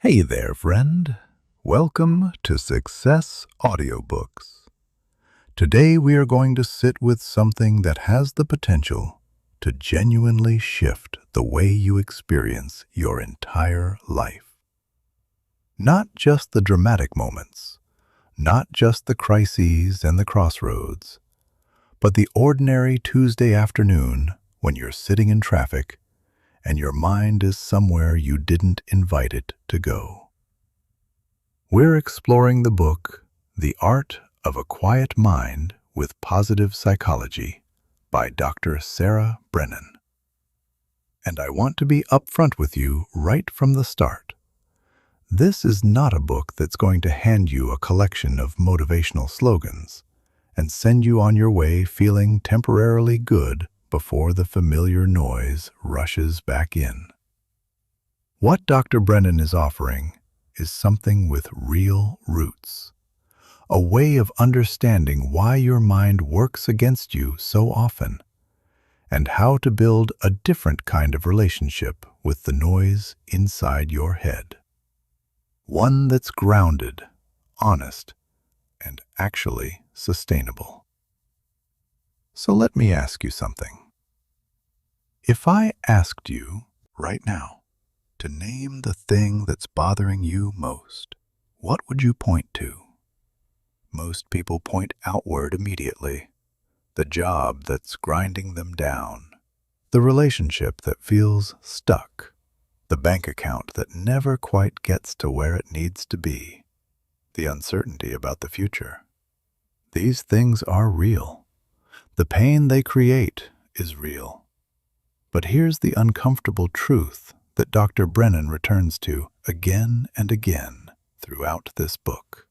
Hey there, friend. Welcome to Success Audiobooks. Today we are going to sit with something that has the potential to genuinely shift the way you experience your entire life. Not just the dramatic moments, not just the crises and the crossroads, but the ordinary Tuesday afternoon when you're sitting in traffic and your mind is somewhere you didn't invite it to go. We're exploring the book, The Art of a Quiet Mind with Positive Psychology by Dr. Sarah Brennan. And I want to be upfront with you right from the start. This is not a book that's going to hand you a collection of motivational slogans and send you on your way feeling temporarily good before the familiar noise rushes back in. What Dr. Brennan is offering is something with real roots, a way of understanding why your mind works against you so often, and how to build a different kind of relationship with the noise inside your head. One that's grounded, honest, and actually sustainable. So let me ask you something. If I asked you right now to name the thing that's bothering you most, what would you point to? Most people point outward immediately. The job that's grinding them down, the relationship that feels stuck, the bank account that never quite gets to where it needs to be, the uncertainty about the future. These things are real. The pain they create is real. But here's the uncomfortable truth that Dr. Brennan returns to again and again throughout this book.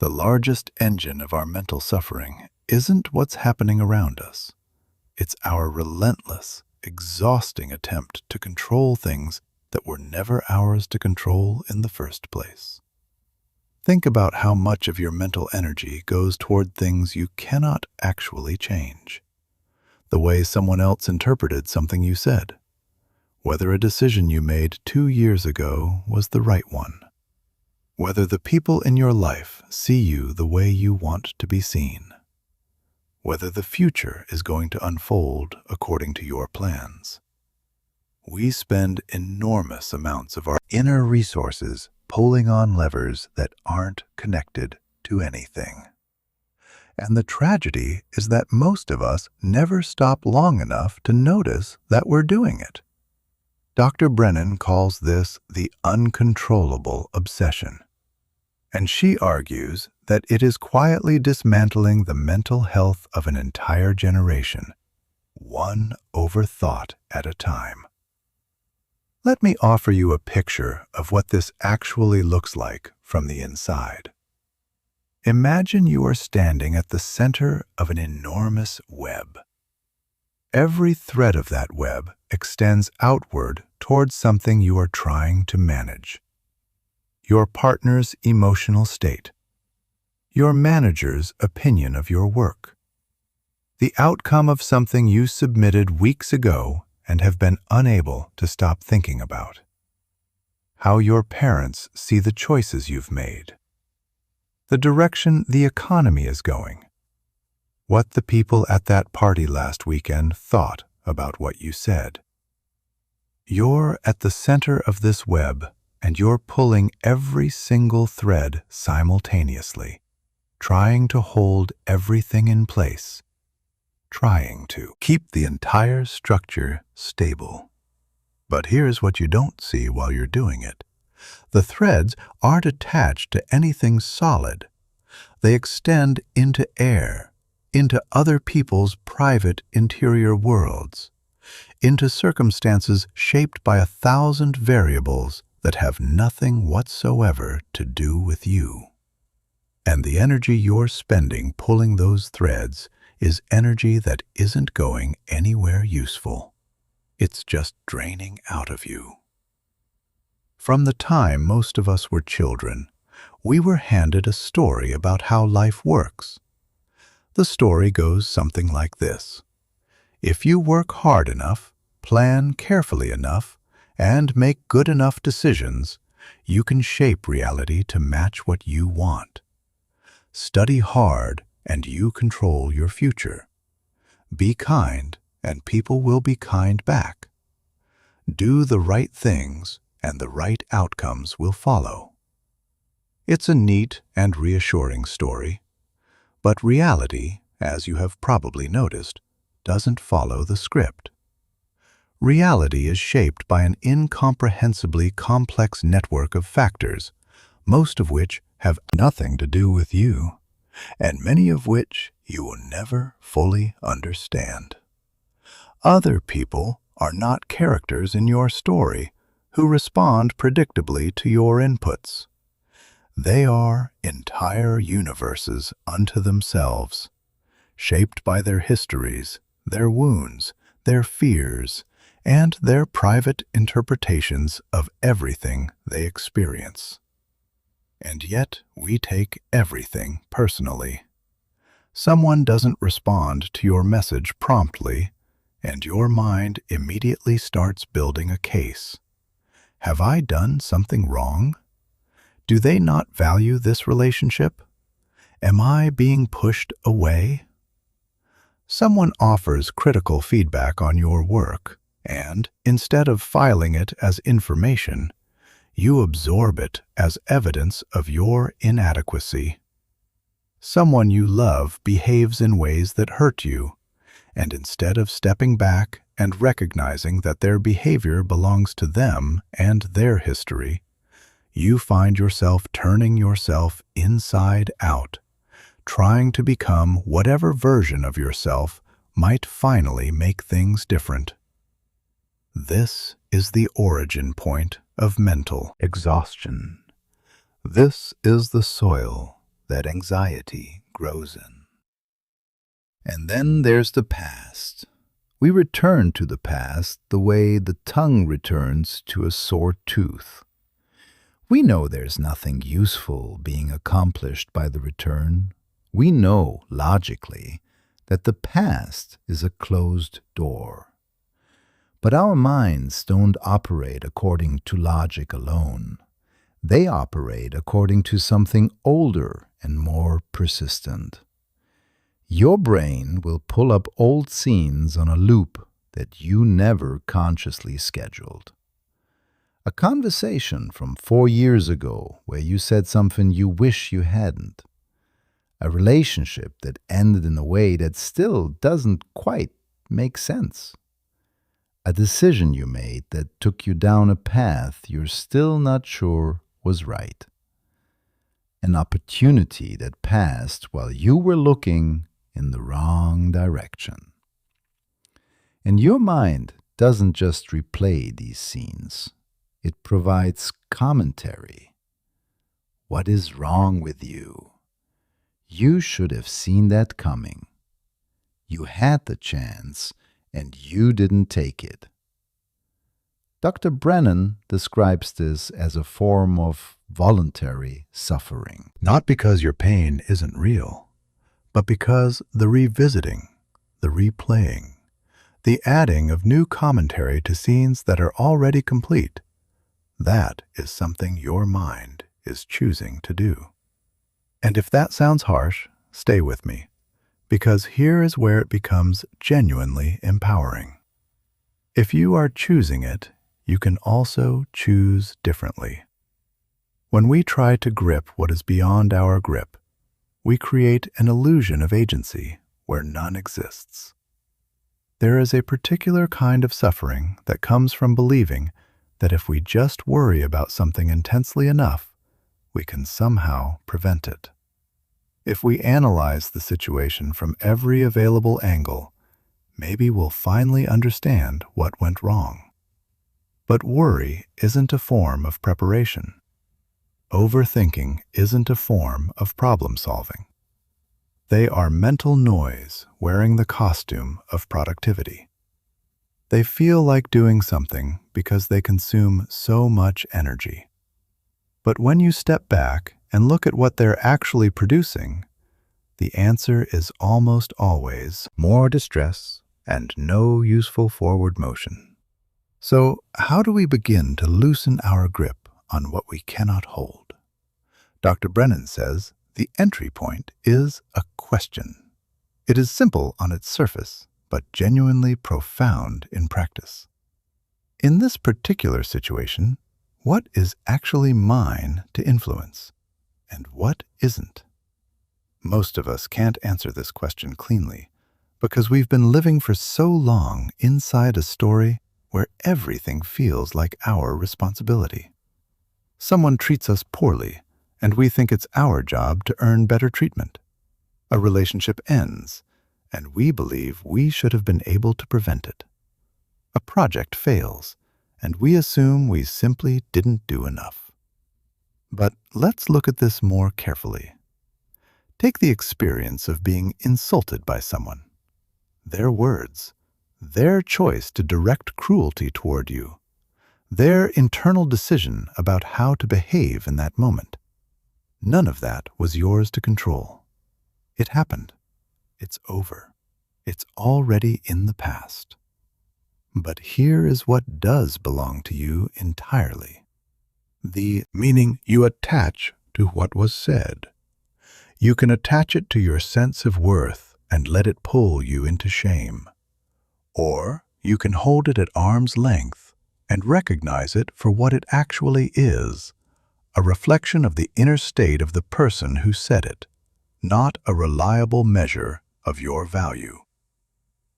The largest engine of our mental suffering isn't what's happening around us. It's our relentless, exhausting attempt to control things that were never ours to control in the first place. Think about how much of your mental energy goes toward things you cannot actually change. The way someone else interpreted something you said, whether a decision you made 2 years ago was the right one, whether the people in your life see you the way you want to be seen, whether the future is going to unfold according to your plans. We spend enormous amounts of our inner resources pulling on levers that aren't connected to anything. And the tragedy is that most of us never stop long enough to notice that we're doing it. Dr. Brennan calls this the uncontrollable obsession. And she argues that it is quietly dismantling the mental health of an entire generation, one overthought at a time. Let me offer you a picture of what this actually looks like from the inside. Imagine you are standing at the center of an enormous web. Every thread of that web extends outward towards something you are trying to manage. Your partner's emotional state, your manager's opinion of your work, the outcome of something you submitted weeks ago and have been unable to stop thinking about, how your parents see the choices you've made, the direction the economy is going, what the people at that party last weekend thought about what you said. You're at the center of this web, and you're pulling every single thread simultaneously, trying to hold everything in place, trying to keep the entire structure stable. But here's what you don't see while you're doing it. The threads aren't attached to anything solid. They extend into air, into other people's private interior worlds, into circumstances shaped by 1,000 variables that have nothing whatsoever to do with you. And the energy you're spending pulling those threads is energy that isn't going anywhere useful. It's just draining out of you. From the time most of us were children, we were handed a story about how life works. The story goes something like this. If you work hard enough, plan carefully enough, and make good enough decisions, You can shape reality to match what you want. Study hard and you control your future. Be kind and people will be kind back. Do the right things and the right outcomes will follow. It's a neat and reassuring story, but reality, as you have probably noticed, doesn't follow the script. Reality is shaped by an incomprehensibly complex network of factors, most of which have nothing to do with you, and many of which you will never fully understand. Other people are not characters in your story who respond predictably to your inputs. They are entire universes unto themselves, shaped by their histories, their wounds, their fears, and their private interpretations of everything they experience. And yet we take everything personally. Someone doesn't respond to your message promptly, and your mind immediately starts building a case. Have I done something wrong? Do they not value this relationship? Am I being pushed away? Someone offers critical feedback on your work, and instead of filing it as information, you absorb it as evidence of your inadequacy. Someone you love behaves in ways that hurt you, and instead of stepping back and recognizing that their behavior belongs to them and their history, you find yourself turning yourself inside out, trying to become whatever version of yourself might finally make things different. This is the origin point of mental exhaustion. This is the soil that anxiety grows in. And then there's the past. We return to the past the way the tongue returns to a sore tooth. We know there's nothing useful being accomplished by the return. We know, logically, that the past is a closed door. But our minds don't operate according to logic alone. They operate according to something older and more persistent. Your brain will pull up old scenes on a loop that you never consciously scheduled. A conversation from 4 years ago where you said something you wish you hadn't. A relationship that ended in a way that still doesn't quite make sense. A decision you made that took you down a path you're still not sure was right. An opportunity that passed while you were looking in the wrong direction. And your mind doesn't just replay these scenes. It provides commentary. What is wrong with you? You should have seen that coming. You had the chance, and you didn't take it. Dr. Brennan describes this as a form of voluntary suffering. Not because your pain isn't real, but because the revisiting, the replaying, the adding of new commentary to scenes that are already complete, that is something your mind is choosing to do. And if that sounds harsh, stay with me, because here is where it becomes genuinely empowering. If you are choosing it, you can also choose differently. When we try to grip what is beyond our grip, we create an illusion of agency where none exists. There is a particular kind of suffering that comes from believing that if we just worry about something intensely enough, we can somehow prevent it. If we analyze the situation from every available angle, maybe we'll finally understand what went wrong. But worry isn't a form of preparation. Overthinking isn't a form of problem solving. They are mental noise wearing the costume of productivity. They feel like doing something because they consume so much energy. But when you step back and look at what they're actually producing, the answer is almost always more distress and no useful forward motion. So, how do we begin to loosen our grip on what we cannot hold. Dr. Brennan says the entry point is a question. It is simple on its surface, but genuinely profound in practice. In this particular situation, what is actually mine to influence, and what isn't? Most of us can't answer this question cleanly because we've been living for so long inside a story where everything feels like our responsibility. Someone treats us poorly, and we think it's our job to earn better treatment. A relationship ends, and we believe we should have been able to prevent it. A project fails, and we assume we simply didn't do enough. But let's look at this more carefully. Take the experience of being insulted by someone. Their words, their choice to direct cruelty toward you, their internal decision about how to behave in that moment. None of that was yours to control. It happened. It's over. It's already in the past. But here is what does belong to you entirely. The meaning you attach to what was said. You can attach it to your sense of worth and let it pull you into shame. Or you can hold it at arm's length and recognize it for what it actually is, a reflection of the inner state of the person who said it, not a reliable measure of your value.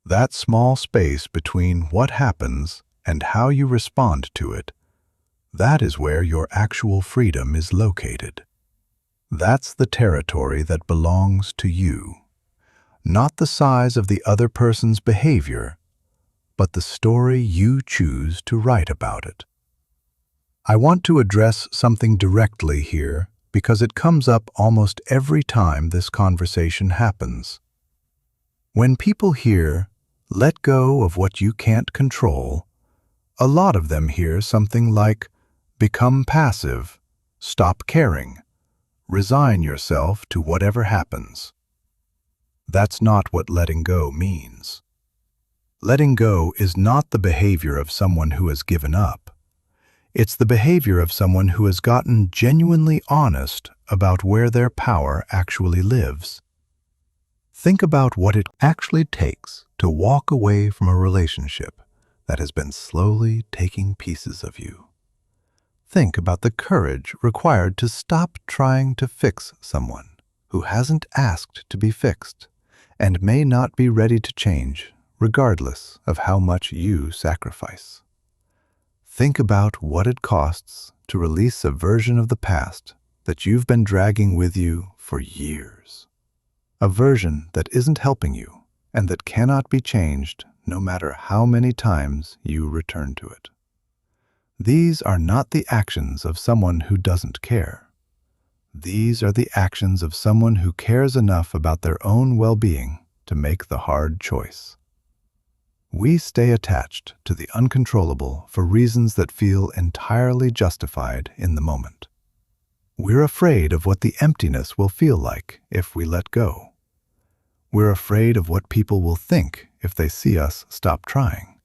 That small space between what happens and how you respond to it, that is where your actual freedom is located. That's the territory that belongs to you, not the size of the other person's behavior, but the story you choose to write about it. I want to address something directly here because it comes up almost every time this conversation happens. When people hear, "Let go of what you can't control," a lot of them hear something like, "Become passive, stop caring, resign yourself to whatever happens." That's not what letting go means. Letting go is not the behavior of someone who has given up. It's the behavior of someone who has gotten genuinely honest about where their power actually lives. Think about what it actually takes to walk away from a relationship that has been slowly taking pieces of you. Think about the courage required to stop trying to fix someone who hasn't asked to be fixed and may not be ready to change, regardless of how much you sacrifice. Think about what it costs to release a version of the past that you've been dragging with you for years. A version that isn't helping you and that cannot be changed no matter how many times you return to it. These are not the actions of someone who doesn't care. These are the actions of someone who cares enough about their own well-being to make the hard choice. We stay attached to the uncontrollable for reasons that feel entirely justified in the moment. We're afraid of what the emptiness will feel like if we let go. We're afraid of what people will think if they see us stop trying.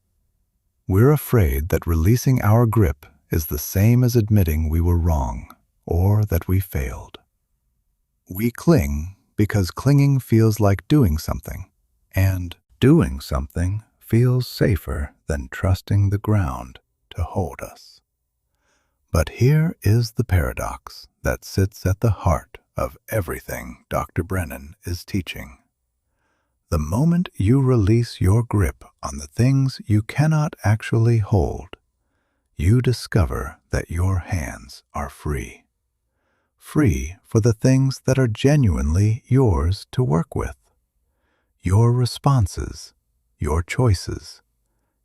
We're afraid that releasing our grip is the same as admitting we were wrong or that we failed. We cling because clinging feels like doing something, and doing something feels safer than trusting the ground to hold us. But here is the paradox that sits at the heart of everything Dr. Brennan is teaching. The moment you release your grip on the things you cannot actually hold, you discover that your hands are free. Free for the things that are genuinely yours to work with. Your responses, your choices,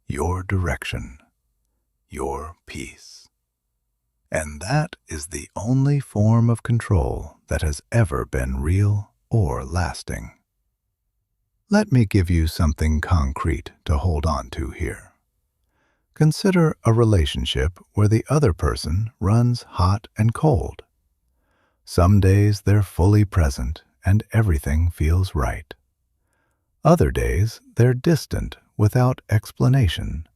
your direction, your peace. And that is the only form of control that has ever been real or lasting. Let me give you something concrete to hold on to here. Consider a relationship where the other person runs hot and cold. Some days they're fully present and everything feels right. Other days they're distant without explanation,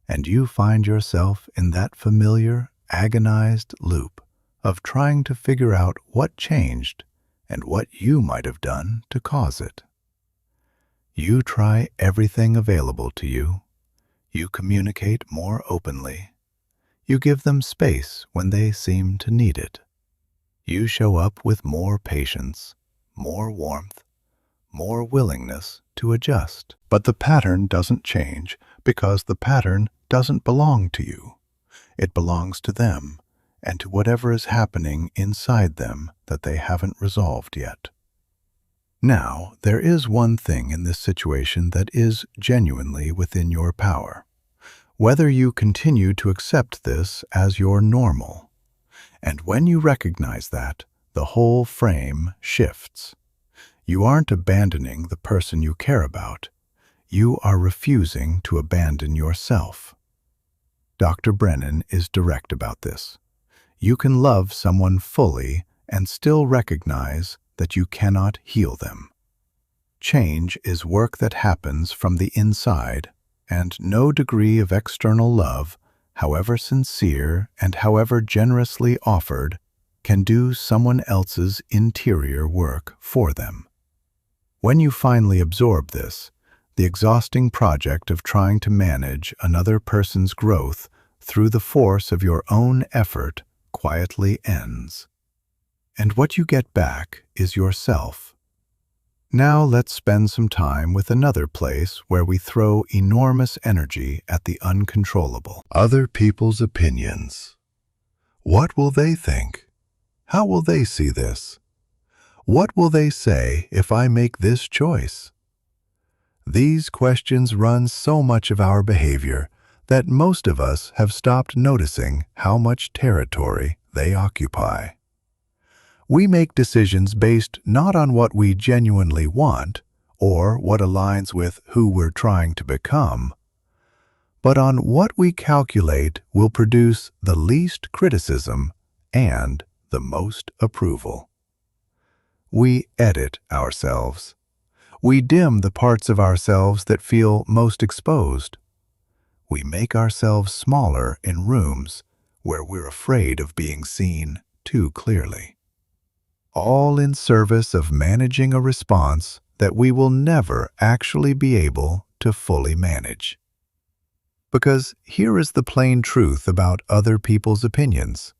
and you find yourself in that familiar, agonized loop of trying to figure out what changed and what you might have done to cause it. You try everything available to you. You communicate more openly. You give them space when they seem to need it. You show up with more patience, more warmth, more willingness to adjust. But the pattern doesn't change because the pattern doesn't belong to you. It belongs to them and to whatever is happening inside them that they haven't resolved yet. Now, there is one thing in this situation that is genuinely within your power. Whether you continue to accept this as your normal. And when you recognize that, the whole frame shifts. You aren't abandoning the person you care about. You are refusing to abandon yourself. Dr. Brennan is direct about this. You can love someone fully and still recognize that you cannot heal them. Change is work that happens from the inside, and no degree of external love, however sincere and however generously offered, can do someone else's interior work for them. When you finally absorb this, the exhausting project of trying to manage another person's growth through the force of your own effort quietly ends. And what you get back is yourself. Now let's spend some time with another place where we throw enormous energy at the uncontrollable. Other people's opinions. What will they think? How will they see this? What will they say if I make this choice? These questions run so much of our behavior that most of us have stopped noticing how much territory they occupy. We make decisions based not on what we genuinely want or what aligns with who we're trying to become, but on what we calculate will produce the least criticism and the most approval. We edit ourselves. We dim the parts of ourselves that feel most exposed. We make ourselves smaller in rooms where we're afraid of being seen too clearly. All in service of managing a response that we will never actually be able to fully manage. Because here is the plain truth about other people's opinions.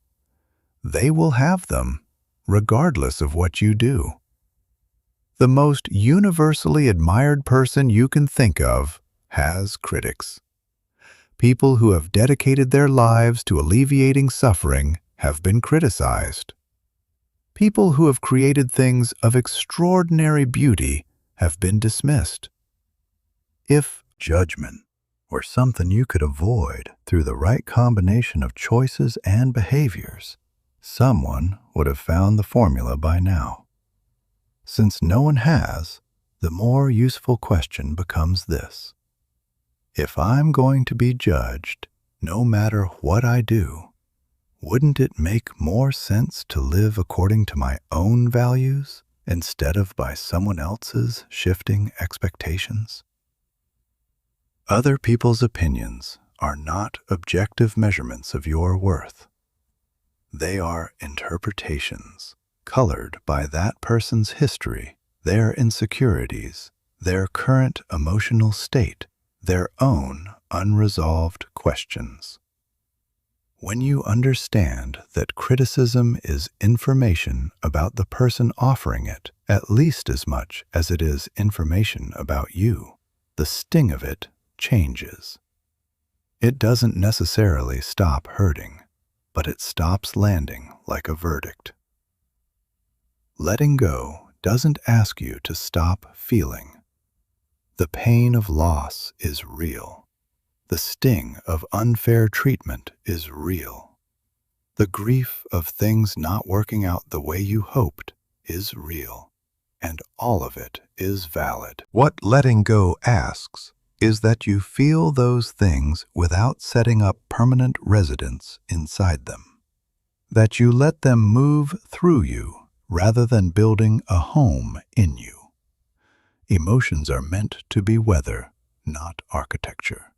They will have them, regardless of what you do. The most universally admired person you can think of has critics. People who have dedicated their lives to alleviating suffering have been criticized. People who have created things of extraordinary beauty have been dismissed. If judgment were something you could avoid through the right combination of choices and behaviors, someone would have found the formula by now. Since no one has, the more useful question becomes this. If I'm going to be judged, no matter what I do, wouldn't it make more sense to live according to my own values instead of by someone else's shifting expectations? Other people's opinions are not objective measurements of your worth. They are interpretations colored by that person's history, their insecurities, their current emotional state, their own unresolved questions. When you understand that criticism is information about the person offering it at least as much as it is information about you, the sting of it changes. It doesn't necessarily stop hurting, but it stops landing like a verdict. Letting go doesn't ask you to stop feeling. The pain of loss is real. The sting of unfair treatment is real. The grief of things not working out the way you hoped is real, and all of it is valid. What letting go asks is that you feel those things without setting up permanent residence inside them. That you let them move through you rather than building a home in you. Emotions are meant to be weather, not architecture.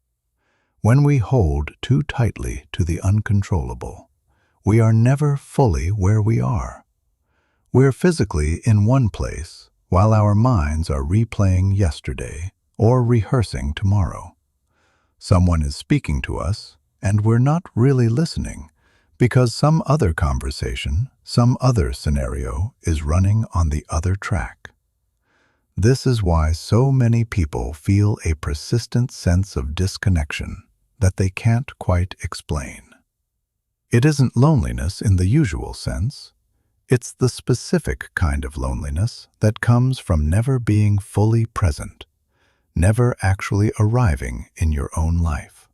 When we hold too tightly to the uncontrollable, we are never fully where we are. We're physically in one place while our minds are replaying yesterday or rehearsing tomorrow. Someone is speaking to us, and we're not really listening because some other conversation, some other scenario is running on the other track. This is why so many people feel a persistent sense of disconnection that they can't quite explain. It isn't loneliness in the usual sense. It's the specific kind of loneliness that comes from never being fully present, never actually arriving in your own life.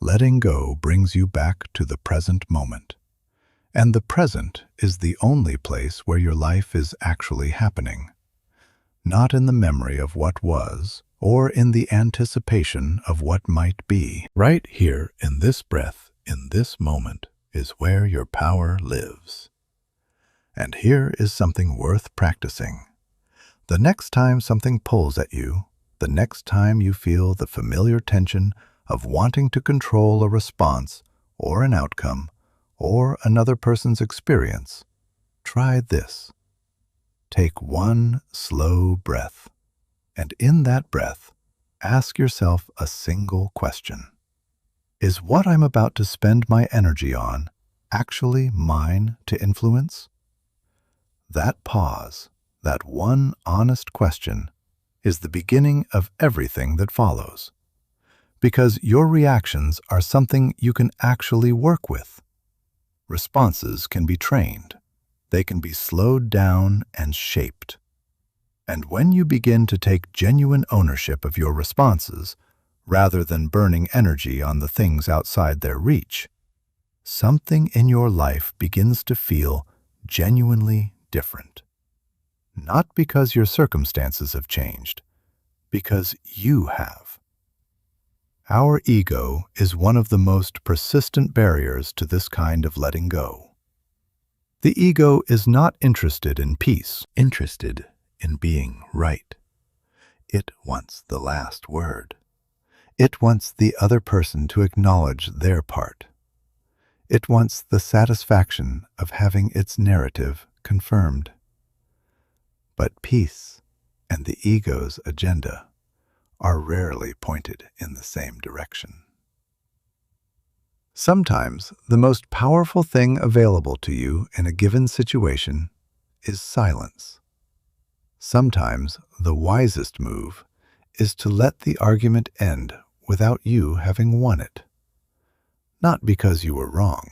Letting go brings you back to the present moment, and the present is the only place where your life is actually happening, not in the memory of what was or in the anticipation of what might be. Right here in this breath, in this moment, is where your power lives. And here is something worth practicing. The next time something pulls at you, the next time you feel the familiar tension of wanting to control a response or an outcome or another person's experience, try this. Take one slow breath, and in that breath, ask yourself a single question. Is what I'm about to spend my energy on actually mine to influence? That pause, that one honest question, is the beginning of everything that follows. Because your reactions are something you can actually work with. Responses can be trained. They can be slowed down and shaped. And when you begin to take genuine ownership of your responses, rather than burning energy on the things outside their reach, something in your life begins to feel genuinely different. Not because your circumstances have changed, because you have. Our ego is one of the most persistent barriers to this kind of letting go. The ego is not interested in peace, interested in being right. It wants the last word. It wants the other person to acknowledge their part. It wants the satisfaction of having its narrative confirmed. But peace and the ego's agenda are rarely pointed in the same direction. Sometimes the most powerful thing available to you in a given situation is silence. Sometimes the wisest move is to let the argument end without you having won it. Not because you were wrong,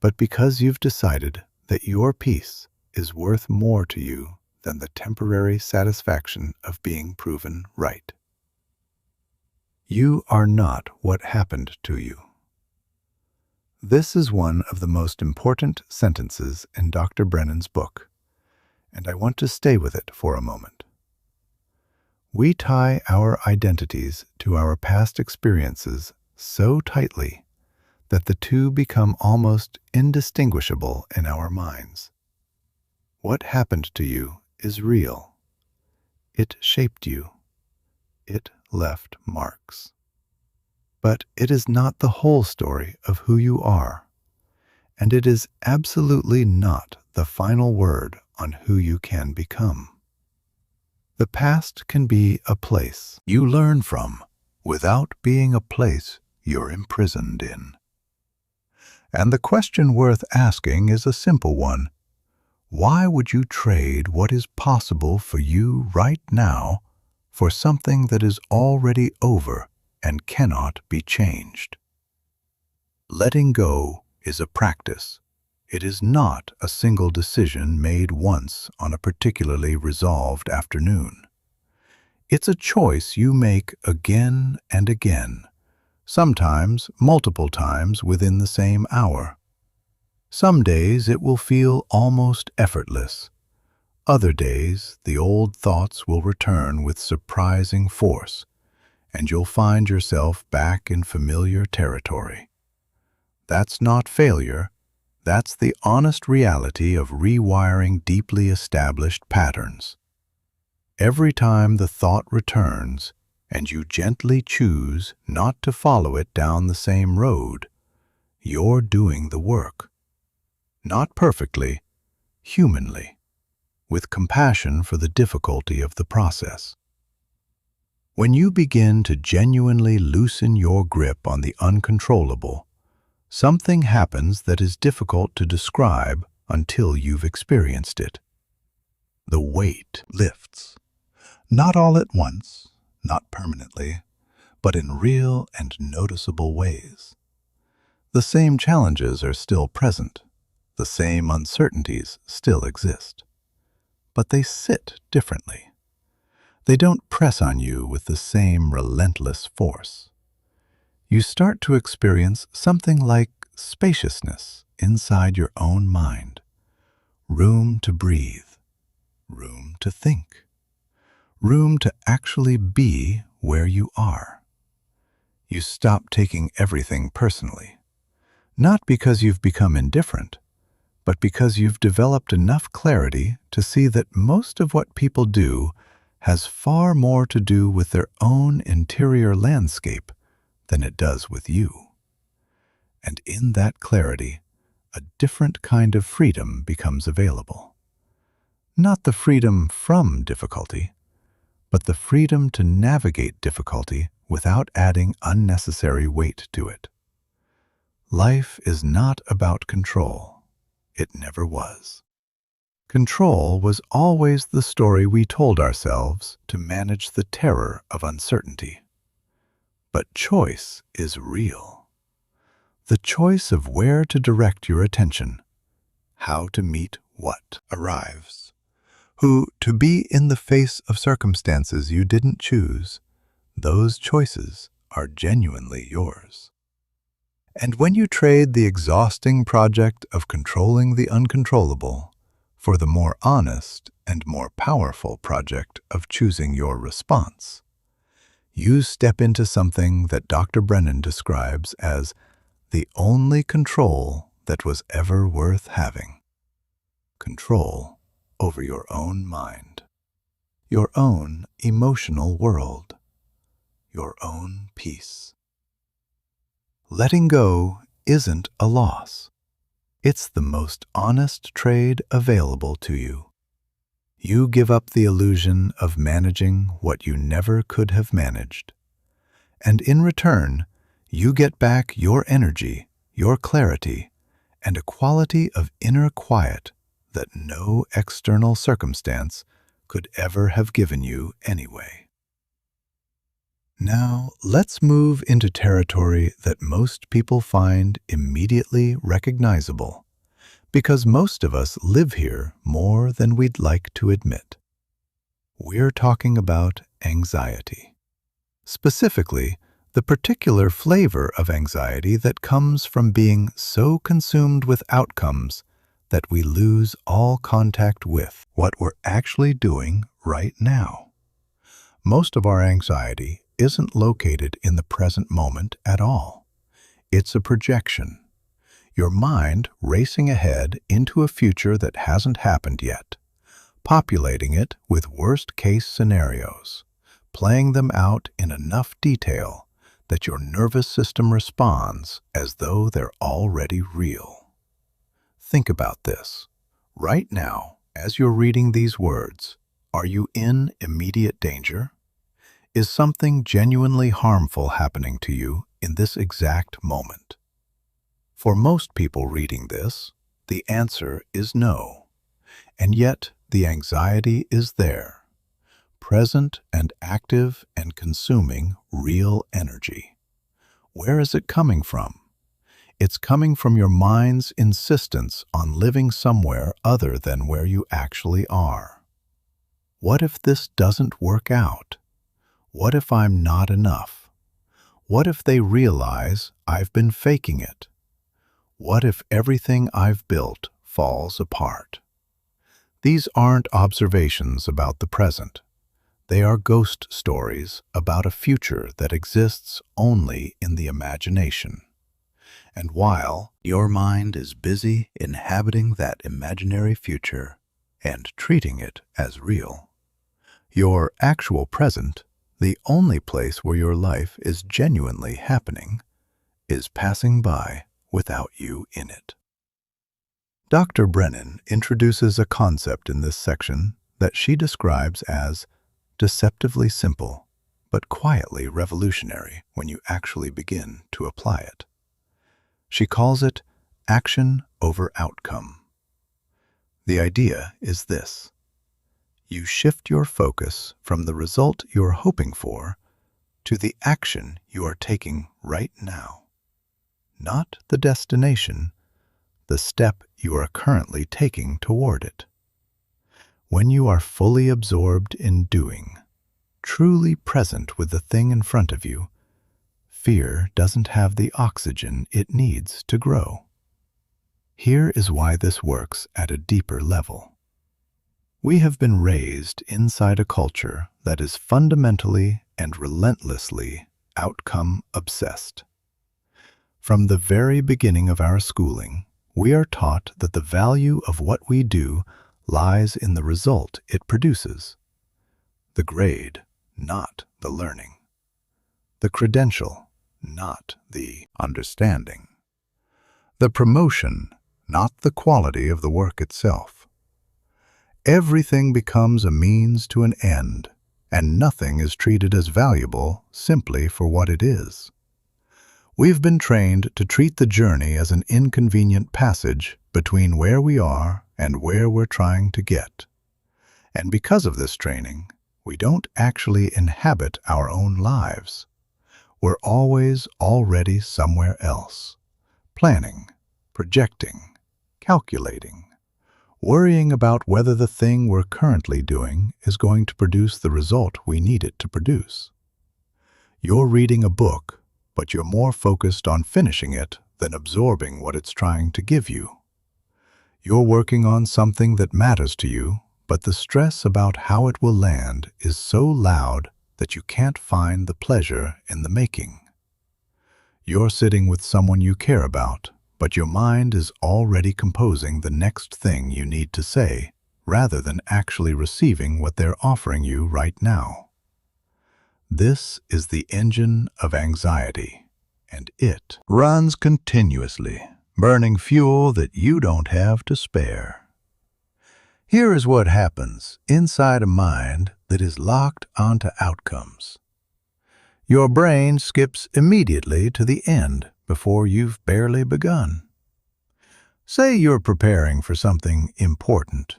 but because you've decided that your peace is worth more to you than the temporary satisfaction of being proven right. You are not what happened to you. This is one of the most important sentences in Dr. Brennan's book, and I want to stay with it for a moment. We tie our identities to our past experiences so tightly that the two become almost indistinguishable in our minds. What happened to you is real. It shaped you. It left marks. But it is not the whole story of who you are, and it is absolutely not the final word on who you can become. The past can be a place you learn from without being a place you're imprisoned in. And the question worth asking is a simple one. Why would you trade what is possible for you right now for something that is already over and cannot be changed? Letting go is a practice. It is not a single decision made once on a particularly resolved afternoon. It's a choice you make again and again, sometimes multiple times within the same hour. Some days it will feel almost effortless. Other days, the old thoughts will return with surprising force, and you'll find yourself back in familiar territory. That's not failure. That's the honest reality of rewiring deeply established patterns. Every time the thought returns, and you gently choose not to follow it down the same road, you're doing the work. Not perfectly, humanly, with compassion for the difficulty of the process. When you begin to genuinely loosen your grip on the uncontrollable, something happens that is difficult to describe until you've experienced it. The weight lifts. Not all at once, not permanently, but in real and noticeable ways. The same challenges are still present. The same uncertainties still exist. But they sit differently. They don't press on you with the same relentless force. You start to experience something like spaciousness inside your own mind. Room to breathe. Room to think. Room to actually be where you are. You stop taking everything personally. Not because you've become indifferent, but because you've developed enough clarity to see that most of what people do has far more to do with their own interior landscape than it does with you. And in that clarity, a different kind of freedom becomes available. Not the freedom from difficulty, but the freedom to navigate difficulty without adding unnecessary weight to it. Life is not about control. It never was. Control was always the story we told ourselves to manage the terror of uncertainty. But choice is real. The choice of where to direct your attention, how to meet what arrives, who to be in the face of circumstances you didn't choose. Those choices are genuinely yours. And when you trade the exhausting project of controlling the uncontrollable for the more honest and more powerful project of choosing your response, you step into something that Dr. Brennan describes as the only control that was ever worth having. Control over your own mind, your own emotional world, your own peace. Letting go isn't a loss. It's the most honest trade available to you. You give up the illusion of managing what you never could have managed. And in return, you get back your energy, your clarity, and a quality of inner quiet that no external circumstance could ever have given you anyway. Now, let's move into territory that most people find immediately recognizable, because most of us live here more than we'd like to admit. We're talking about anxiety. Specifically, the particular flavor of anxiety that comes from being so consumed with outcomes that we lose all contact with what we're actually doing right now. Most of our anxiety isn't located in the present moment at all. It's a projection. Your mind racing ahead into a future that hasn't happened yet, populating it with worst-case scenarios, playing them out in enough detail that your nervous system responds as though they're already real. Think about this. Right now, as you're reading these words, are you in immediate danger? Is something genuinely harmful happening to you in this exact moment? For most people reading this, the answer is no. And yet, the anxiety is there, present and active and consuming real energy. Where is it coming from? It's coming from your mind's insistence on living somewhere other than where you actually are. What if this doesn't work out? What if I'm not enough? What if they realize I've been faking it? What if everything I've built falls apart? These aren't observations about the present. They are ghost stories about a future that exists only in the imagination. And while your mind is busy inhabiting that imaginary future and treating it as real, your actual present, the only place where your life is genuinely happening, is passing by without you in it. Dr. Brennan introduces a concept in this section that she describes as deceptively simple, but quietly revolutionary when you actually begin to apply it. She calls it action over outcome. The idea is this: you shift your focus from the result you're hoping for to the action you are taking right now. Not the destination, the step you are currently taking toward it. When you are fully absorbed in doing, truly present with the thing in front of you, fear doesn't have the oxygen it needs to grow. Here is why this works at a deeper level. We have been raised inside a culture that is fundamentally and relentlessly outcome obsessed. From the very beginning of our schooling, we are taught that the value of what we do lies in the result it produces. The grade, not the learning. The credential, not the understanding. The promotion, not the quality of the work itself. Everything becomes a means to an end, and nothing is treated as valuable simply for what it is. We've been trained to treat the journey as an inconvenient passage between where we are and where we're trying to get. And because of this training, we don't actually inhabit our own lives. We're always already somewhere else, planning, projecting, calculating, worrying about whether the thing we're currently doing is going to produce the result we need it to produce. You're reading a book, but you're more focused on finishing it than absorbing what it's trying to give you. You're working on something that matters to you, but the stress about how it will land is so loud that you can't find the pleasure in the making. You're sitting with someone you care about, but your mind is already composing the next thing you need to say, rather than actually receiving what they're offering you right now. This is the engine of anxiety, and it runs continuously, burning fuel that you don't have to spare. Here is what happens inside a mind that is locked onto outcomes. Your brain skips immediately to the end before you've barely begun. Say you're preparing for something important.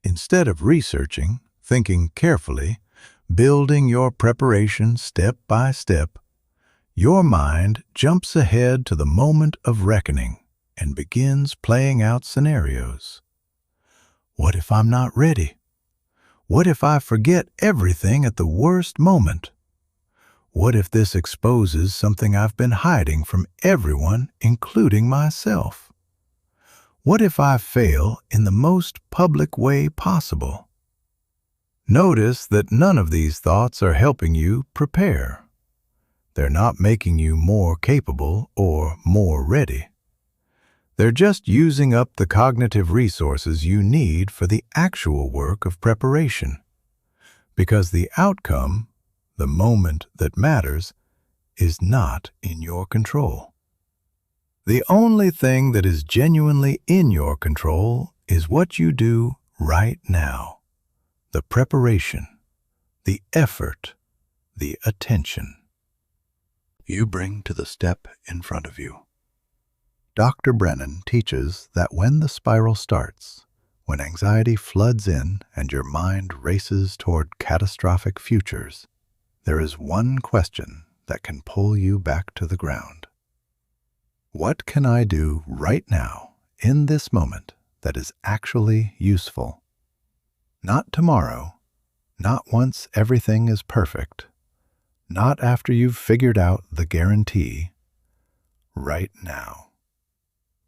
Instead of researching, thinking carefully, building your preparation step by step, your mind jumps ahead to the moment of reckoning and begins playing out scenarios. What if I'm not ready? What if I forget everything at the worst moment? What if this exposes something I've been hiding from everyone, including myself? What if I fail in the most public way possible? Notice that none of these thoughts are helping you prepare. They're not making you more capable or more ready. They're just using up the cognitive resources you need for the actual work of preparation. Because the outcome, the moment that matters, is not in your control. The only thing that is genuinely in your control is what you do right now. The preparation, the effort, the attention you bring to the step in front of you. Dr. Brennan teaches that when the spiral starts, when anxiety floods in and your mind races toward catastrophic futures, there is one question that can pull you back to the ground. What can I do right now, in this moment, that is actually useful? Not tomorrow, not once everything is perfect, not after you've figured out the guarantee. Right now.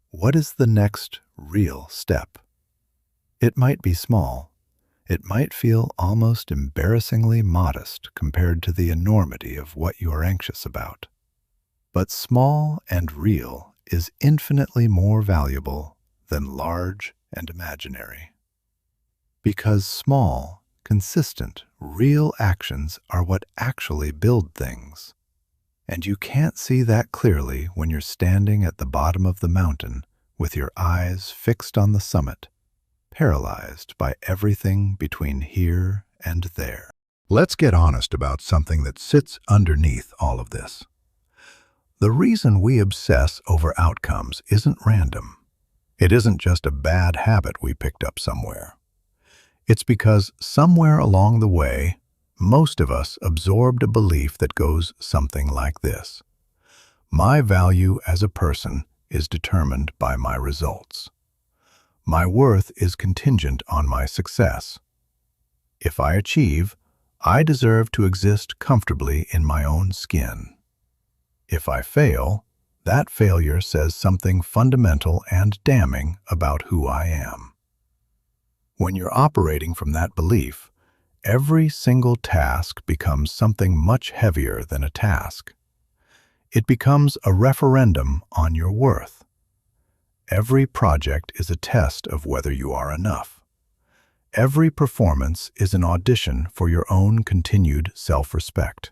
What is the next real step? It might be small. It might feel almost embarrassingly modest compared to the enormity of what you are anxious about. But small and real is infinitely more valuable than large and imaginary. Because small, consistent, real actions are what actually build things. And you can't see that clearly when you're standing at the bottom of the mountain with your eyes fixed on the summit, paralyzed by everything between here and there. Let's get honest about something that sits underneath all of this. The reason we obsess over outcomes isn't random. It isn't just a bad habit we picked up somewhere. It's because somewhere along the way, most of us absorbed a belief that goes something like this. My value as a person is determined by my results. My worth is contingent on my success. If I achieve, I deserve to exist comfortably in my own skin. If I fail, that failure says something fundamental and damning about who I am. When you're operating from that belief, every single task becomes something much heavier than a task. It becomes a referendum on your worth. Every project is a test of whether you are enough. Every performance is an audition for your own continued self-respect.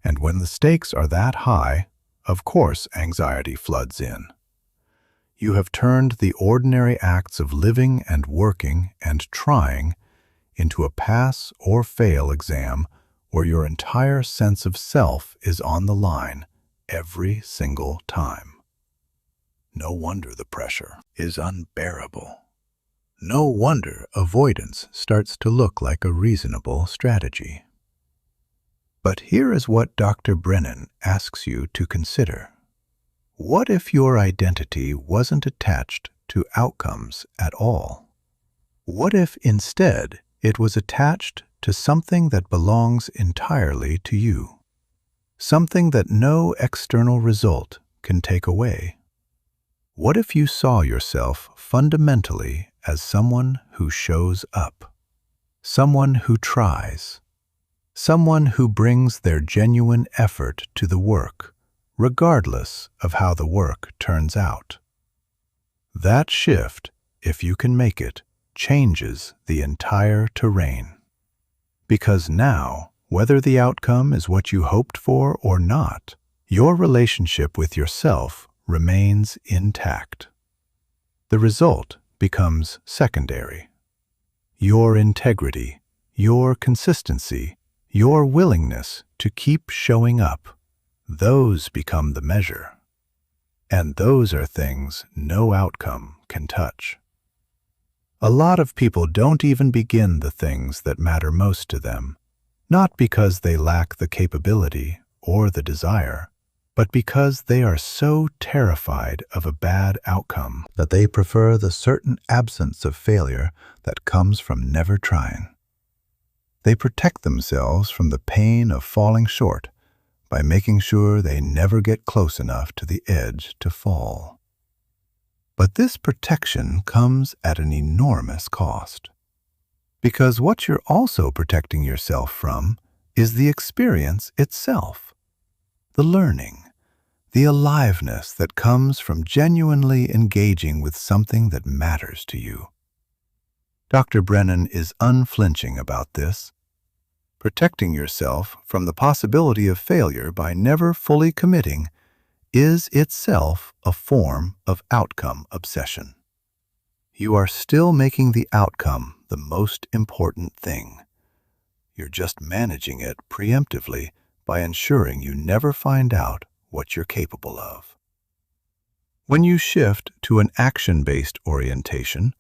And when the stakes are that high, of course anxiety floods in. You have turned the ordinary acts of living and working and trying into a pass or fail exam where your entire sense of self is on the line every single time. No wonder the pressure is unbearable. No wonder avoidance starts to look like a reasonable strategy. But here is what Dr. Brennan asks you to consider. What if your identity wasn't attached to outcomes at all? What if instead it was attached to something that belongs entirely to you? Something that no external result can take away? What if you saw yourself fundamentally as someone who shows up, someone who tries, someone who brings their genuine effort to the work, regardless of how the work turns out? That shift, if you can make it, changes the entire terrain. Because now, whether the outcome is what you hoped for or not, your relationship with yourself remains intact. The result becomes secondary. Your integrity, your consistency, your willingness to keep showing up, those become the measure. And those are things no outcome can touch. A lot of people don't even begin the things that matter most to them, not because they lack the capability or the desire, but because they are so terrified of a bad outcome that they prefer the certain absence of failure that comes from never trying. They protect themselves from the pain of falling short by making sure they never get close enough to the edge to fall. But this protection comes at an enormous cost. Because what you're also protecting yourself from is the experience itself, the learning, the aliveness that comes from genuinely engaging with something that matters to you. Dr. Brennan is unflinching about this. Protecting yourself from the possibility of failure by never fully committing is itself a form of outcome obsession. You are still making the outcome the most important thing. You're just managing it preemptively by ensuring you never find out what you're capable of. When you shift to an action-based orientation,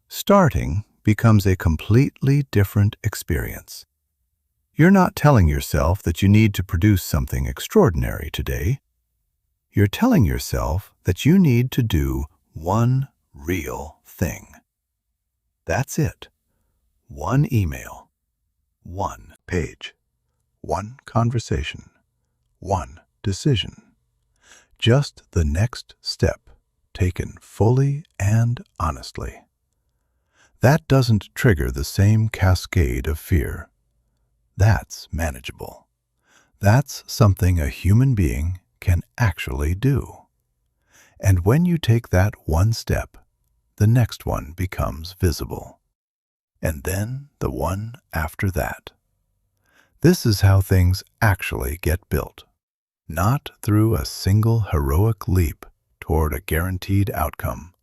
starting becomes a completely different experience. You're not telling yourself that you need to produce something extraordinary today. You're telling yourself that you need to do one real thing. That's it. One email, one page, one conversation, one decision. Just the next step, taken fully and honestly. That doesn't trigger the same cascade of fear. That's manageable. That's something a human being can actually do. And when you take that one step, the next one becomes visible. And then the one after that. This is how things actually get built. not through a single heroic leap toward a guaranteed outcome,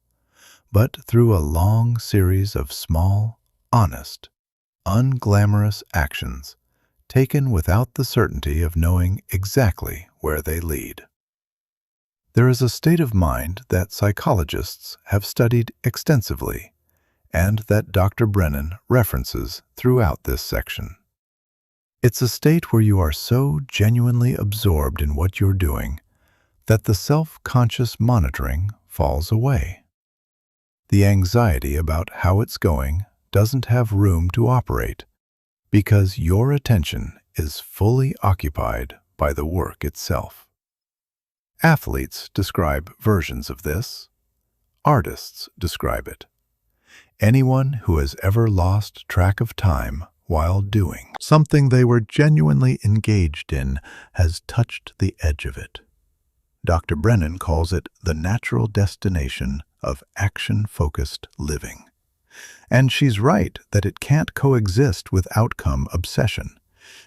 but through a long series of small, honest, unglamorous actions taken without the certainty of knowing exactly where they lead. There is a state of mind that psychologists have studied extensively and that Dr. Brennan references throughout this section. It's a state where you are so genuinely absorbed in what you're doing that the self-conscious monitoring falls away. The anxiety about how it's going doesn't have room to operate because your attention is fully occupied by the work itself. Athletes describe versions of this. Artists describe it. Anyone who has ever lost track of time while doing something they were genuinely engaged in has touched the edge of it. Dr. Brennan calls it the natural destination of action-focused living. And she's right that it can't coexist with outcome obsession,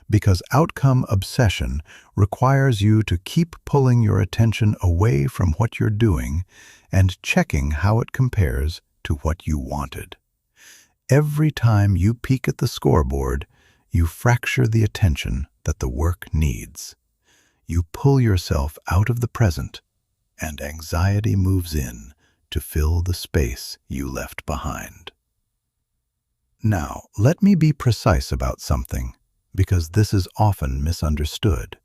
because outcome obsession requires you to keep pulling your attention away from what you're doing and checking how it compares to what you wanted. Every time you peek at the scoreboard, you fracture the attention that the work needs. You pull yourself out of the present, and anxiety moves in to fill the space you left behind. Now, let me be precise about something, because this is often misunderstood.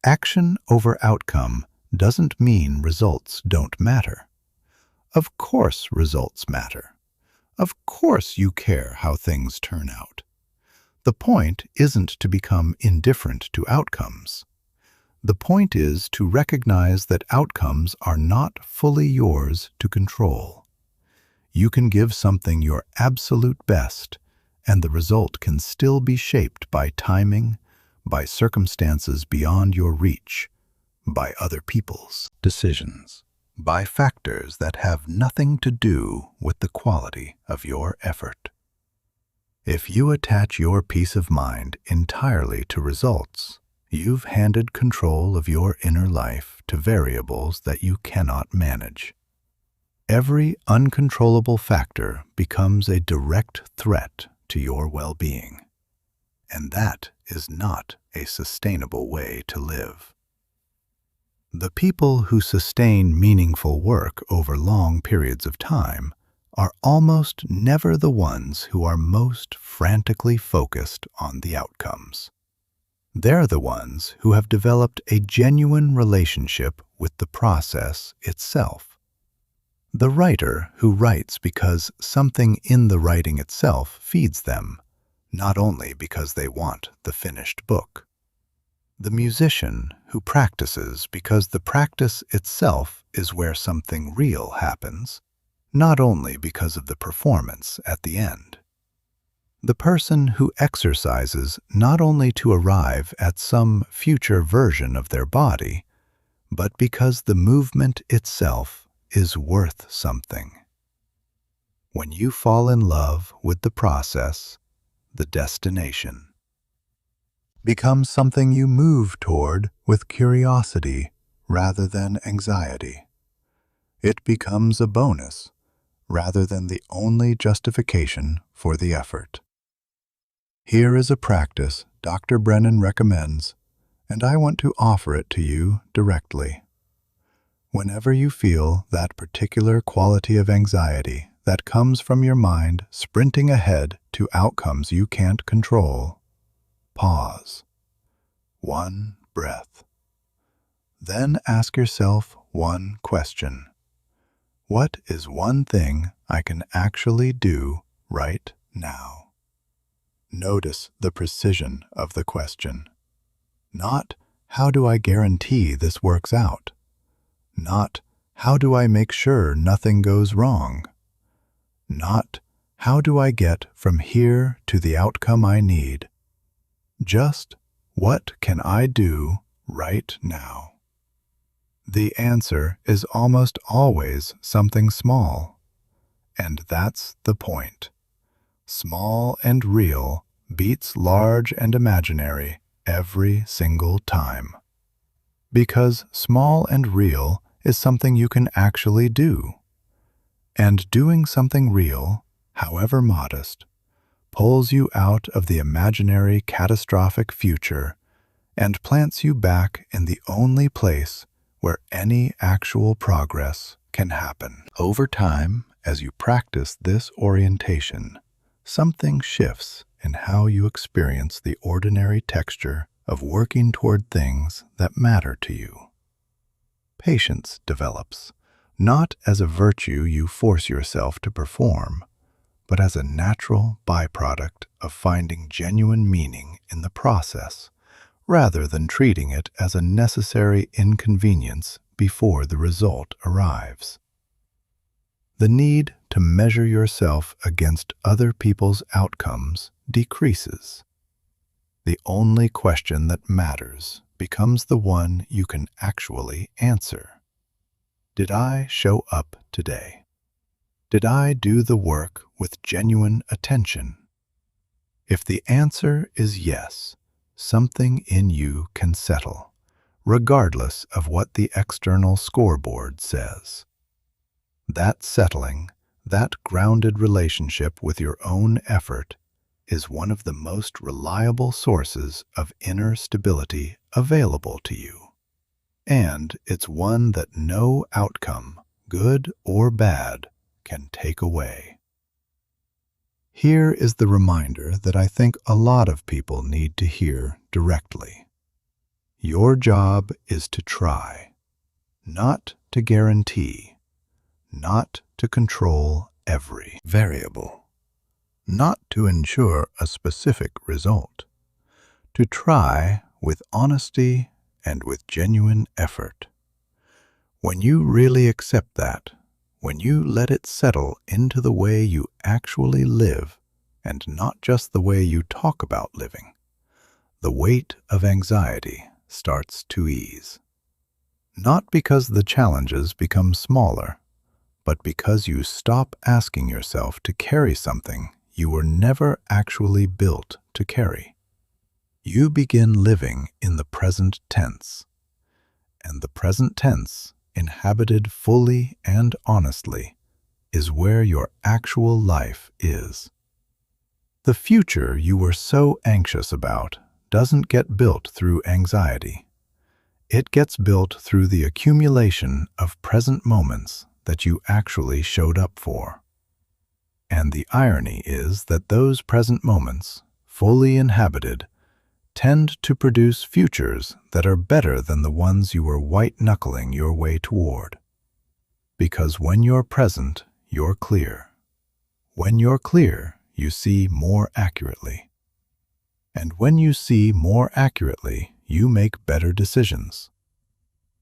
Action over outcome doesn't mean results don't matter. Of course results matter. Of course you care how things turn out. The point isn't to become indifferent to outcomes. The point is to recognize that outcomes are not fully yours to control. You can give something your absolute best, and the result can still be shaped by timing, by circumstances beyond your reach, by other people's decisions, by factors that have nothing to do with the quality of your effort. If you attach your peace of mind entirely to results, you've handed control of your inner life to variables that you cannot manage. Every uncontrollable factor becomes a direct threat to your well-being, and that is not a sustainable way to live. The people who sustain meaningful work over long periods of time are almost never the ones who are most frantically focused on the outcomes. They're the ones who have developed a genuine relationship with the process itself. The writer who writes because something in the writing itself feeds them, not only because they want the finished book. The musician who practices because the practice itself is where something real happens, not only because of the performance at the end. The person who exercises not only to arrive at some future version of their body, but because the movement itself is worth something. When you fall in love with the process, the destination becomes something you move toward with curiosity rather than anxiety. It becomes a bonus rather than the only justification for the effort. Here is a practice Dr. Brennan recommends, and I want to offer it to you directly. Whenever you feel that particular quality of anxiety that comes from your mind sprinting ahead to outcomes you can't control, pause. One breath. Then ask yourself one question. What is one thing I can actually do right now? Notice the precision of the question. Not, how do I guarantee this works out? Not, how do I make sure nothing goes wrong? Not, how do I get from here to the outcome I need? Just, what can I do right now? The answer is almost always something small, and that's the point. Small and real beats large and imaginary every single time. Because small and real is something you can actually do. And doing something real, however modest, pulls you out of the imaginary catastrophic future and plants you back in the only place where any actual progress can happen. Over time, as you practice this orientation, something shifts in how you experience the ordinary texture of working toward things that matter to you. Patience develops, not as a virtue you force yourself to perform, but as a natural byproduct of finding genuine meaning in the process, rather than treating it as a necessary inconvenience before the result arrives. The need to measure yourself against other people's outcomes decreases. The only question that matters becomes the one you can actually answer. Did I show up today? Did I do the work with genuine attention? If the answer is yes, something in you can settle, regardless of what the external scoreboard says. That settling, that grounded relationship with your own effort, is one of the most reliable sources of inner stability available to you. And it's one that no outcome, good or bad, can take away. Here is the reminder that I think a lot of people need to hear directly. Your job is to try, not to guarantee, not to control every variable, not to ensure a specific result, to try with honesty and with genuine effort. When you really accept that, when you let it settle into the way you actually live and not just the way you talk about living, the weight of anxiety starts to ease. Not because the challenges become smaller, but because you stop asking yourself to carry something you were never actually built to carry. You begin living in the present tense, and the present tense, inhabited fully and honestly, is where your actual life is. The future you were so anxious about doesn't get built through anxiety. It gets built through the accumulation of present moments that you actually showed up for. And the irony is that those present moments, fully inhabited, tend to produce futures that are better than the ones you were white-knuckling your way toward. Because when you're present, you're clear. When you're clear, you see more accurately. And when you see more accurately, you make better decisions.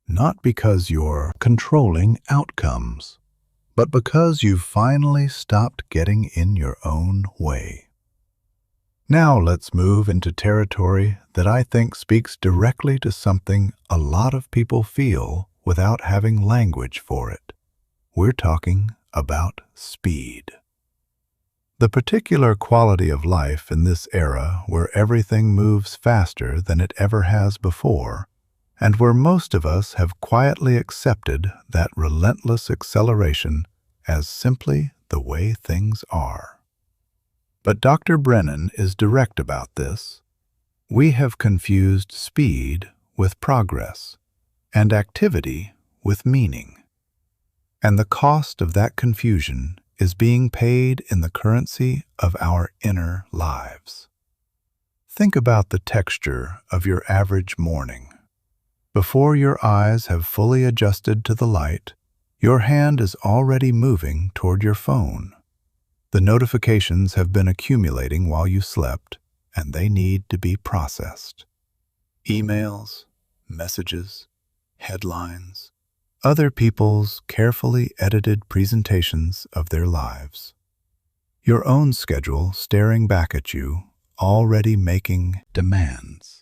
Not because you're controlling outcomes, but because you've finally stopped getting in your own way. Now let's move into territory that I think speaks directly to something a lot of people feel without having language for it. We're talking about speed. The particular quality of life in this era where everything moves faster than it ever has before, and where most of us have quietly accepted that relentless acceleration as simply the way things are. But Dr. Brennan is direct about this. We have confused speed with progress, and activity with meaning. And the cost of that confusion is being paid in the currency of our inner lives. Think about the texture of your average morning. Before your eyes have fully adjusted to the light, your hand is already moving toward your phone. The notifications have been accumulating while you slept, and they need to be processed. Emails, messages, headlines, other people's carefully edited presentations of their lives. Your own schedule staring back at you, already making demands.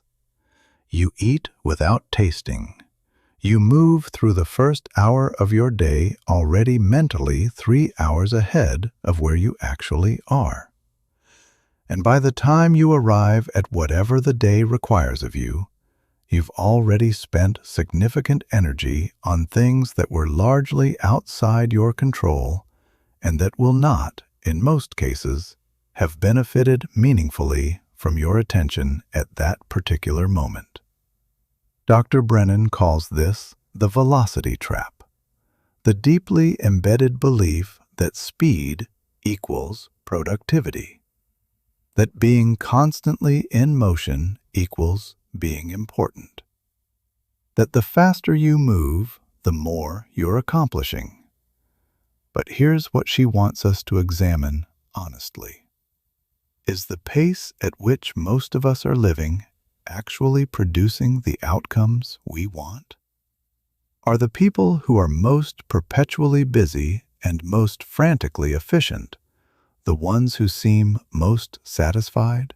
You eat without tasting. You move through the first hour of your day already mentally 3 hours ahead of where you actually are. And by the time you arrive at whatever the day requires of you, You've already spent significant energy on things that were largely outside your control and that will not, in most cases, have benefited meaningfully from your attention at that particular moment. Dr. Brennan calls this the velocity trap, the deeply embedded belief that speed equals productivity, that being constantly in motion equals being important, that the faster you move, the more you're accomplishing. But here's what she wants us to examine honestly. Is the pace at which most of us are living actually producing the outcomes we want? Are the people who are most perpetually busy and most frantically efficient the ones who seem most satisfied,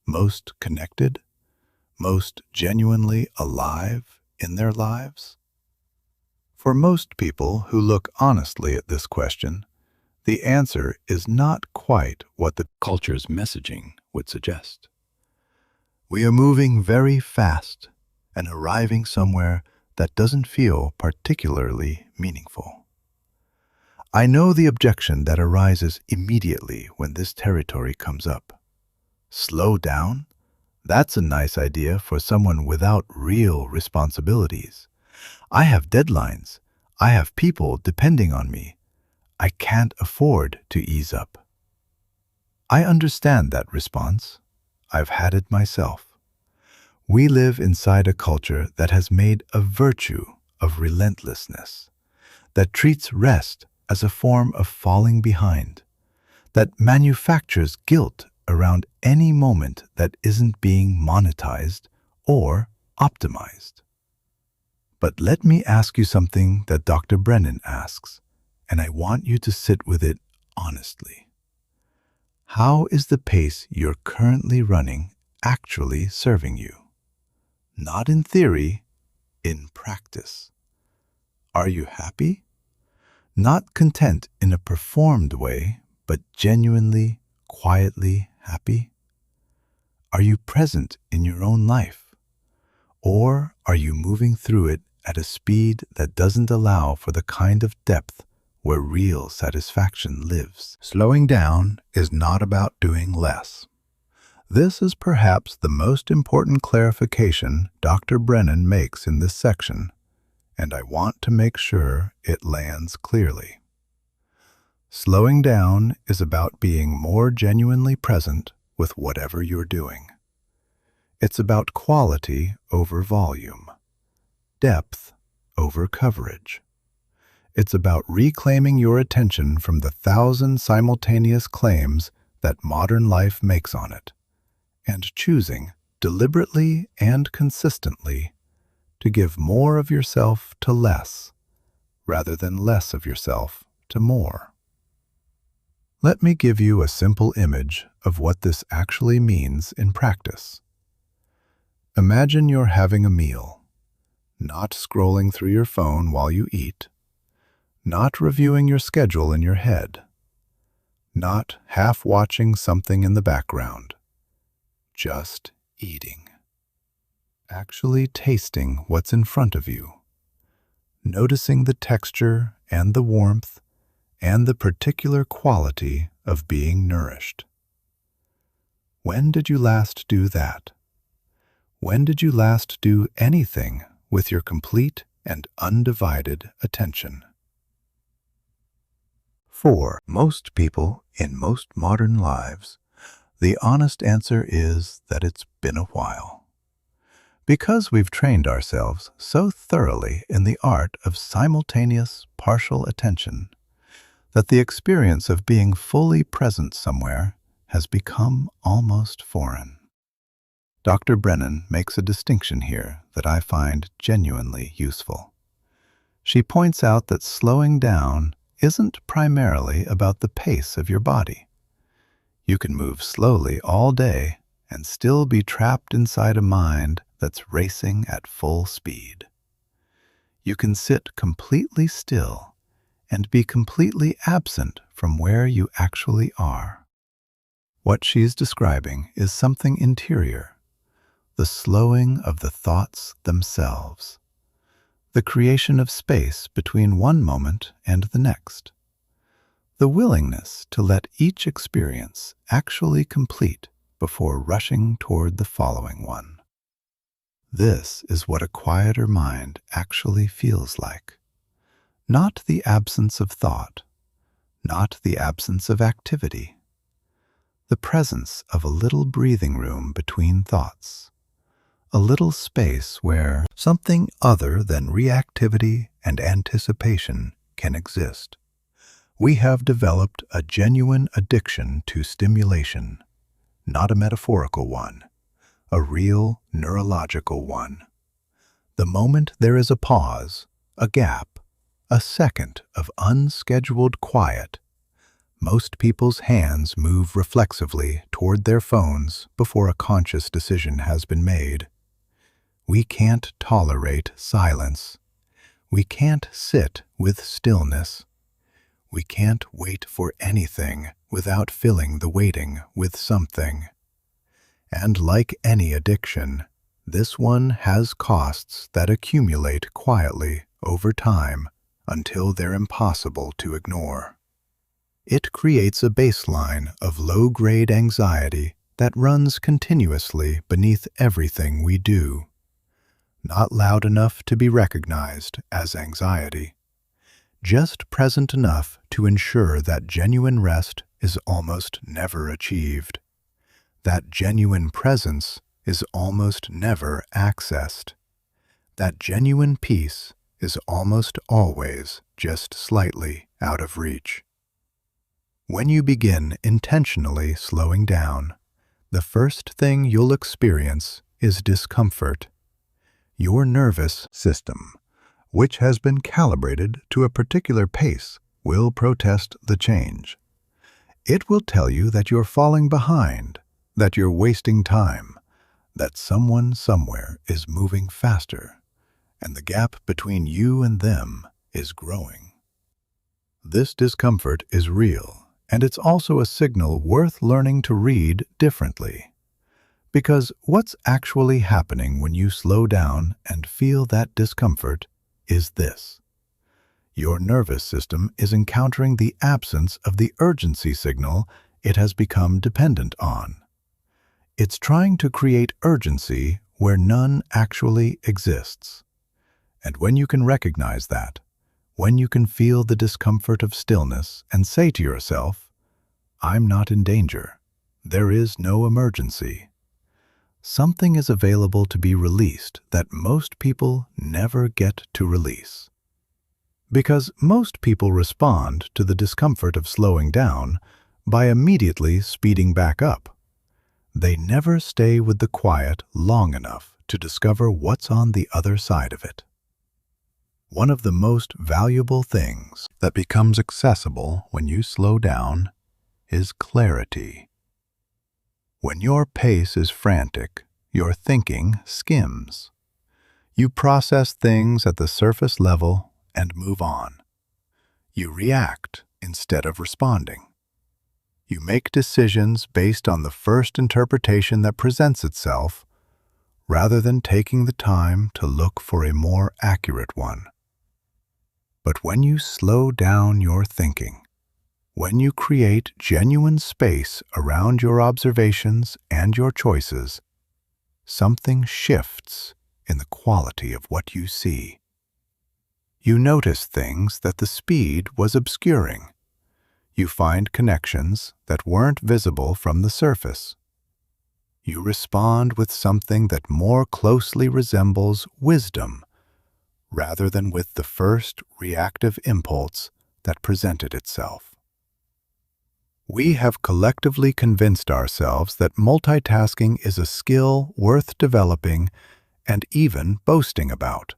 most connected, most genuinely alive in their lives? For most people who look honestly at this question, the answer is not quite what the culture's messaging would suggest. We are moving very fast and arriving somewhere that doesn't feel particularly meaningful. I know the objection that arises immediately when this territory comes up. Slow down? That's a nice idea for someone without real responsibilities. I have deadlines. I have people depending on me. I can't afford to ease up. I understand that response. I've had it myself. We live inside a culture that has made a virtue of relentlessness, that treats rest as a form of falling behind, that manufactures guilt around any moment that isn't being monetized or optimized. But let me ask you something that Dr. Brennan asks, and I want you to sit with it honestly. How is the pace you're currently running actually serving you? Not in theory, in practice. Are you happy? Not content in a performed way, but genuinely, quietly happy? Are you present in your own life? Or are you moving through it at a speed that doesn't allow for the kind of depth where real satisfaction lives? Slowing down is not about doing less. This is perhaps the most important clarification Dr. Brennan makes in this section, and I want to make sure it lands clearly. Slowing down is about being more genuinely present with whatever you're doing. It's about quality over volume, depth over coverage. It's about reclaiming your attention from the 1,000 simultaneous claims that modern life makes on it, and choosing, deliberately and consistently, to give more of yourself to less, rather than less of yourself to more. Let me give you a simple image of what this actually means in practice. Imagine you're having a meal, not scrolling through your phone while you eat, not reviewing your schedule in your head, not half watching something in the background, just eating. Actually tasting what's in front of you, noticing the texture and the warmth and the particular quality of being nourished. When did you last do that? When did you last do anything with your complete and undivided attention? For most people in most modern lives, the honest answer is that it's been a while. Because we've trained ourselves so thoroughly in the art of simultaneous partial attention, that the experience of being fully present somewhere has become almost foreign. Dr. Brennan makes a distinction here that I find genuinely useful. She points out that slowing down isn't primarily about the pace of your body. You can move slowly all day and still be trapped inside a mind that's racing at full speed. You can sit completely still and be completely absent from where you actually are. What she's describing is something interior, the slowing of the thoughts themselves, the creation of space between one moment and the next, the willingness to let each experience actually complete before rushing toward the following one. This is what a quieter mind actually feels like. Not the absence of thought, not the absence of activity, the presence of a little breathing room between thoughts, a little space where something other than reactivity and anticipation can exist. We have developed a genuine addiction to stimulation, not a metaphorical one, a real neurological one. The moment there is a pause, a gap, a second of unscheduled quiet, most people's hands move reflexively toward their phones before a conscious decision has been made. We can't tolerate silence. We can't sit with stillness. We can't wait for anything without filling the waiting with something. And like any addiction, this one has costs that accumulate quietly over time until they're impossible to ignore. It creates a baseline of low-grade anxiety that runs continuously beneath everything we do. Not loud enough to be recognized as anxiety, just present enough to ensure that genuine rest is almost never achieved, that genuine presence is almost never accessed, that genuine peace is almost always just slightly out of reach. When you begin intentionally slowing down, the first thing you'll experience is discomfort. Your nervous system, which has been calibrated to a particular pace, will protest the change. It will tell you that you're falling behind, that you're wasting time, that someone somewhere is moving faster, and the gap between you and them is growing. This discomfort is real, and it's also a signal worth learning to read differently. Because what's actually happening when you slow down and feel that discomfort is this. Your nervous system is encountering the absence of the urgency signal it has become dependent on. It's trying to create urgency where none actually exists. And when you can recognize that, when you can feel the discomfort of stillness and say to yourself, "I'm not in danger. There is no emergency," something is available to be released that most people never get to release. Because most people respond to the discomfort of slowing down by immediately speeding back up. They never stay with the quiet long enough to discover what's on the other side of it. One of the most valuable things that becomes accessible when you slow down is clarity. When your pace is frantic, your thinking skims. You process things at the surface level and move on. You react instead of responding. You make decisions based on the first interpretation that presents itself, rather than taking the time to look for a more accurate one. But when you slow down your thinking, when you create genuine space around your observations and your choices, something shifts in the quality of what you see. You notice things that the speed was obscuring. You find connections that weren't visible from the surface. You respond with something that more closely resembles wisdom, rather than with the first reactive impulse that presented itself. We have collectively convinced ourselves that multitasking is a skill worth developing and even boasting about.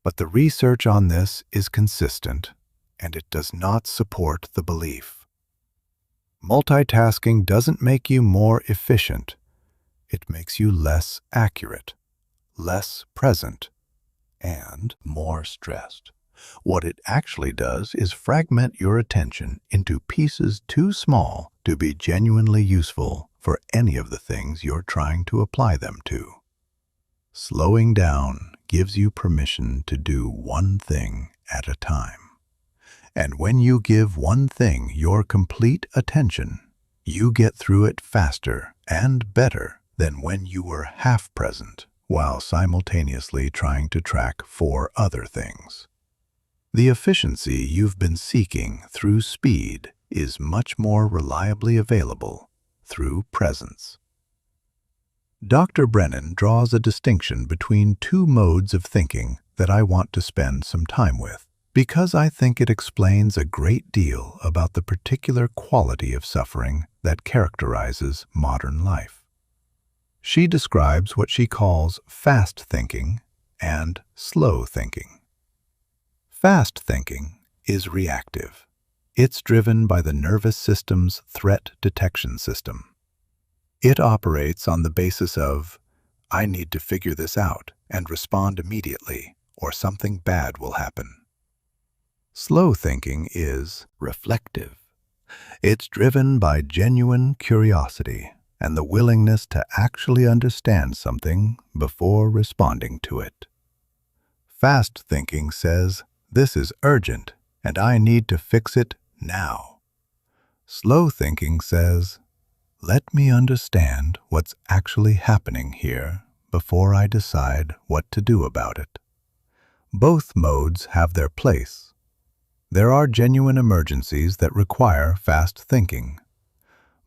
But the research on this is consistent, and it does not support the belief. Multitasking doesn't make you more efficient. It makes you less accurate, less present, and more stressed. What it actually does is fragment your attention into pieces too small to be genuinely useful. for any of the things you're trying to apply them to. Slowing down gives you permission to do one thing at a time. And when you give one thing your complete attention, you get through it faster and better than when you were half present while simultaneously trying to track 4 other things. The efficiency you've been seeking through speed is much more reliably available through presence. Dr. Brennan draws a distinction between 2 modes of thinking that I want to spend some time with, because I think it explains a great deal about the particular quality of suffering that characterizes modern life. She describes what she calls fast thinking and slow thinking. Fast thinking is reactive. It's driven by the nervous system's threat detection system. It operates on the basis of, I need to figure this out and respond immediately, or something bad will happen. Slow thinking is reflective. It's driven by genuine curiosity and the willingness to actually understand something before responding to it. Fast thinking says, this is urgent and I need to fix it now. Slow thinking says, let me understand what's actually happening here before I decide what to do about it. Both modes have their place. There are genuine emergencies that require fast thinking,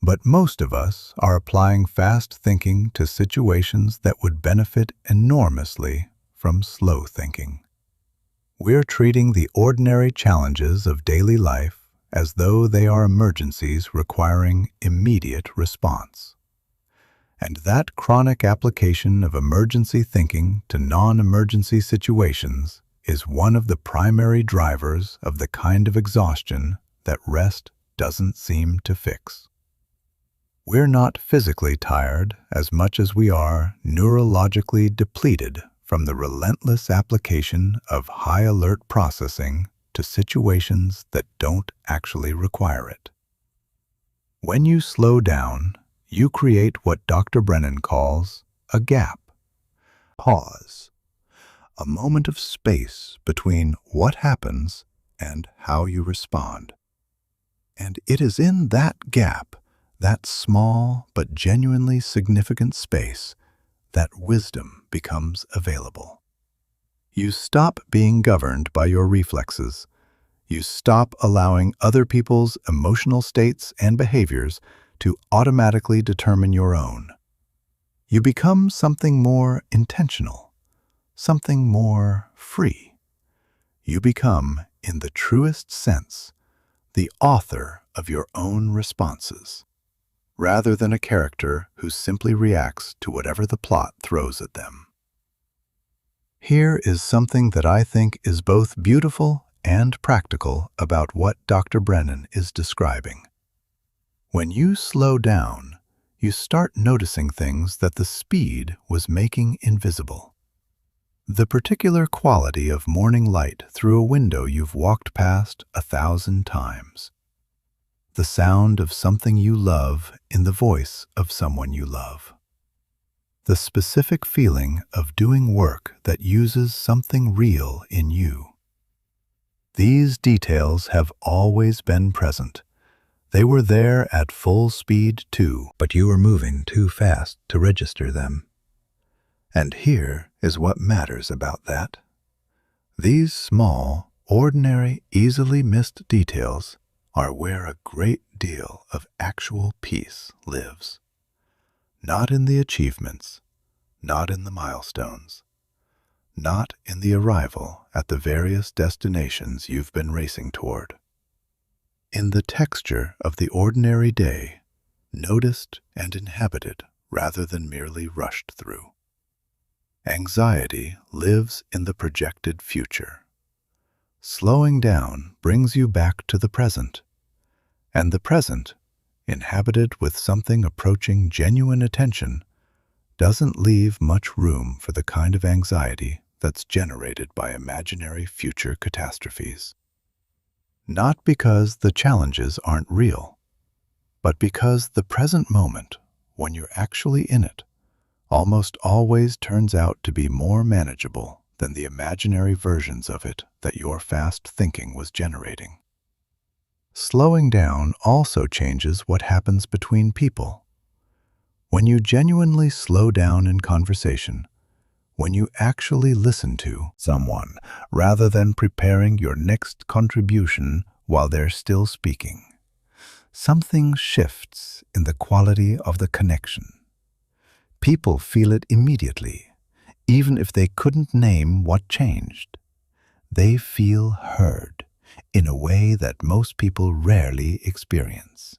but most of us are applying fast thinking to situations that would benefit enormously from slow thinking. We're treating the ordinary challenges of daily life as though they are emergencies requiring immediate response. And that chronic application of emergency thinking to non-emergency situations is one of the primary drivers of the kind of exhaustion that rest doesn't seem to fix. We're not physically tired as much as we are neurologically depleted from the relentless application of high-alert processing to situations that don't actually require it. When you slow down, you create what Dr. Brennan calls a gap. Pause. A moment of space between what happens and how you respond. And it is in that gap, that small but genuinely significant space, that wisdom becomes available. You stop being governed by your reflexes. You stop allowing other people's emotional states and behaviors to automatically determine your own. You become something more intentional, something more free. You become, in the truest sense, the author of your own responses, rather than a character who simply reacts to whatever the plot throws at them. Here is something that I think is both beautiful and practical about what Dr. Brennan is describing. When you slow down, you start noticing things that the speed was making invisible. The particular quality of morning light through a window you've walked past 1,000 times. The sound of something you love in the voice of someone you love. The specific feeling of doing work that uses something real in you. These details have always been present. They were there at full speed too, but you were moving too fast to register them. And here is what matters about that. These small, ordinary, easily missed details are where a great deal of actual peace lives. Not in the achievements, not in the milestones, not in the arrival at the various destinations you've been racing toward. In the texture of the ordinary day, noticed and inhabited rather than merely rushed through. Anxiety lives in the projected future. Slowing down brings you back to the present, and the present, inhabited with something approaching genuine attention, doesn't leave much room for the kind of anxiety that's generated by imaginary future catastrophes. Not because the challenges aren't real, but because the present moment, when you're actually in it, almost always turns out to be more manageable than the imaginary versions of it that your fast thinking was generating. Slowing down also changes what happens between people. When you genuinely slow down in conversation, when you actually listen to someone rather than preparing your next contribution while they're still speaking, something shifts in the quality of the connection. People feel it immediately, even if they couldn't name what changed. They feel heard in a way that most people rarely experience.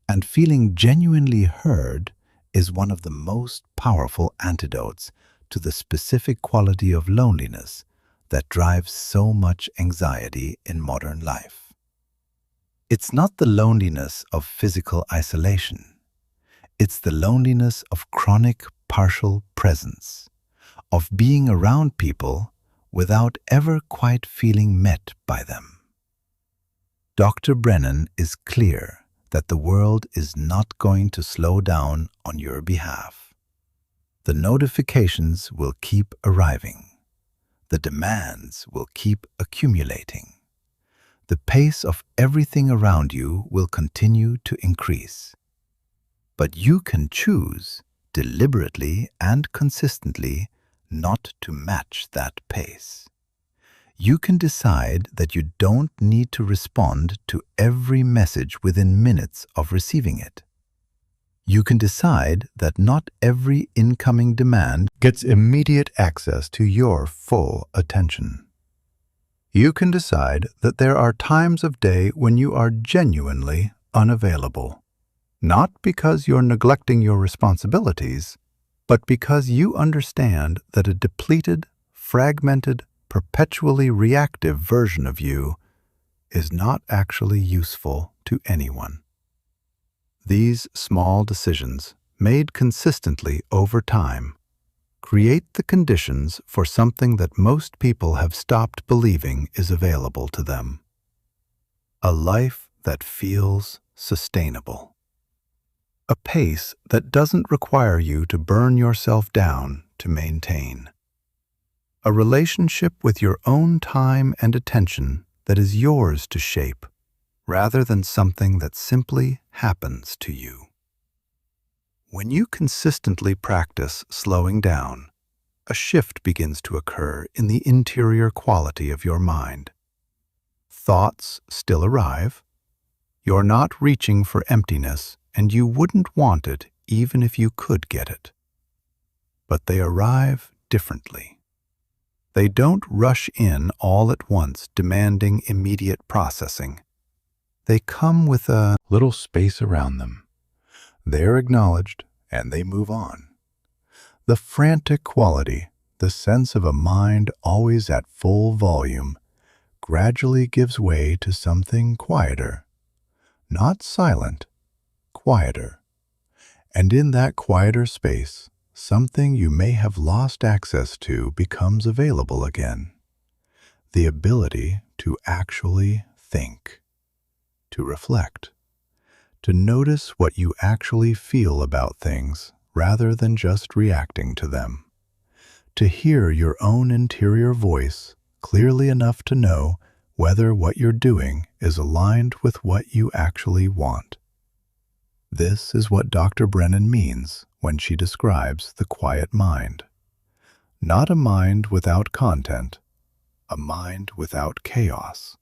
And feeling genuinely heard is one of the most powerful antidotes to the specific quality of loneliness that drives so much anxiety in modern life. It's not the loneliness of physical isolation. It's the loneliness of chronic partial presence, of being around people without ever quite feeling met by them. Dr. Brennan is clear that the world is not going to slow down on your behalf. The notifications will keep arriving. The demands will keep accumulating. The pace of everything around you will continue to increase. But you can choose, deliberately and consistently, not to match that pace. You can decide that you don't need to respond to every message within minutes of receiving it. You can decide that not every incoming demand gets immediate access to your full attention. You can decide that there are times of day when you are genuinely unavailable, not because you're neglecting your responsibilities, but because you understand that a depleted, fragmented, perpetually reactive version of you is not actually useful to anyone. These small decisions, made consistently over time, create the conditions for something that most people have stopped believing is available to them: a life that feels sustainable. A pace that doesn't require you to burn yourself down to maintain. A relationship with your own time and attention that is yours to shape, rather than something that simply happens to you. When you consistently practice slowing down, a shift begins to occur in the interior quality of your mind. Thoughts still arrive. You're not reaching for emptiness, and you wouldn't want it even if you could get it. But they arrive differently. They don't rush in all at once, demanding immediate processing. They come with a little space around them. They're acknowledged, and they move on. The frantic quality, the sense of a mind always at full volume, gradually gives way to something quieter. Not silent, quieter. And in that quieter space, something you may have lost access to becomes available again. The ability to actually think, to reflect, to notice what you actually feel about things rather than just reacting to them, to hear your own interior voice clearly enough to know whether what you're doing is aligned with what you actually want. This is what Dr. Brennan means when she describes the quiet mind. Not a mind without content, a mind without chaos.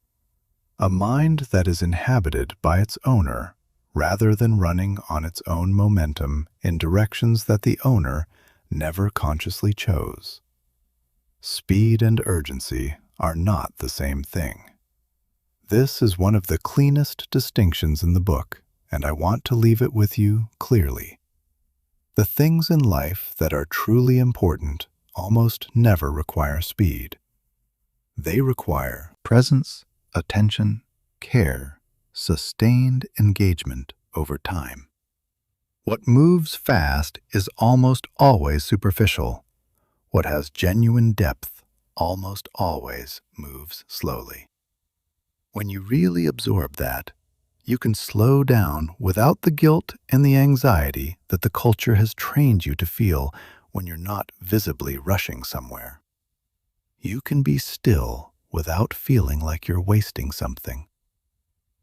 A mind that is inhabited by its owner rather than running on its own momentum in directions that the owner never consciously chose. Speed and urgency are not the same thing. This is one of the cleanest distinctions in the book, and I want to leave it with you clearly. The things in life that are truly important almost never require speed. They require presence, attention, care, sustained engagement over time. What moves fast is almost always superficial. What has genuine depth almost always moves slowly. When you really absorb that, You can slow down without the guilt and the anxiety that the culture has trained you to feel when you're not visibly rushing somewhere. You can be still without feeling like you're wasting something.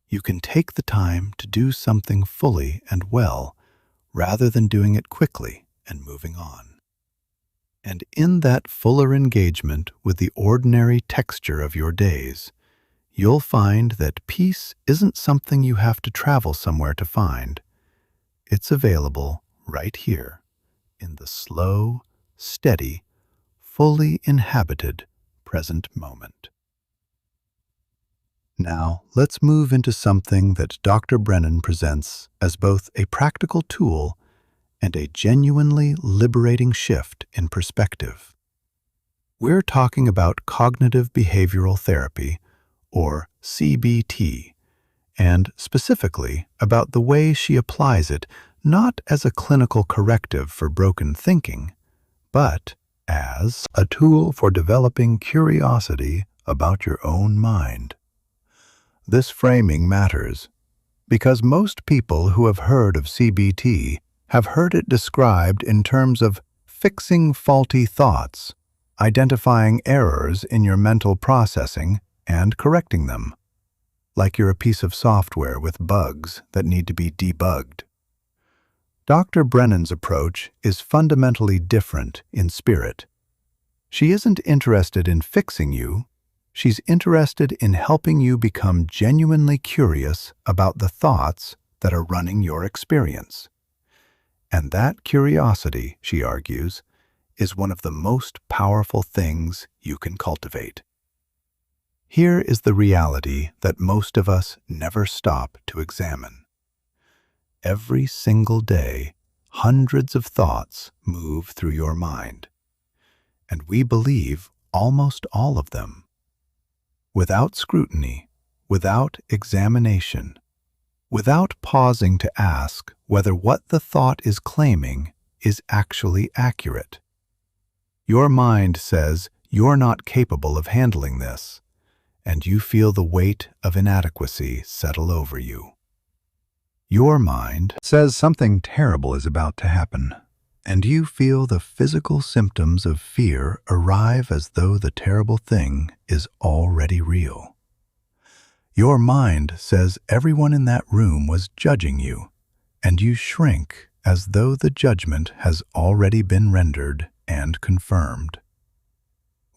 You can take the time to do something fully and well rather than doing it quickly and moving on. And in that fuller engagement with the ordinary texture of your days, you'll find that peace isn't something you have to travel somewhere to find. It's available right here in the slow, steady, fully inhabited present moment. Now, let's move into something that Dr. Brennan presents as both a practical tool and a genuinely liberating shift in perspective. We're talking about cognitive behavioral therapy, or CBT, and specifically about the way she applies it not as a clinical corrective for broken thinking, but as a tool for developing curiosity about your own mind. This framing matters because most people who have heard of CBT have heard it described in terms of fixing faulty thoughts, identifying errors in your mental processing, and correcting them, like you're a piece of software with bugs that need to be debugged. Dr. Brennan's approach is fundamentally different in spirit. She isn't interested in fixing you. She's interested in helping you become genuinely curious about the thoughts that are running your experience. And that curiosity, she argues, is one of the most powerful things you can cultivate. Here is the reality that most of us never stop to examine. Every single day, hundreds of thoughts move through your mind, and we believe almost all of them. Without scrutiny, without examination, without pausing to ask whether what the thought is claiming is actually accurate. Your mind says you're not capable of handling this, and you feel the weight of inadequacy settle over you. Your mind says something terrible is about to happen, and you feel the physical symptoms of fear arrive as though the terrible thing is already real. Your mind says everyone in that room was judging you, and you shrink as though the judgment has already been rendered and confirmed.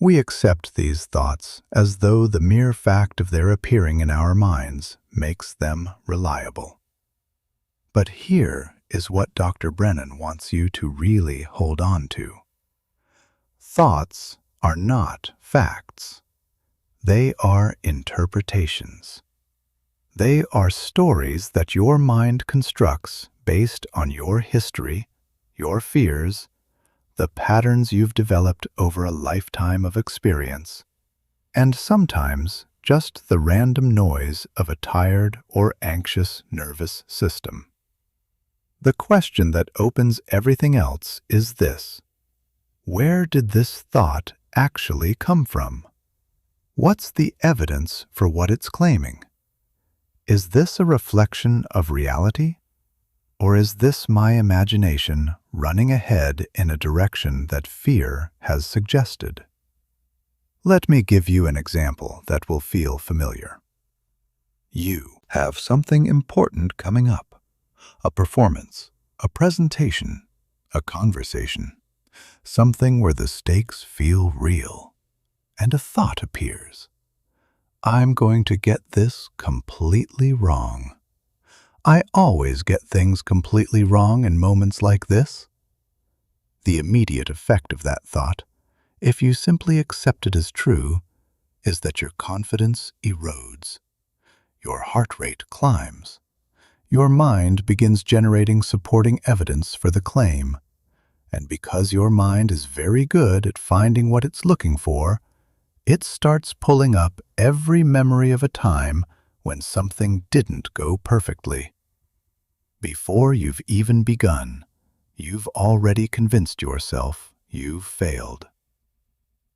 We accept these thoughts as though the mere fact of their appearing in our minds makes them reliable. But here is what Dr. Brennan wants you to really hold on to. Thoughts are not facts. They are interpretations. They are stories that your mind constructs based on your history, your fears, the patterns you've developed over a lifetime of experience, and sometimes just the random noise of a tired or anxious nervous system. The question that opens everything else is this: where did this thought actually come from? What's the evidence for what it's claiming? Is this a reflection of reality? Or is this my imagination running ahead in a direction that fear has suggested? Let me give you an example that will feel familiar. You have something important coming up: a performance, a presentation, a conversation, something where the stakes feel real, and a thought appears. I'm going to get this completely wrong. I always get things completely wrong in moments like this. The immediate effect of that thought, if you simply accept it as true, is that your confidence erodes. Your heart rate climbs. Your mind begins generating supporting evidence for the claim. And because your mind is very good at finding what it's looking for, it starts pulling up every memory of a time when something didn't go perfectly. Before you've even begun, you've already convinced yourself you've failed.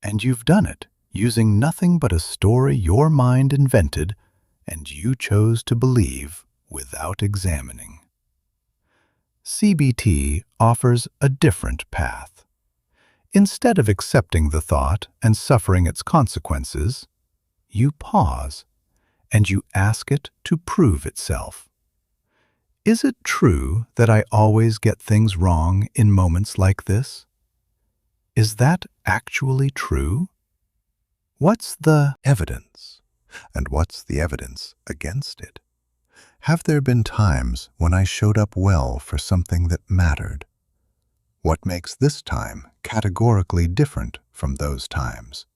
And you've done it using nothing but a story your mind invented and you chose to believe without examining. CBT offers a different path. Instead of accepting the thought and suffering its consequences, you pause and you ask it to prove itself. Is it true that I always get things wrong in moments like this? Is that actually true? What's the evidence? And what's the evidence against it? Have there been times when I showed up well for something that mattered? What makes this time categorically different from those times?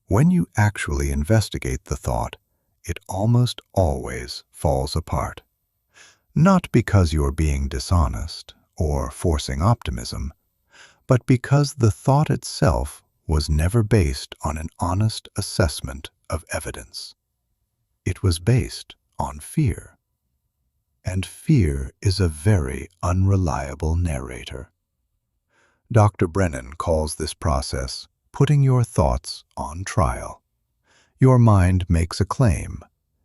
When you actually investigate the thought, it almost always falls apart. Not because you're being dishonest or forcing optimism, but because the thought itself was never based on an honest assessment of evidence. It was based on fear. And fear is a very unreliable narrator. Dr. Brennan calls this process putting your thoughts on trial. Your mind makes a claim,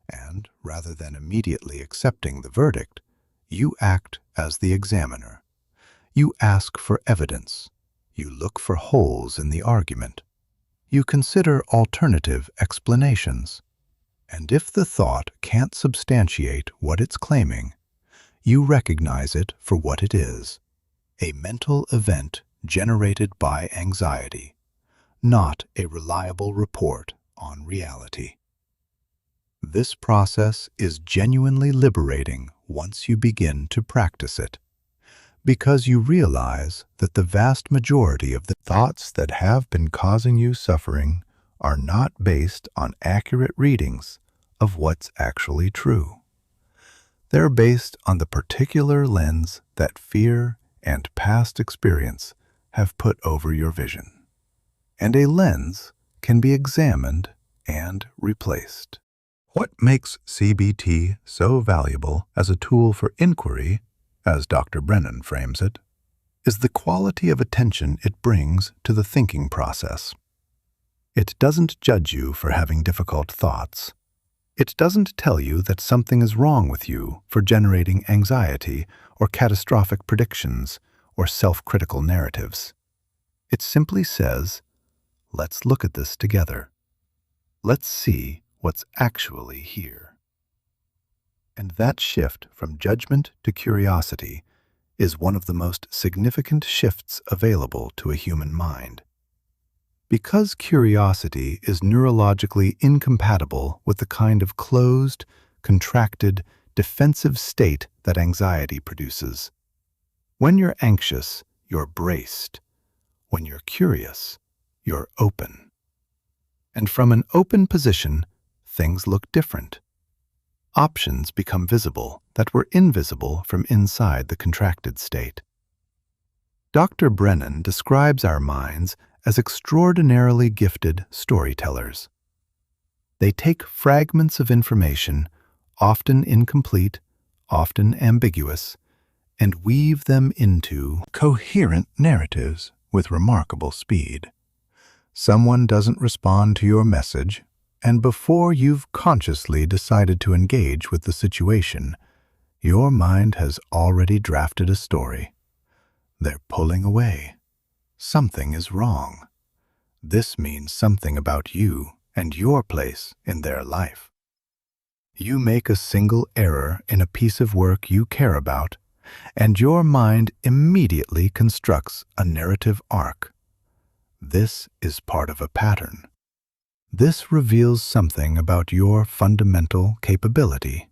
and rather than immediately accepting the verdict, you act as the examiner. You ask for evidence. You look for holes in the argument. You consider alternative explanations. And if the thought can't substantiate what it's claiming, you recognize it for what it is, a mental event generated by anxiety, not a reliable report on reality. This process is genuinely liberating once you begin to practice it, because you realize that the vast majority of the thoughts that have been causing you suffering are not based on accurate readings of what's actually true. They're based on the particular lens that fear and past experience have put over your vision. And a lens can be examined and replaced. What makes CBT so valuable as a tool for inquiry, as Dr. Brennan frames it, is the quality of attention it brings to the thinking process. It doesn't judge you for having difficult thoughts. It doesn't tell you that something is wrong with you for generating anxiety or catastrophic predictions or self-critical narratives. It simply says, let's look at this together. Let's see what's actually here. And that shift from judgment to curiosity is one of the most significant shifts available to a human mind. Because curiosity is neurologically incompatible with the kind of closed, contracted, defensive state that anxiety produces. When you're anxious, you're braced. When you're curious, you're open. And from an open position, things look different. Options become visible that were invisible from inside the contracted state. Dr. Brennan describes our minds as extraordinarily gifted storytellers. They take fragments of information, often incomplete, often ambiguous, and weave them into coherent narratives with remarkable speed. Someone doesn't respond to your message, and before you've consciously decided to engage with the situation, your mind has already drafted a story. They're pulling away. Something is wrong. This means something about you and your place in their life. You make a single error in a piece of work you care about, and your mind immediately constructs a narrative arc. This is part of a pattern. This reveals something about your fundamental capability.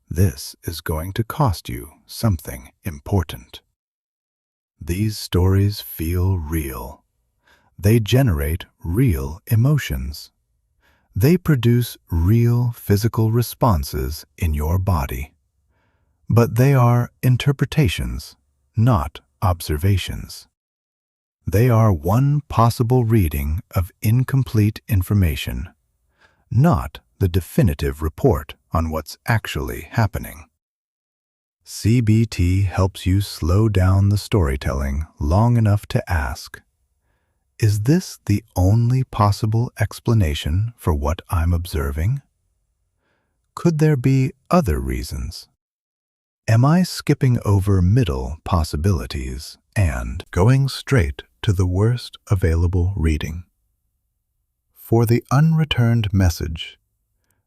This is going to cost you something important. These stories feel real. They generate real emotions. They produce real physical responses in your body. But they are interpretations, not observations. They are one possible reading of incomplete information, not the definitive report on what's actually happening. CBT helps you slow down the storytelling long enough to ask, is this the only possible explanation for what I'm observing? could there be other reasons? Am I skipping over middle possibilities and going straight to the worst available reading? For the unreturned message,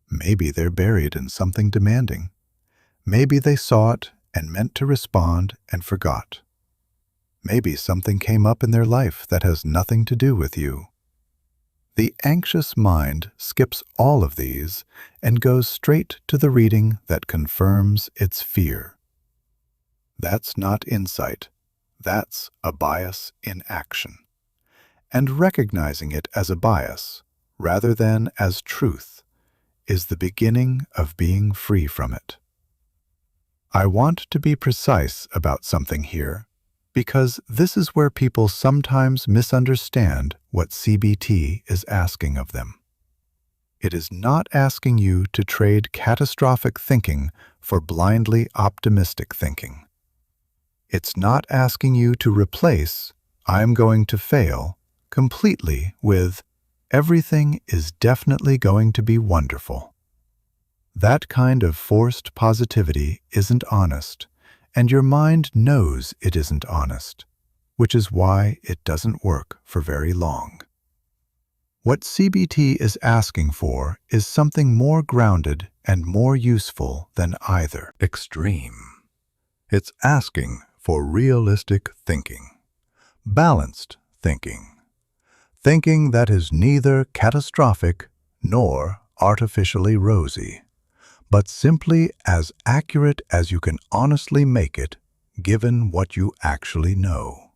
maybe they're buried in something demanding. Maybe they saw it and meant to respond and forgot. Maybe something came up in their life that has nothing to do with you. The anxious mind skips all of these and goes straight to the reading that confirms its fear. That's not insight. That's a bias in action. And recognizing it as a bias, rather than as truth, is the beginning of being free from it. I want to be precise about something here, because this is where people sometimes misunderstand what CBT is asking of them. It is not asking you to trade catastrophic thinking for blindly optimistic thinking. It's not asking you to replace "I'm going to fail" completely with "everything is definitely going to be wonderful." That kind of forced positivity isn't honest, and your mind knows it isn't honest, which is why it doesn't work for very long. What CBT is asking for is something more grounded and more useful than either extreme. It's asking for realistic thinking, balanced thinking, thinking that is neither catastrophic nor artificially rosy, but simply as accurate as you can honestly make it, given what you actually know.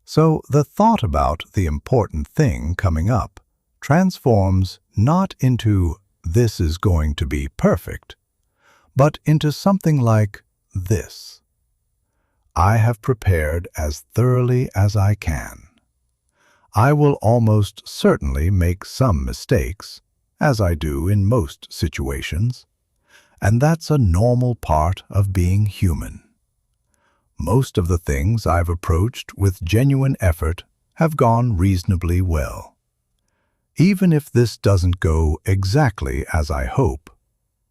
So the thought about the important thing coming up transforms not into "this is going to be perfect," but into something like this: I have prepared as thoroughly as I can. I will almost certainly make some mistakes, as I do in most situations, and that's a normal part of being human. Most of the things I've approached with genuine effort have gone reasonably well. Even if this doesn't go exactly as I hope,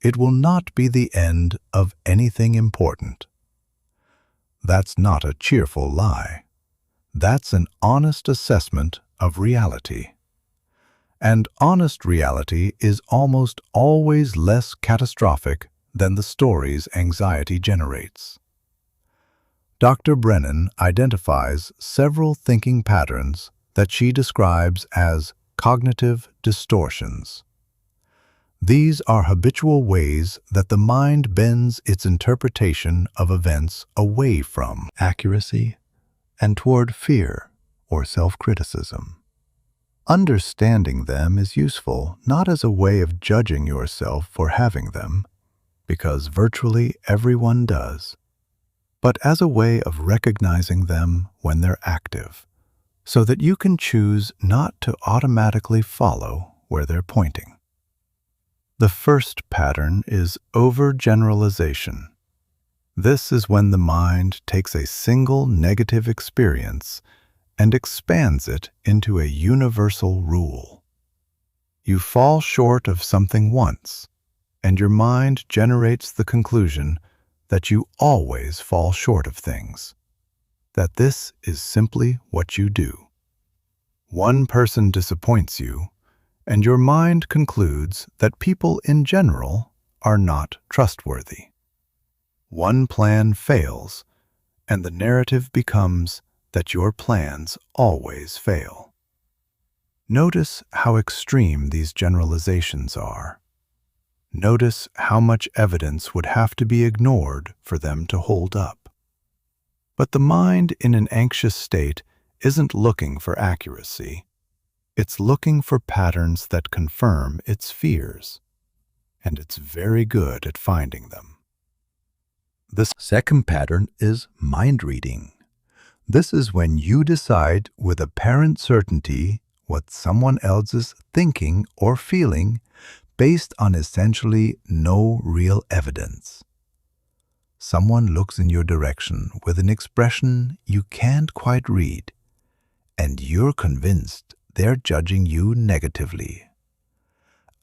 it will not be the end of anything important. That's not a cheerful lie. That's an honest assessment of reality. And honest reality is almost always less catastrophic than the stories anxiety generates. Dr. Brennan identifies several thinking patterns that she describes as cognitive distortions. These are habitual ways that the mind bends its interpretation of events away from accuracy and toward fear or self-criticism. Understanding them is useful not as a way of judging yourself for having them, because virtually everyone does, but as a way of recognizing them when they're active, so that you can choose not to automatically follow where they're pointing. The first pattern is overgeneralization. This is when the mind takes a single negative experience and expands it into a universal rule. You fall short of something once, and your mind generates the conclusion that you always fall short of things, that this is simply what you do. One person disappoints you, and your mind concludes that people in general are not trustworthy. One plan fails, and the narrative becomes that your plans always fail. Notice how extreme these generalizations are. Notice how much evidence would have to be ignored for them to hold up. But the mind in an anxious state isn't looking for accuracy. It's looking for patterns that confirm its fears, and it's very good at finding them. The second pattern is mind reading. This is when you decide with apparent certainty what someone else is thinking or feeling based on essentially no real evidence. Someone looks in your direction with an expression you can't quite read, and you're convinced they're judging you negatively.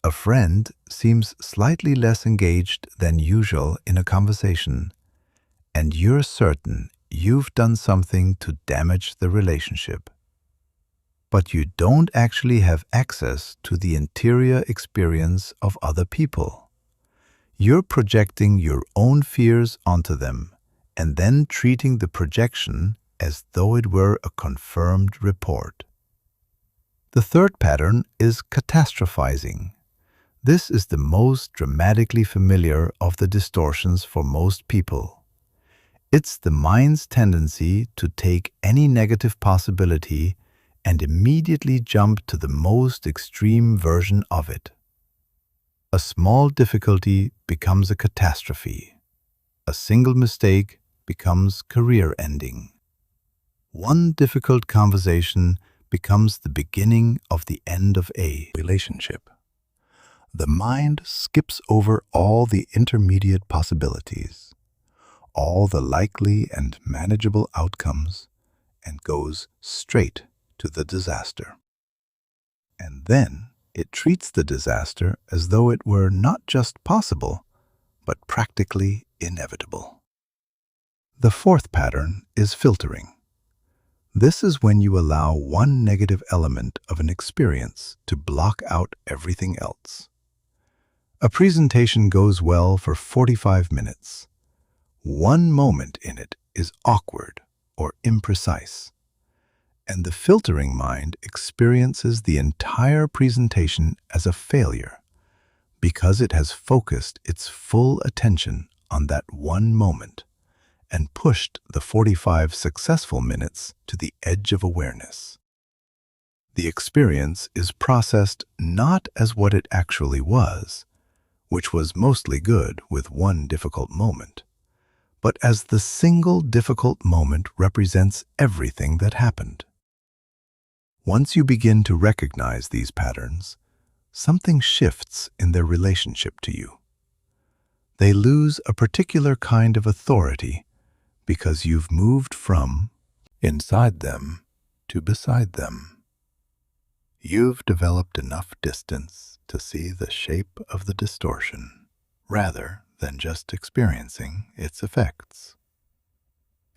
A friend seems slightly less engaged than usual in a conversation, and you're certain you've done something to damage the relationship. But you don't actually have access to the interior experience of other people. You're projecting your own fears onto them and then treating the projection as though it were a confirmed report. The third pattern is catastrophizing. This is the most dramatically familiar of the distortions for most people. It's the mind's tendency to take any negative possibility and immediately jump to the most extreme version of it. A small difficulty becomes a catastrophe. A single mistake becomes career-ending. One difficult conversation becomes the beginning of the end of a relationship. The mind skips over all the intermediate possibilities, all the likely and manageable outcomes, and goes straight to the disaster. And then it treats the disaster as though it were not just possible, but practically inevitable. The fourth pattern is filtering. This is when you allow one negative element of an experience to block out everything else. A presentation goes well for 45 minutes. One moment in it is awkward or imprecise, and the filtering mind experiences the entire presentation as a failure because it has focused its full attention on that one moment and pushed the 45 successful minutes to the edge of awareness. The experience is processed not as what it actually was, which was mostly good with one difficult moment, but as the single difficult moment represents everything that happened. Once you begin to recognize these patterns, something shifts in their relationship to you. They lose a particular kind of authority because you've moved from inside them to beside them. You've developed enough distance to see the shape of the distortion, rather than just experiencing its effects.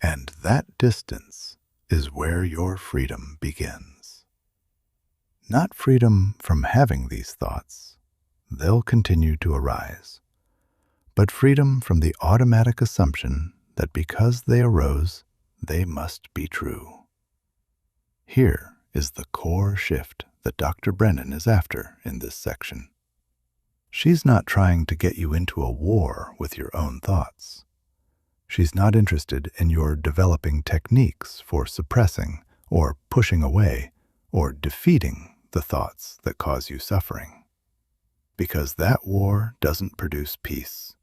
And that distance is where your freedom begins. Not freedom from having these thoughts, they'll continue to arise, but freedom from the automatic assumption that because they arose, they must be true. Here is the core shift that Dr. Brennan is after in this section. She's not trying to get you into a war with your own thoughts. She's not interested in your developing techniques for suppressing or pushing away or defeating the thoughts that cause you suffering. Because that war doesn't produce peace.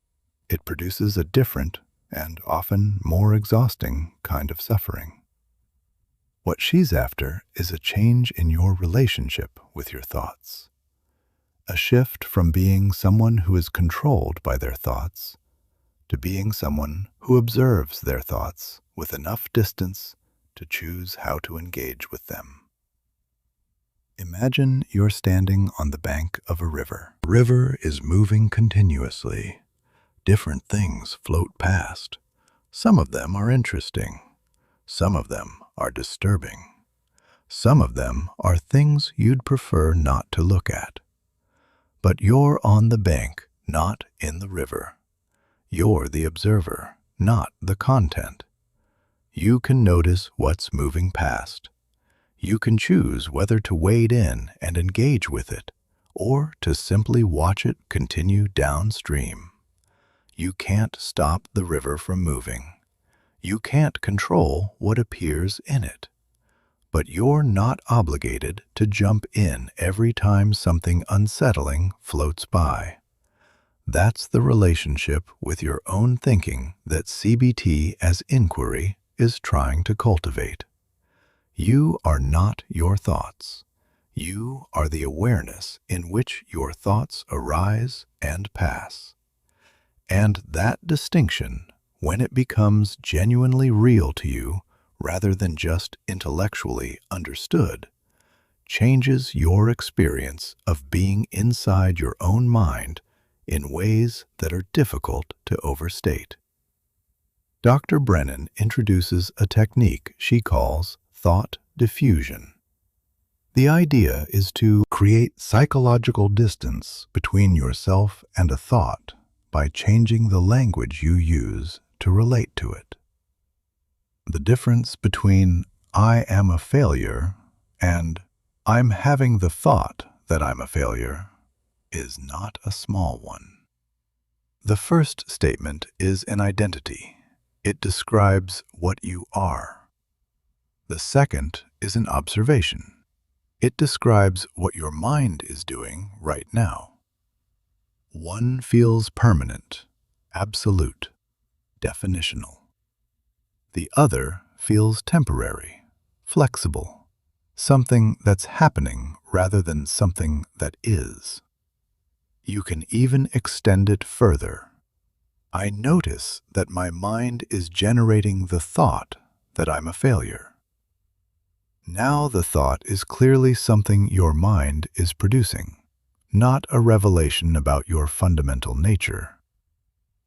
It produces a different and often more exhausting kind of suffering. What she's after is a change in your relationship with your thoughts. A shift from being someone who is controlled by their thoughts to being someone who observes their thoughts with enough distance to choose how to engage with them. Imagine you're standing on the bank of a river. The river is moving continuously. Different things float past. Some of them are interesting. Some of them are disturbing. Some of them are things you'd prefer not to look at. But you're on the bank, not in the river. You're the observer, not the content. You can notice what's moving past. You can choose whether to wade in and engage with it, or to simply watch it continue downstream. You can't stop the river from moving. You can't control what appears in it. But you're not obligated to jump in every time something unsettling floats by. That's the relationship with your own thinking that CBT as inquiry is trying to cultivate. You are not your thoughts. You are the awareness in which your thoughts arise and pass. And that distinction, when it becomes genuinely real to you rather than just intellectually understood, changes your experience of being inside your own mind in ways that are difficult to overstate. Dr. Brennan introduces a technique she calls thought diffusion. The idea is to create psychological distance between yourself and a thought by changing the language you use to relate to it. The difference between "I am a failure" and "I'm having the thought that I'm a failure" is not a small one. The first statement is an identity. It describes what you are. The second is an observation. It describes what your mind is doing right now. One feels permanent, absolute, definitional. The other feels temporary, flexible, something that's happening rather than something that is. You can even extend it further. I notice that my mind is generating the thought that I'm a failure. Now the thought is clearly something your mind is producing, not a revelation about your fundamental nature.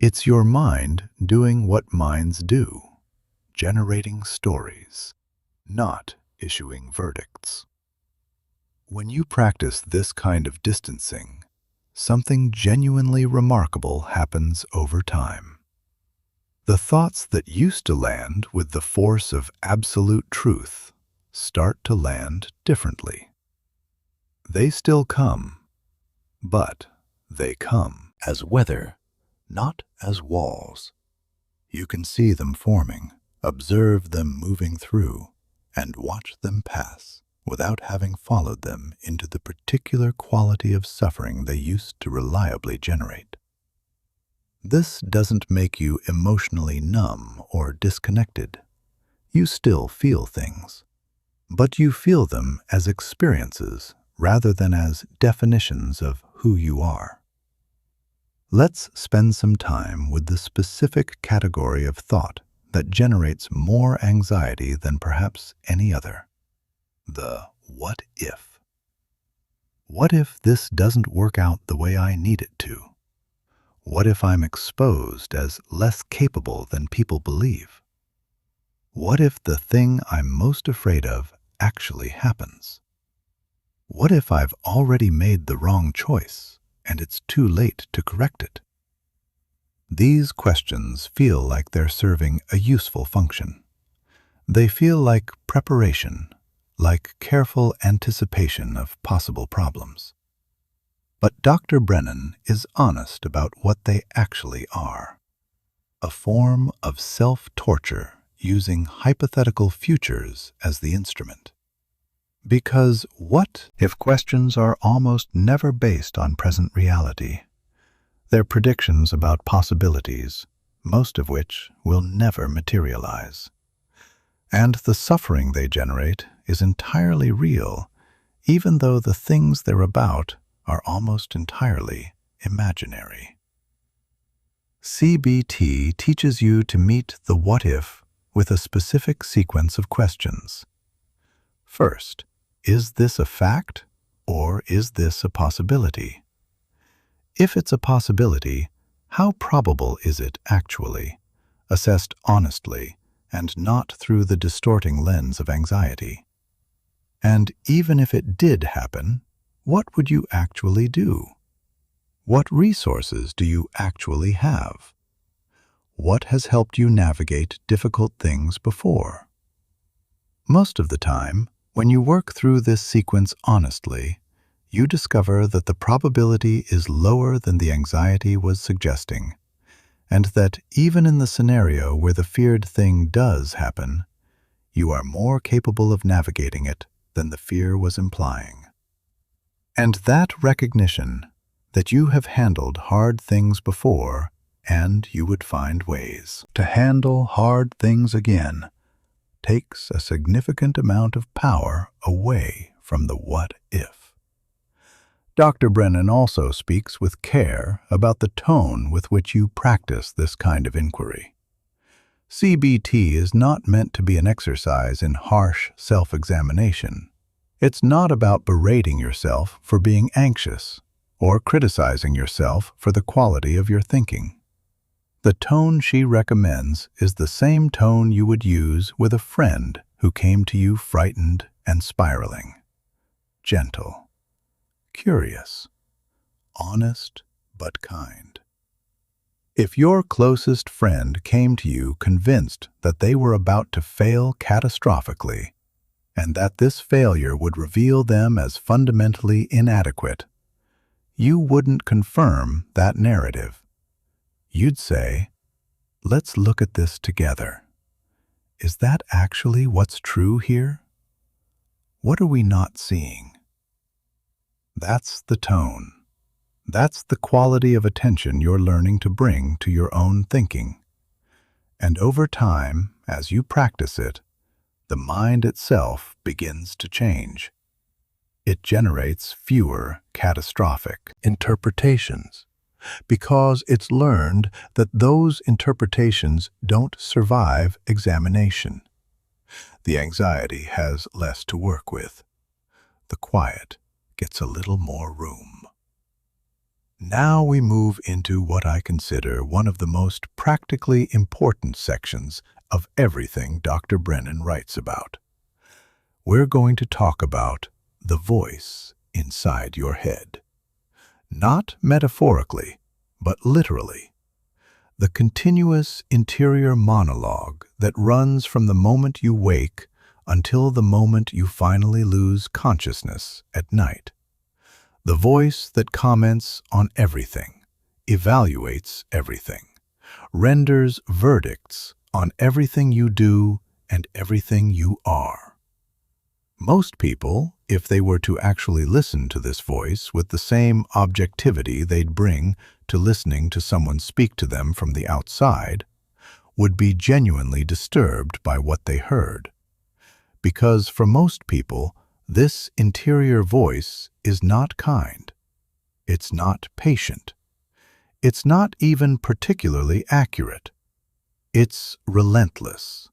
It's your mind doing what minds do, generating stories, not issuing verdicts. When you practice this kind of distancing, something genuinely remarkable happens over time. The thoughts that used to land with the force of absolute truth start to land differently. They still come, but they come as weather, not as walls. You can see them forming, observe them moving through, and watch them pass without having followed them into the particular quality of suffering they used to reliably generate. This doesn't make you emotionally numb or disconnected. You still feel things, but you feel them as experiences rather than as definitions of who you are. Let's spend some time with the specific category of thought that generates more anxiety than perhaps any other: the what if. What if this doesn't work out the way I need it to? What if I'm exposed as less capable than people believe? What if the thing I'm most afraid of actually happens? What if I've already made the wrong choice and it's too late to correct it? These questions feel like they're serving a useful function. They feel like preparation, like careful anticipation of possible problems. But Dr. Brennan is honest about what they actually are: a form of self-torture using hypothetical futures as the instrument. Because what if questions are almost never based on present reality? They're predictions about possibilities, most of which will never materialize. And the suffering they generate is entirely real, even though the things they're about are almost entirely imaginary. CBT teaches you to meet the what if with a specific sequence of questions. First, is this a fact, or is this a possibility? If it's a possibility, how probable is it actually, assessed honestly and not through the distorting lens of anxiety? And even if it did happen, what would you actually do? What resources do you actually have? What has helped you navigate difficult things before? Most of the time, when you work through this sequence honestly, you discover that the probability is lower than the anxiety was suggesting, and that even in the scenario where the feared thing does happen, you are more capable of navigating it than the fear was implying. And that recognition that you have handled hard things before and you would find ways to handle hard things again takes a significant amount of power away from the what if. Dr. Brennan also speaks with care about the tone with which you practice this kind of inquiry. CBT is not meant to be an exercise in harsh self-examination. It's not about berating yourself for being anxious or criticizing yourself for the quality of your thinking. The tone she recommends is the same tone you would use with a friend who came to you frightened and spiraling. Gentle, curious, honest, but kind. If your closest friend came to you convinced that they were about to fail catastrophically, and that this failure would reveal them as fundamentally inadequate, you wouldn't confirm that narrative. You'd say, "Let's look at this together. Is that actually what's true here? What are we not seeing?" That's the tone. That's the quality of attention you're learning to bring to your own thinking. And over time, as you practice it, the mind itself begins to change. It generates fewer catastrophic interpretations, because it's learned that those interpretations don't survive examination. The anxiety has less to work with. The quiet gets a little more room. Now we move into what I consider one of the most practically important sections of everything Dr. Brennan writes about. We're going to talk about the voice inside your head. Not metaphorically, but literally. The continuous interior monologue that runs from the moment you wake until the moment you finally lose consciousness at night. The voice that comments on everything, evaluates everything, renders verdicts on everything you do and everything you are. Most people, if they were to actually listen to this voice with the same objectivity they'd bring to listening to someone speak to them from the outside, would be genuinely disturbed by what they heard. Because for most people, this interior voice is not kind. It's not patient. It's not even particularly accurate. It's relentless,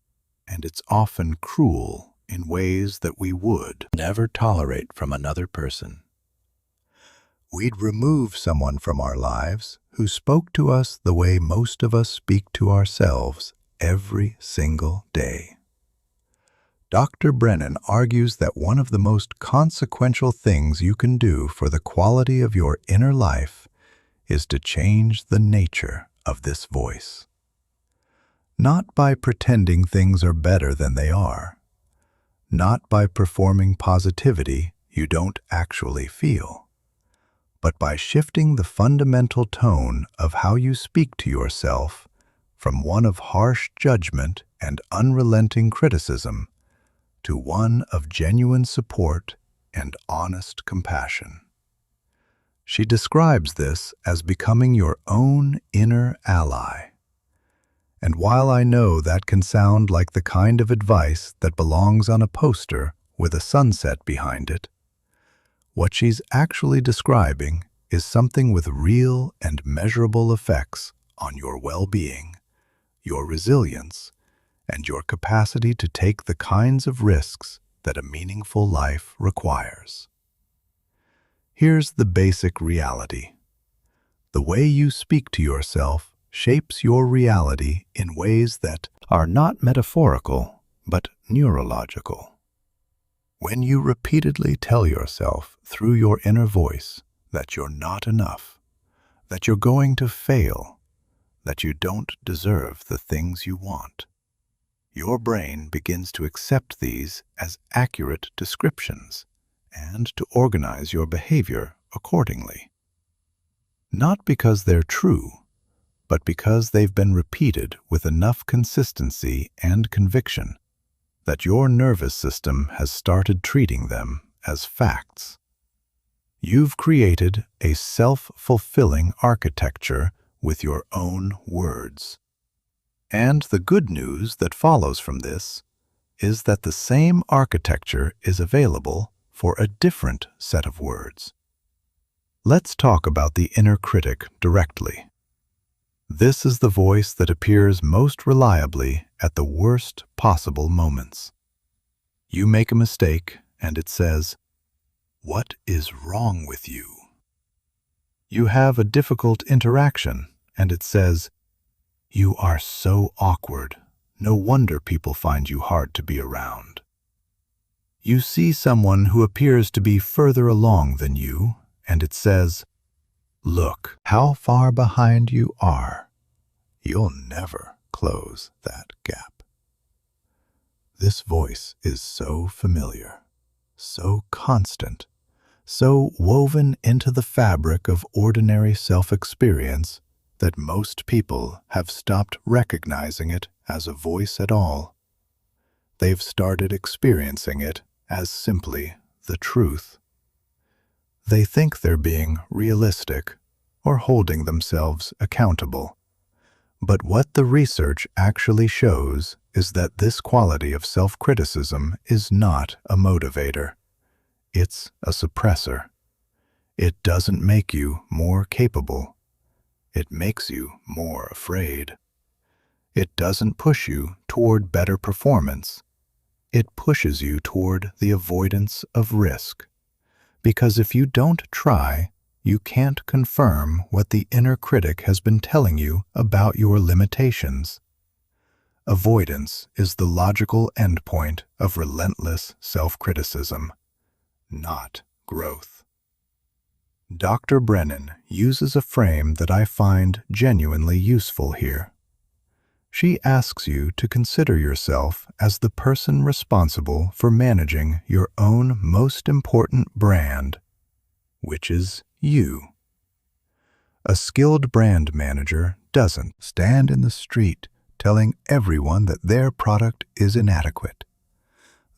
and it's often cruel in ways that we would never tolerate from another person. We'd remove someone from our lives who spoke to us the way most of us speak to ourselves every single day. Dr. Brennan argues that one of the most consequential things you can do for the quality of your inner life is to change the nature of this voice. Not by pretending things are better than they are, not by performing positivity you don't actually feel, but by shifting the fundamental tone of how you speak to yourself from one of harsh judgment and unrelenting criticism to one of genuine support and honest compassion. She describes this as becoming your own inner ally. And while I know that can sound like the kind of advice that belongs on a poster with a sunset behind it, what she's actually describing is something with real and measurable effects on your well-being, your resilience, and your capacity to take the kinds of risks that a meaningful life requires. Here's the basic reality. The way you speak to yourself shapes your reality in ways that are not metaphorical, but neurological. When you repeatedly tell yourself through your inner voice that you're not enough, that you're going to fail, that you don't deserve the things you want, your brain begins to accept these as accurate descriptions and to organize your behavior accordingly. Not because they're true, but because they've been repeated with enough consistency and conviction that your nervous system has started treating them as facts. You've created a self-fulfilling architecture with your own words. And the good news that follows from this is that the same architecture is available for a different set of words. Let's talk about the inner critic directly. This is the voice that appears most reliably at the worst possible moments. You make a mistake and it says, "What is wrong with you?" You have a difficult interaction, and it says, "You are so awkward. No wonder people find you hard to be around." You see someone who appears to be further along than you, and it says, "Look how far behind you are. You'll never close that gap." This voice is so familiar, so constant, so woven into the fabric of ordinary self-experience that most people have stopped recognizing it as a voice at all. They've started experiencing it as simply the truth. They think they're being realistic or holding themselves accountable. But what the research actually shows is that this quality of self-criticism is not a motivator. It's a suppressor. It doesn't make you more capable. It makes you more afraid. It doesn't push you toward better performance. It pushes you toward the avoidance of risk. Because if you don't try, you can't confirm what the inner critic has been telling you about your limitations. Avoidance is the logical endpoint of relentless self-criticism, not growth. Dr. Brennan uses a frame that I find genuinely useful here. She asks you to consider yourself as the person responsible for managing your own most important brand, which is you. A skilled brand manager doesn't stand in the street telling everyone that their product is inadequate.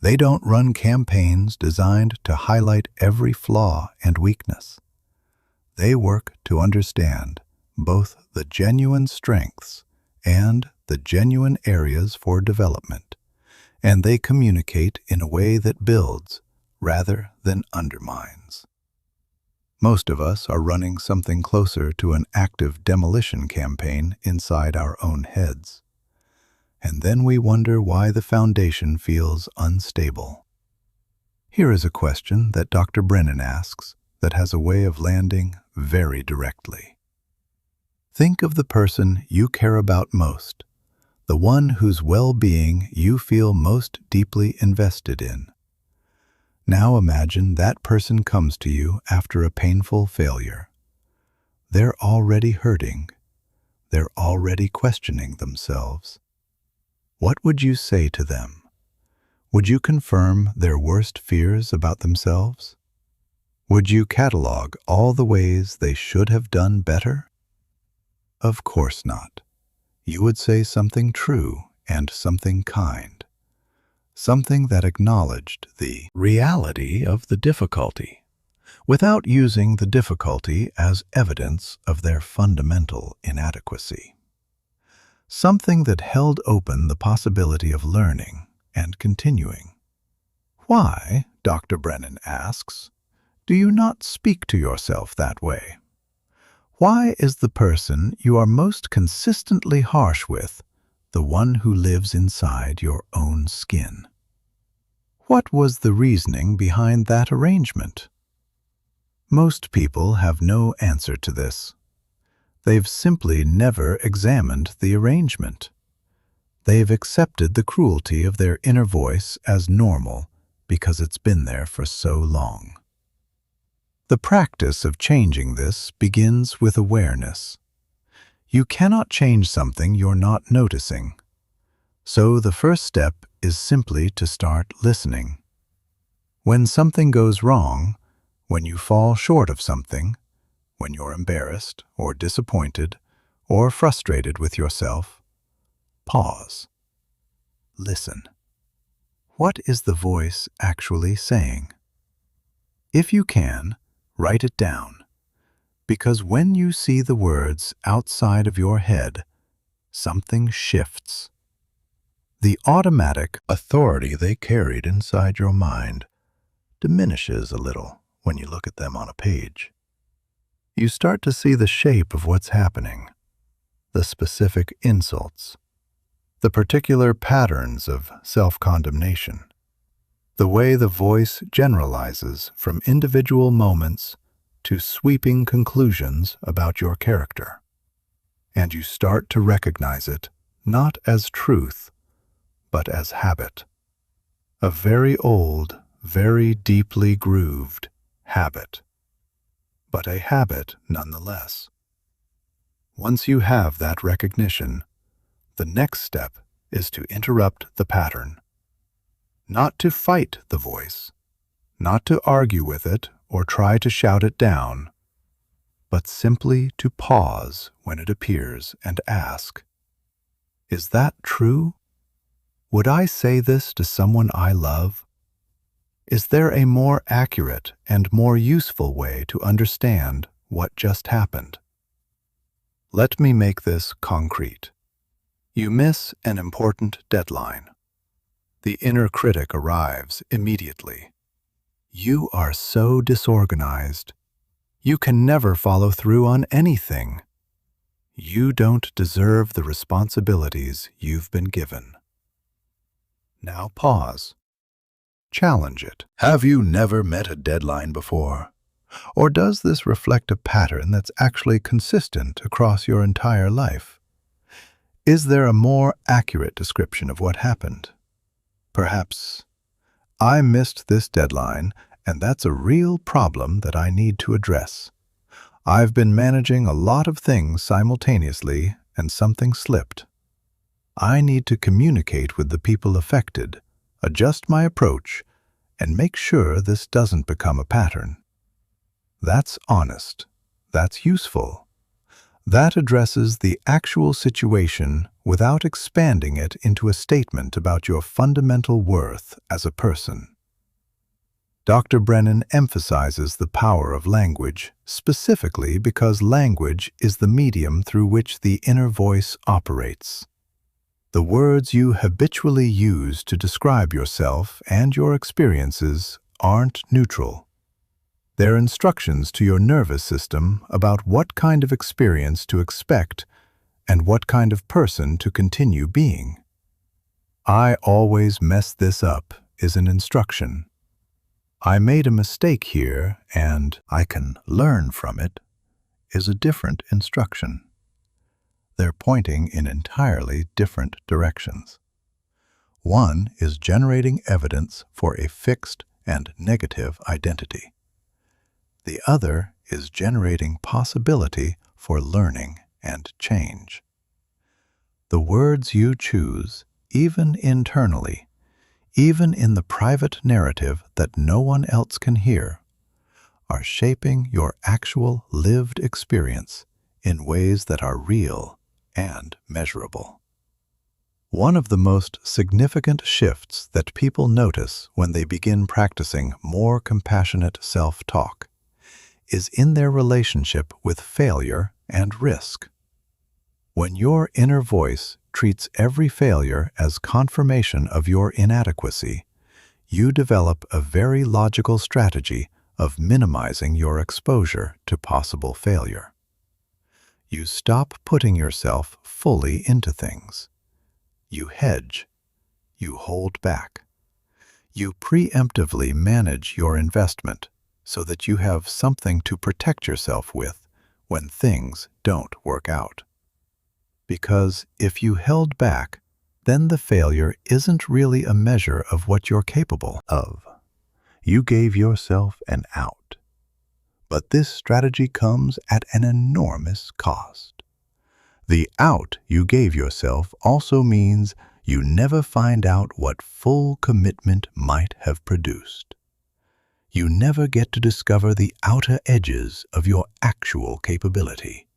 They don't run campaigns designed to highlight every flaw and weakness. They work to understand both the genuine strengths and the genuine areas for development, and they communicate in a way that builds rather than undermines. Most of us are running something closer to an active demolition campaign inside our own heads. And then we wonder why the foundation feels unstable. Here is a question that Dr. Brennan asks that has a way of landing very directly. Think of the person you care about most, the one whose well-being you feel most deeply invested in. Now imagine that person comes to you after a painful failure. They're already hurting. They're already questioning themselves. What would you say to them? Would you confirm their worst fears about themselves? Would you catalog all the ways they should have done better? Of course not. You would say something true and something kind. Something that acknowledged the reality of the difficulty, without using the difficulty as evidence of their fundamental inadequacy. Something that held open the possibility of learning and continuing. Why, Dr. Brennan asks, do you not speak to yourself that way? Why is the person you are most consistently harsh with the one who lives inside your own skin? What was the reasoning behind that arrangement? Most people have no answer to this. They've simply never examined the arrangement. They've accepted the cruelty of their inner voice as normal because it's been there for so long. The practice of changing this begins with awareness. You cannot change something you're not noticing. So the first step is simply to start listening. When something goes wrong, when you fall short of something, when you're embarrassed or disappointed or frustrated with yourself, pause. Listen. What is the voice actually saying? If you can, write it down, because when you see the words outside of your head, something shifts. The automatic authority they carried inside your mind diminishes a little when you look at them on a page. You start to see the shape of what's happening, the specific insults, the particular patterns of self-condemnation, the way the voice generalizes from individual moments to sweeping conclusions about your character. And you start to recognize it not as truth, but as habit. A very old, very deeply grooved habit, but a habit nonetheless. Once you have that recognition, the next step is to interrupt the pattern. Not to fight the voice, not to argue with it or try to shout it down, but simply to pause when it appears and ask, "Is that true? Would I say this to someone I love? Is there a more accurate and more useful way to understand what just happened?" Let me make this concrete. You miss an important deadline. The inner critic arrives immediately. You are so disorganized. You can never follow through on anything. You don't deserve the responsibilities you've been given. Now pause. Challenge it. Have you never met a deadline before? Or does this reflect a pattern that's actually consistent across your entire life? Is there a more accurate description of what happened? Perhaps, "I missed this deadline, and that's a real problem that I need to address. I've been managing a lot of things simultaneously, and something slipped. I need to communicate with the people affected, adjust my approach, and make sure this doesn't become a pattern." That's honest. That's useful. That addresses the actual situation without expanding it into a statement about your fundamental worth as a person. Dr. Brennan emphasizes the power of language, specifically because language is the medium through which the inner voice operates. The words you habitually use to describe yourself and your experiences aren't neutral. They're instructions to your nervous system about what kind of experience to expect and what kind of person to continue being. "I always mess this up" is an instruction. "I made a mistake here and I can learn from it" is a different instruction. They're pointing in entirely different directions. One is generating evidence for a fixed and negative identity. The other is generating possibility for learning and change. The words you choose, even internally, even in the private narrative that no one else can hear, are shaping your actual lived experience in ways that are real and measurable. One of the most significant shifts that people notice when they begin practicing more compassionate self-talk is in their relationship with failure and risk. When your inner voice treats every failure as confirmation of your inadequacy, you develop a very logical strategy of minimizing your exposure to possible failure. You stop putting yourself fully into things. You hedge. You hold back. You preemptively manage your investment so that you have something to protect yourself with when things don't work out. Because if you held back, then the failure isn't really a measure of what you're capable of. You gave yourself an out. But this strategy comes at an enormous cost. The out you gave yourself also means you never find out what full commitment might have produced. You never get to discover the outer edges of your actual capability.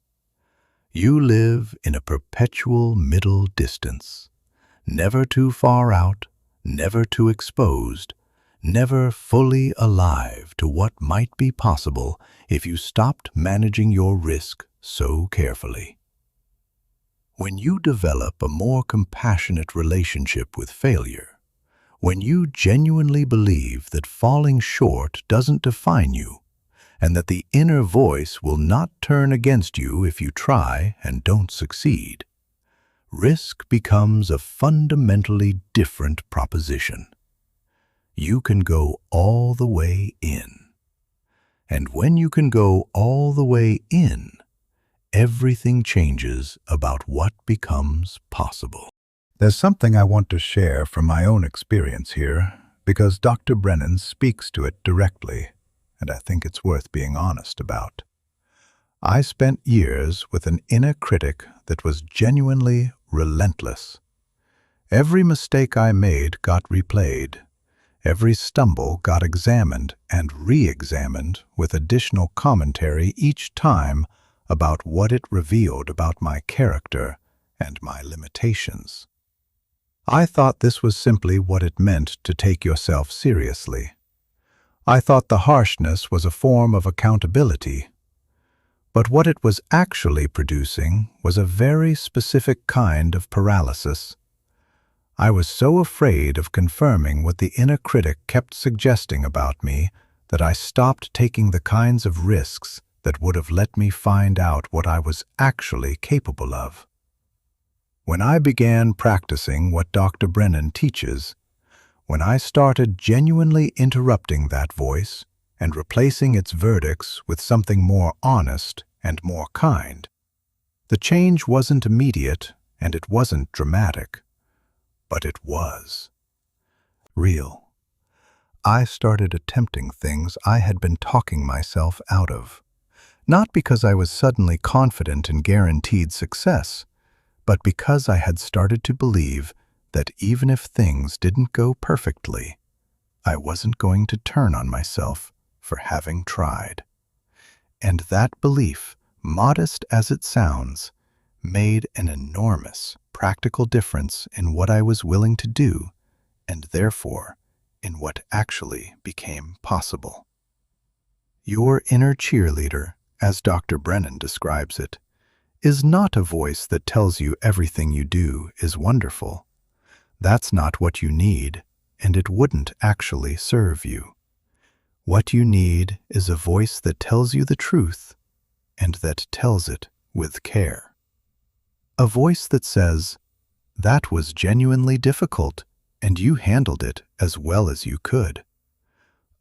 You live in a perpetual middle distance, never too far out, never too exposed, never fully alive to what might be possible if you stopped managing your risk so carefully. When you develop a more compassionate relationship with failure, when you genuinely believe that falling short doesn't define you, and that the inner voice will not turn against you if you try and don't succeed, risk becomes a fundamentally different proposition. you can go all the way in. And when you can go all the way in, everything changes about what becomes possible. There's something I want to share from my own experience here, because Dr. Brennan speaks to it directly, and I think it's worth being honest about. I spent years with an inner critic that was genuinely relentless. Every mistake I made got replayed. Every stumble got examined and re-examined with additional commentary each time about what it revealed about my character and my limitations. I thought this was simply what it meant to take yourself seriously. I thought the harshness was a form of accountability. But what it was actually producing was a very specific kind of paralysis. I was so afraid of confirming what the inner critic kept suggesting about me that I stopped taking the kinds of risks that would have let me find out what I was actually capable of. When I began practicing what Dr. Brennan teaches, when I started genuinely interrupting that voice and replacing its verdicts with something more honest and more kind, the change wasn't immediate and it wasn't dramatic, but it was real. I started attempting things I had been talking myself out of, not because I was suddenly confident in guaranteed success, but because I had started to believe that even if things didn't go perfectly, I wasn't going to turn on myself for having tried. And that belief, modest as it sounds, made an enormous practical difference in what I was willing to do, and therefore in what actually became possible. Your inner cheerleader, as Dr. Brennan describes it, is not a voice that tells you everything you do is wonderful. That's not what you need, and it wouldn't actually serve you. What you need is a voice that tells you the truth, and that tells it with care. A voice that says, "That was genuinely difficult, and you handled it as well as you could."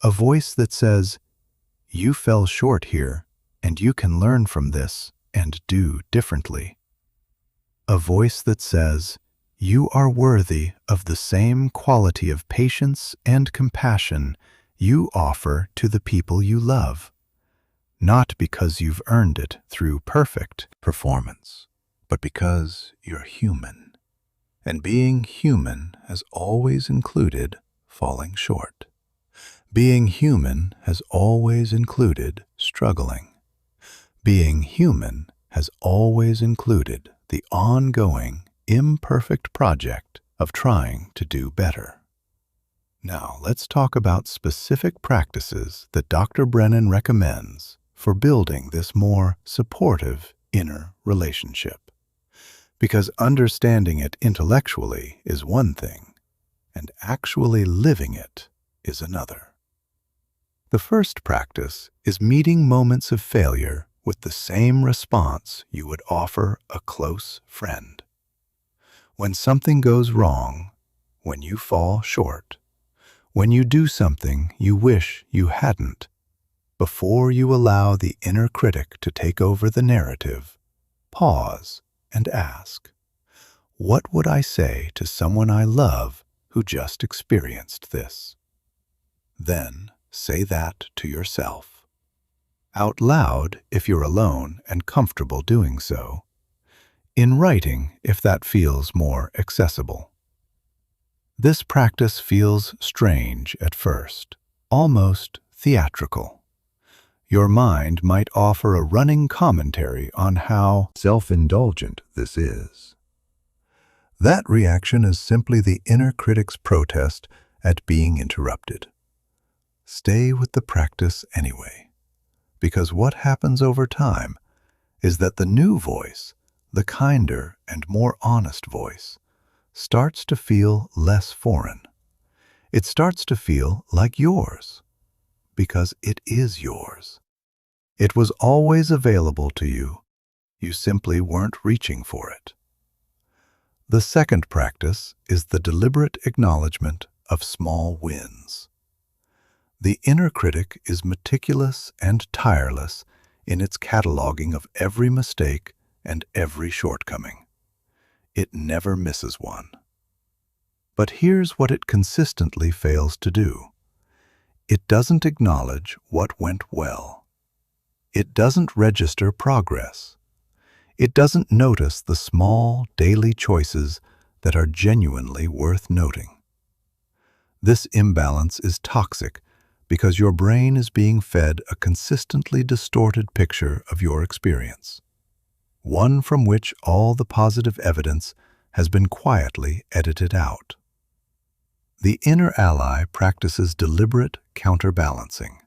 A voice that says, "You fell short here, and you can learn from this and do differently." A voice that says, "You are worthy of the same quality of patience and compassion you offer to the people you love, not because you've earned it through perfect performance, but because you're human. And being human has always included falling short. Being human has always included struggling. Being human has always included the ongoing, imperfect project of trying to do better." Now, let's talk about specific practices that Dr. Brennan recommends for building this more supportive inner relationship. Because understanding it intellectually is one thing, and actually living it is another. The first practice is meeting moments of failure with the same response you would offer a close friend. When something goes wrong, when you fall short, when you do something you wish you hadn't, before you allow the inner critic to take over the narrative, pause and ask, "What would I say to someone I love who just experienced this?" Then say that to yourself. Out loud if you're alone and comfortable doing so. In writing if that feels more accessible. This practice feels strange at first, almost theatrical. Your mind might offer a running commentary on how self-indulgent this is. That reaction is simply the inner critic's protest at being interrupted. Stay with the practice anyway, because what happens over time is that the new voice, the kinder and more honest voice, starts to feel less foreign. It starts to feel like yours, because it is yours. It was always available to you. You simply weren't reaching for it. The second practice is the deliberate acknowledgement of small wins. The inner critic is meticulous and tireless in its cataloging of every mistake and every shortcoming. It never misses one. But here's what it consistently fails to do. It doesn't acknowledge what went well. It doesn't register progress. It doesn't notice the small, daily choices that are genuinely worth noting. This imbalance is toxic because your brain is being fed a consistently distorted picture of your experience, one from which all the positive evidence has been quietly edited out. The inner ally practices deliberate counterbalancing.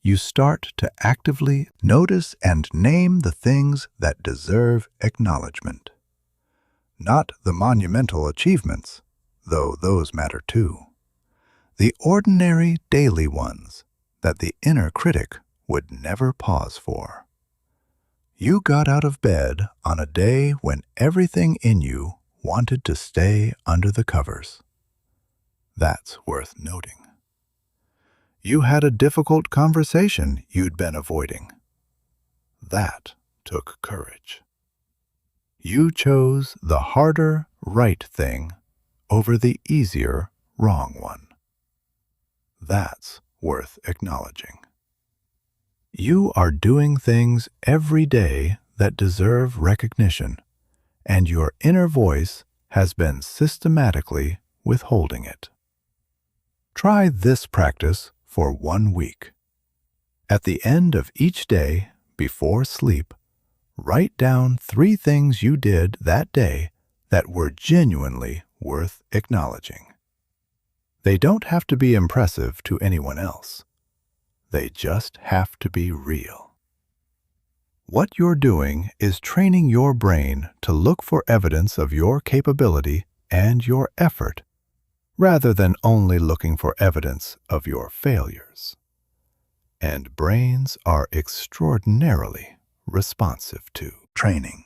You start to actively notice and name the things that deserve acknowledgement. Not the monumental achievements, though those matter too. The ordinary daily ones that the inner critic would never pause for. You got out of bed on a day when everything in you wanted to stay under the covers. That's worth noting. You had a difficult conversation you'd been avoiding. That took courage. You chose the harder right thing over the easier wrong one. That's worth acknowledging. You are doing things every day that deserve recognition, and your inner voice has been systematically withholding it. Try this practice for 1 week. At the end of each day, before sleep, write down 3 things you did that day that were genuinely worth acknowledging. They don't have to be impressive to anyone else. They just have to be real. What you're doing is training your brain to look for evidence of your capability and your effort, rather than only looking for evidence of your failures. And brains are extraordinarily responsive to training.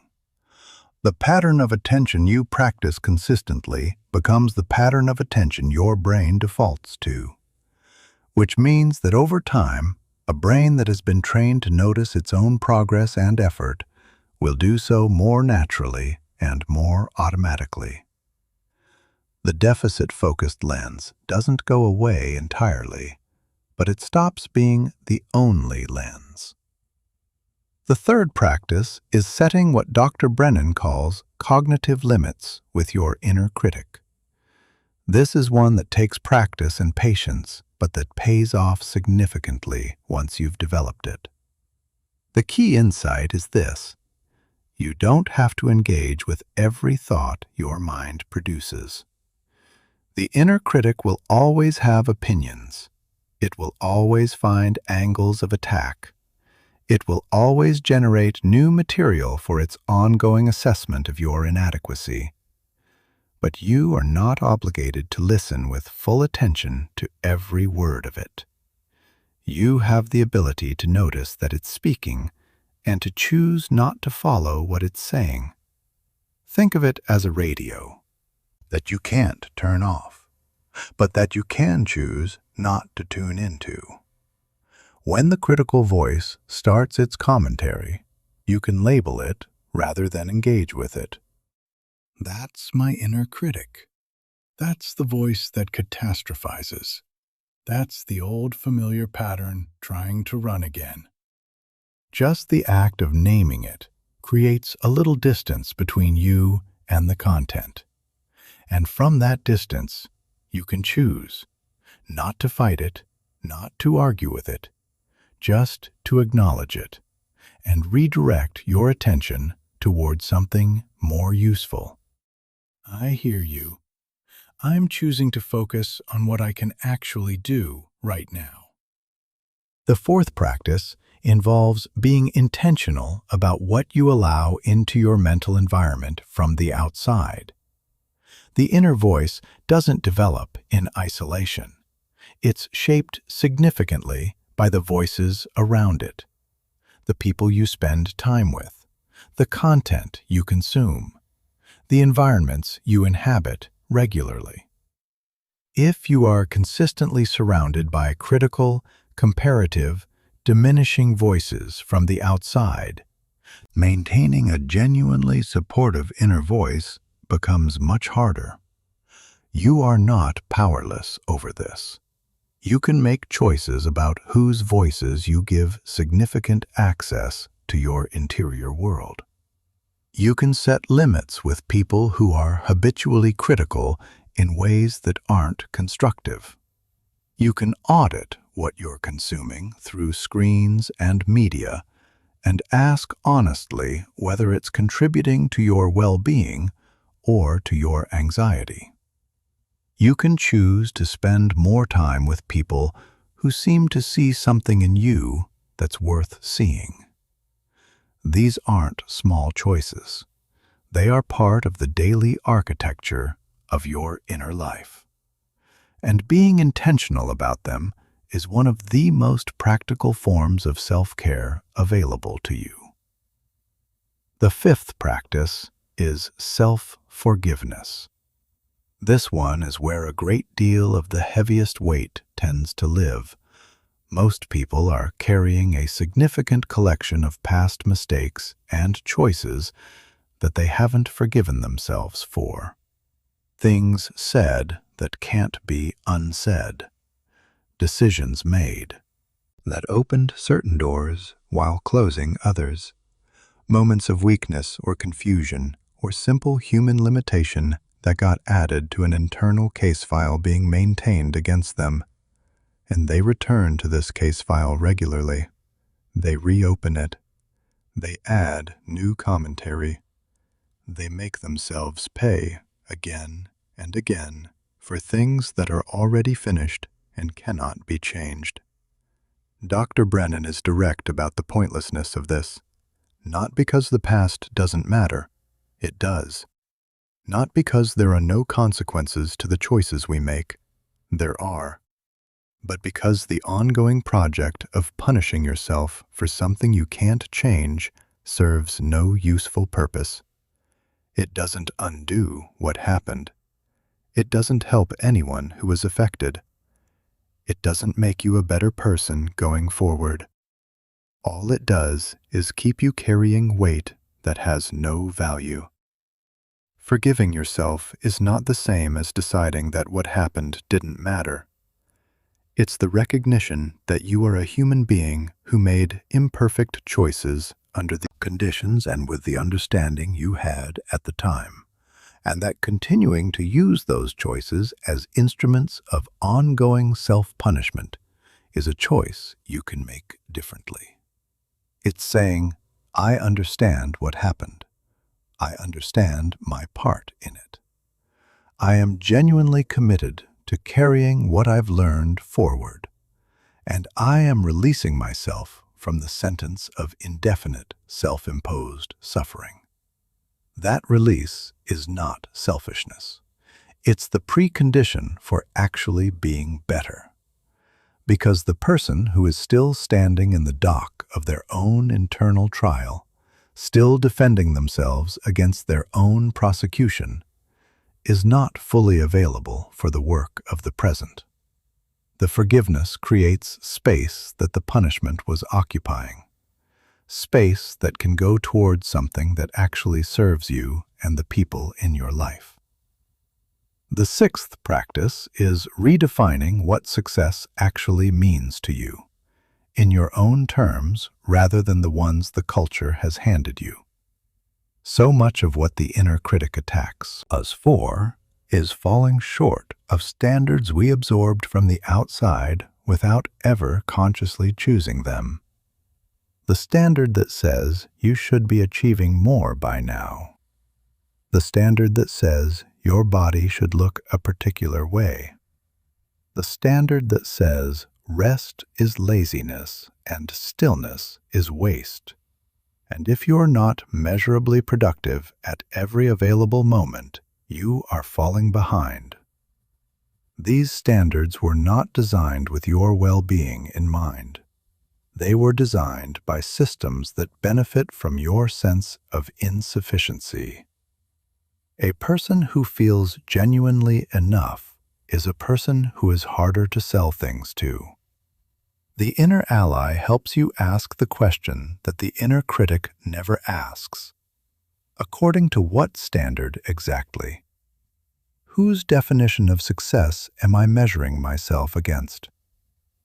The pattern of attention you practice consistently becomes the pattern of attention your brain defaults to, which means that over time, a brain that has been trained to notice its own progress and effort will do so more naturally and more automatically. The deficit-focused lens doesn't go away entirely, but it stops being the only lens. The third practice is setting what Dr. Brennan calls cognitive limits with your inner critic. This is one that takes practice and patience, but that pays off significantly once you've developed it. The key insight is this: you don't have to engage with every thought your mind produces. The inner critic will always have opinions. It will always find angles of attack. It will always generate new material for its ongoing assessment of your inadequacy. But you are not obligated to listen with full attention to every word of it. You have the ability to notice that it's speaking and to choose not to follow what it's saying. Think of it as a radio that you can't turn off, but that you can choose not to tune into. When the critical voice starts its commentary, you can label it rather than engage with it. That's my inner critic. That's the voice that catastrophizes. That's the old familiar pattern trying to run again. Just the act of naming it creates a little distance between you and the content. And from that distance, you can choose not to fight it, not to argue with it, just to acknowledge it and redirect your attention toward something more useful. I hear you. I'm choosing to focus on what I can actually do right now. The fourth practice involves being intentional about what you allow into your mental environment from the outside. The inner voice doesn't develop in isolation. It's shaped significantly by the voices around it, the people you spend time with, the content you consume, the environments you inhabit regularly. If you are consistently surrounded by critical, comparative, diminishing voices from the outside, maintaining a genuinely supportive inner voice becomes much harder. You are not powerless over this. You can make choices about whose voices you give significant access to your interior world. You can set limits with people who are habitually critical in ways that aren't constructive. You can audit what you're consuming through screens and media and ask honestly whether it's contributing to your well-being or to your anxiety. You can choose to spend more time with people who seem to see something in you that's worth seeing. These aren't small choices. They are part of the daily architecture of your inner life. And being intentional about them is one of the most practical forms of self-care available to you. The fifth practice is self-forgiveness. This one is where a great deal of the heaviest weight tends to live. Most people are carrying a significant collection of past mistakes and choices that they haven't forgiven themselves for. Things said that can't be unsaid. Decisions made that opened certain doors while closing others. Moments of weakness or confusion or simple human limitation that got added to an internal case file being maintained against them. And they return to this case file regularly. They reopen it. They add new commentary. They make themselves pay again and again for things that are already finished and cannot be changed. Dr. Brennan is direct about the pointlessness of this. Not because the past doesn't matter. It does. Not because there are no consequences to the choices we make. There are. But because the ongoing project of punishing yourself for something you can't change serves no useful purpose. It doesn't undo what happened. It doesn't help anyone who is affected. It doesn't make you a better person going forward. All it does is keep you carrying weight that has no value. Forgiving yourself is not the same as deciding that what happened didn't matter. It's the recognition that you are a human being who made imperfect choices under the conditions and with the understanding you had at the time, and that continuing to use those choices as instruments of ongoing self-punishment is a choice you can make differently. It's saying, I understand what happened. I understand my part in it. I am genuinely committed to carrying what I've learned forward, and I am releasing myself from the sentence of indefinite self-imposed suffering. That release is not selfishness. It's the precondition for actually being better. Because the person who is still standing in the dock of their own internal trial, still defending themselves against their own prosecution, is not fully available for the work of the present. The forgiveness creates space that the punishment was occupying, space that can go towards something that actually serves you and the people in your life. The sixth practice is redefining what success actually means to you, in your own terms rather than the ones the culture has handed you. So much of what the inner critic attacks us for is falling short of standards we absorbed from the outside without ever consciously choosing them. The standard that says you should be achieving more by now. The standard that says your body should look a particular way. The standard that says rest is laziness and stillness is waste. And if you're not measurably productive at every available moment, you are falling behind. These standards were not designed with your well-being in mind. They were designed by systems that benefit from your sense of insufficiency. A person who feels genuinely enough is a person who is harder to sell things to. The inner ally helps you ask the question that the inner critic never asks. According to what standard exactly? Whose definition of success am I measuring myself against?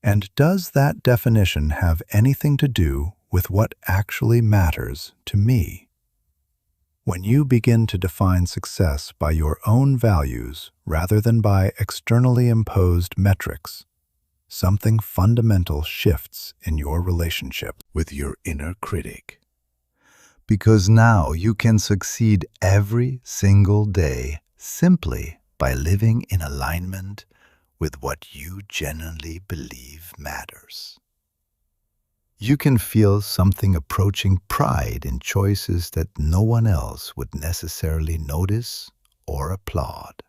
And does that definition have anything to do with what actually matters to me? When you begin to define success by your own values rather than by externally imposed metrics, something fundamental shifts in your relationship with your inner critic. Because now you can succeed every single day simply by living in alignment with what you genuinely believe matters. You can feel something approaching pride in choices that no one else would necessarily notice or applaud.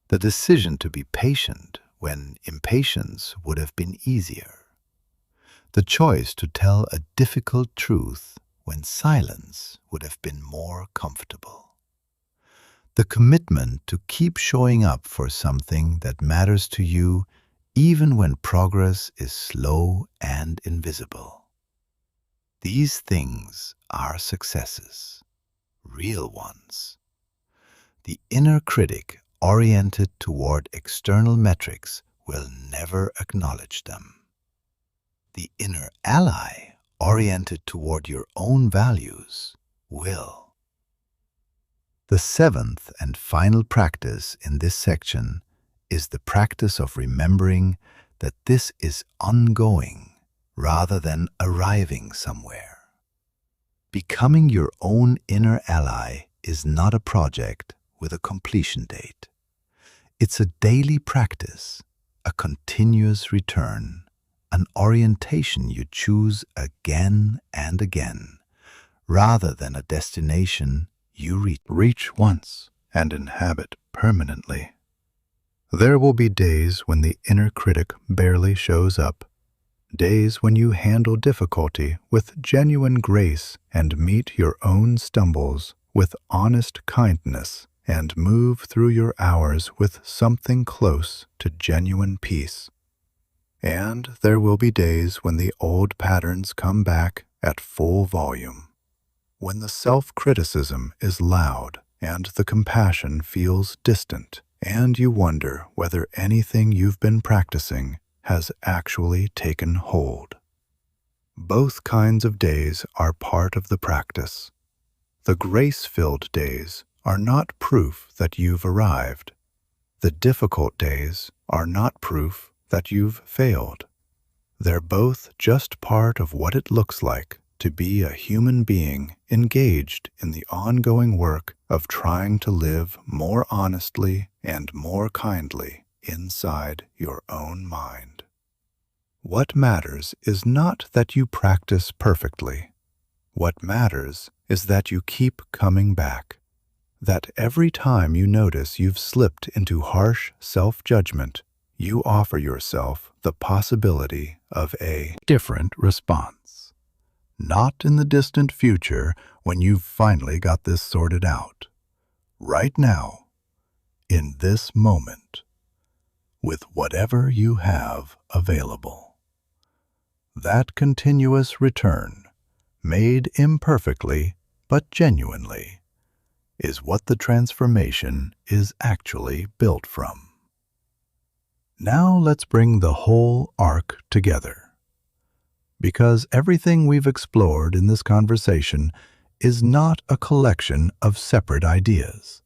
The decision to be patient when impatience would have been easier. The choice to tell a difficult truth when silence would have been more comfortable. The commitment to keep showing up for something that matters to you even when progress is slow and invisible. These things are successes, real ones. The inner critic oriented toward external metrics will never acknowledge them. The inner ally oriented toward your own values will. The seventh and final practice in this section is the practice of remembering that this is ongoing rather than arriving somewhere. Becoming your own inner ally is not a project with a completion date. It's a daily practice, a continuous return, an orientation you choose again and again, rather than a destination you reach once and inhabit permanently. There will be days when the inner critic barely shows up, days when you handle difficulty with genuine grace and meet your own stumbles with honest kindness and move through your hours with something close to genuine peace. And there will be days when the old patterns come back at full volume, when the self-criticism is loud and the compassion feels distant, and you wonder whether anything you've been practicing has actually taken hold. Both kinds of days are part of the practice. The grace-filled days are not proof that you've arrived. The difficult days are not proof that you've failed. They're both just part of what it looks like to be a human being engaged in the ongoing work of trying to live more honestly and more kindly inside your own mind. What matters is not that you practice perfectly. What matters is that you keep coming back, that every time you notice you've slipped into harsh self-judgment, you offer yourself the possibility of a different response. Not in the distant future when you've finally got this sorted out. Right now, in this moment, with whatever you have available. That continuous return, made imperfectly but genuinely, is what the transformation is actually built from. Now let's bring the whole arc together. Because everything we've explored in this conversation is not a collection of separate ideas.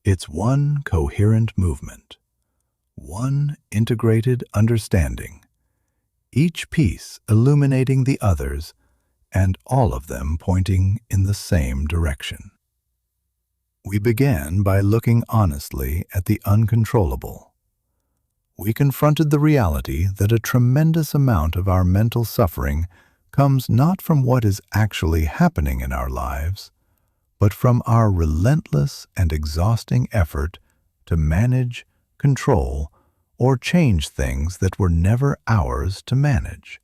It's one coherent movement, one integrated understanding, each piece illuminating the others and all of them pointing in the same direction. We began by looking honestly at the uncontrollable. We confronted the reality that a tremendous amount of our mental suffering comes not from what is actually happening in our lives, but from our relentless and exhausting effort to manage, control, or change things that were never ours to manage.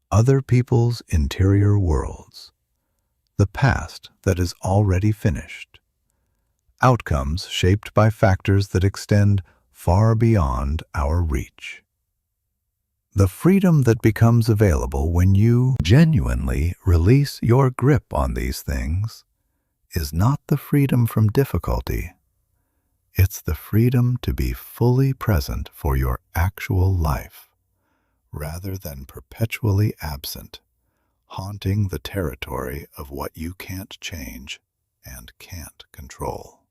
Other people's interior worlds, the past that is already finished, outcomes shaped by factors that extend far beyond our reach. The freedom that becomes available when you genuinely release your grip on these things is not the freedom from difficulty. It's the freedom to be fully present for your actual life, rather than perpetually absent, haunting the territory of what you can't change and can't control.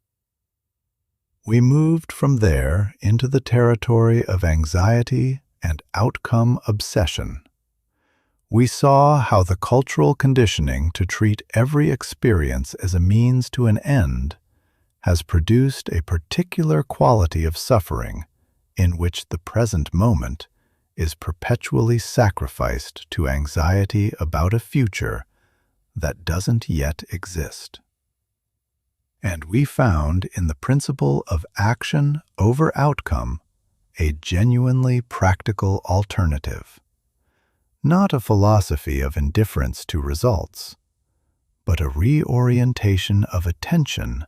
We moved from there into the territory of anxiety and outcome obsession. We saw how the cultural conditioning to treat every experience as a means to an end has produced a particular quality of suffering in which the present moment is perpetually sacrificed to anxiety about a future that doesn't yet exist. And we found in the principle of action over outcome a genuinely practical alternative. Not a philosophy of indifference to results, but a reorientation of attention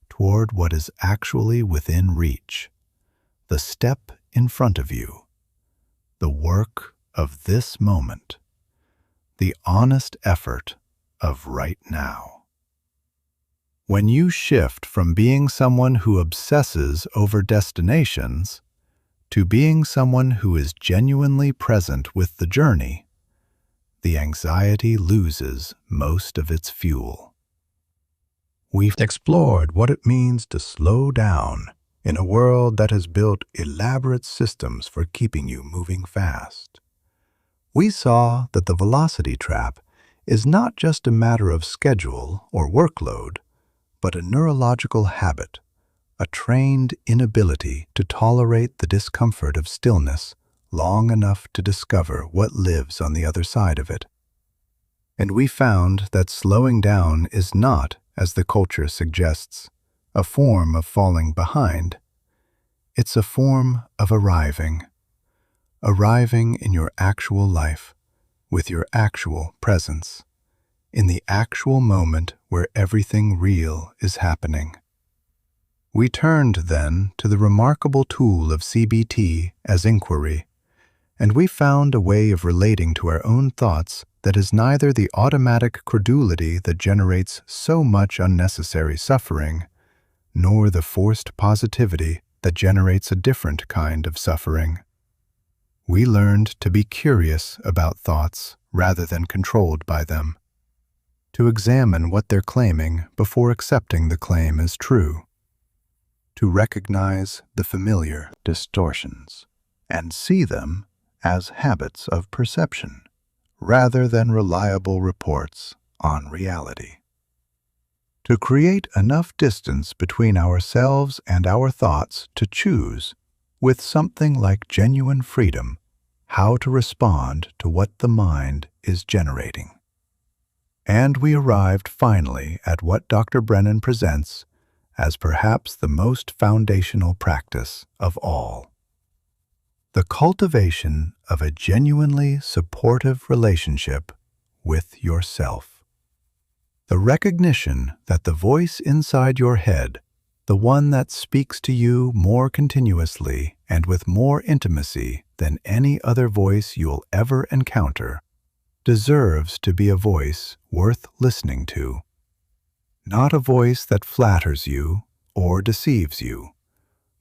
toward what is actually within reach, the step in front of you, the work of this moment, the honest effort of right now. When you shift from being someone who obsesses over destinations to being someone who is genuinely present with the journey, the anxiety loses most of its fuel. We've explored what it means to slow down in a world that has built elaborate systems for keeping you moving fast. We saw that the velocity trap is not just a matter of schedule or workload, but a neurological habit, a trained inability to tolerate the discomfort of stillness long enough to discover what lives on the other side of it. And we found that slowing down is not, as the culture suggests, a form of falling behind. It's a form of arriving in your actual life, with your actual presence, in the actual moment where everything real is happening. We turned then to the remarkable tool of CBT as inquiry, and we found a way of relating to our own thoughts that is neither the automatic credulity that generates so much unnecessary suffering, nor the forced positivity that generates a different kind of suffering. We learned to be curious about thoughts rather than controlled by them, to examine what they're claiming before accepting the claim as true, to recognize the familiar distortions and see them as habits of perception rather than reliable reports on reality, to create enough distance between ourselves and our thoughts to choose, with something like genuine freedom, how to respond to what the mind is generating. And we arrived finally at what Dr. Brennan presents as perhaps the most foundational practice of all: the cultivation of a genuinely supportive relationship with yourself. The recognition that the voice inside your head, the one that speaks to you more continuously and with more intimacy than any other voice you'll ever encounter, deserves to be a voice worth listening to. Not a voice that flatters you or deceives you,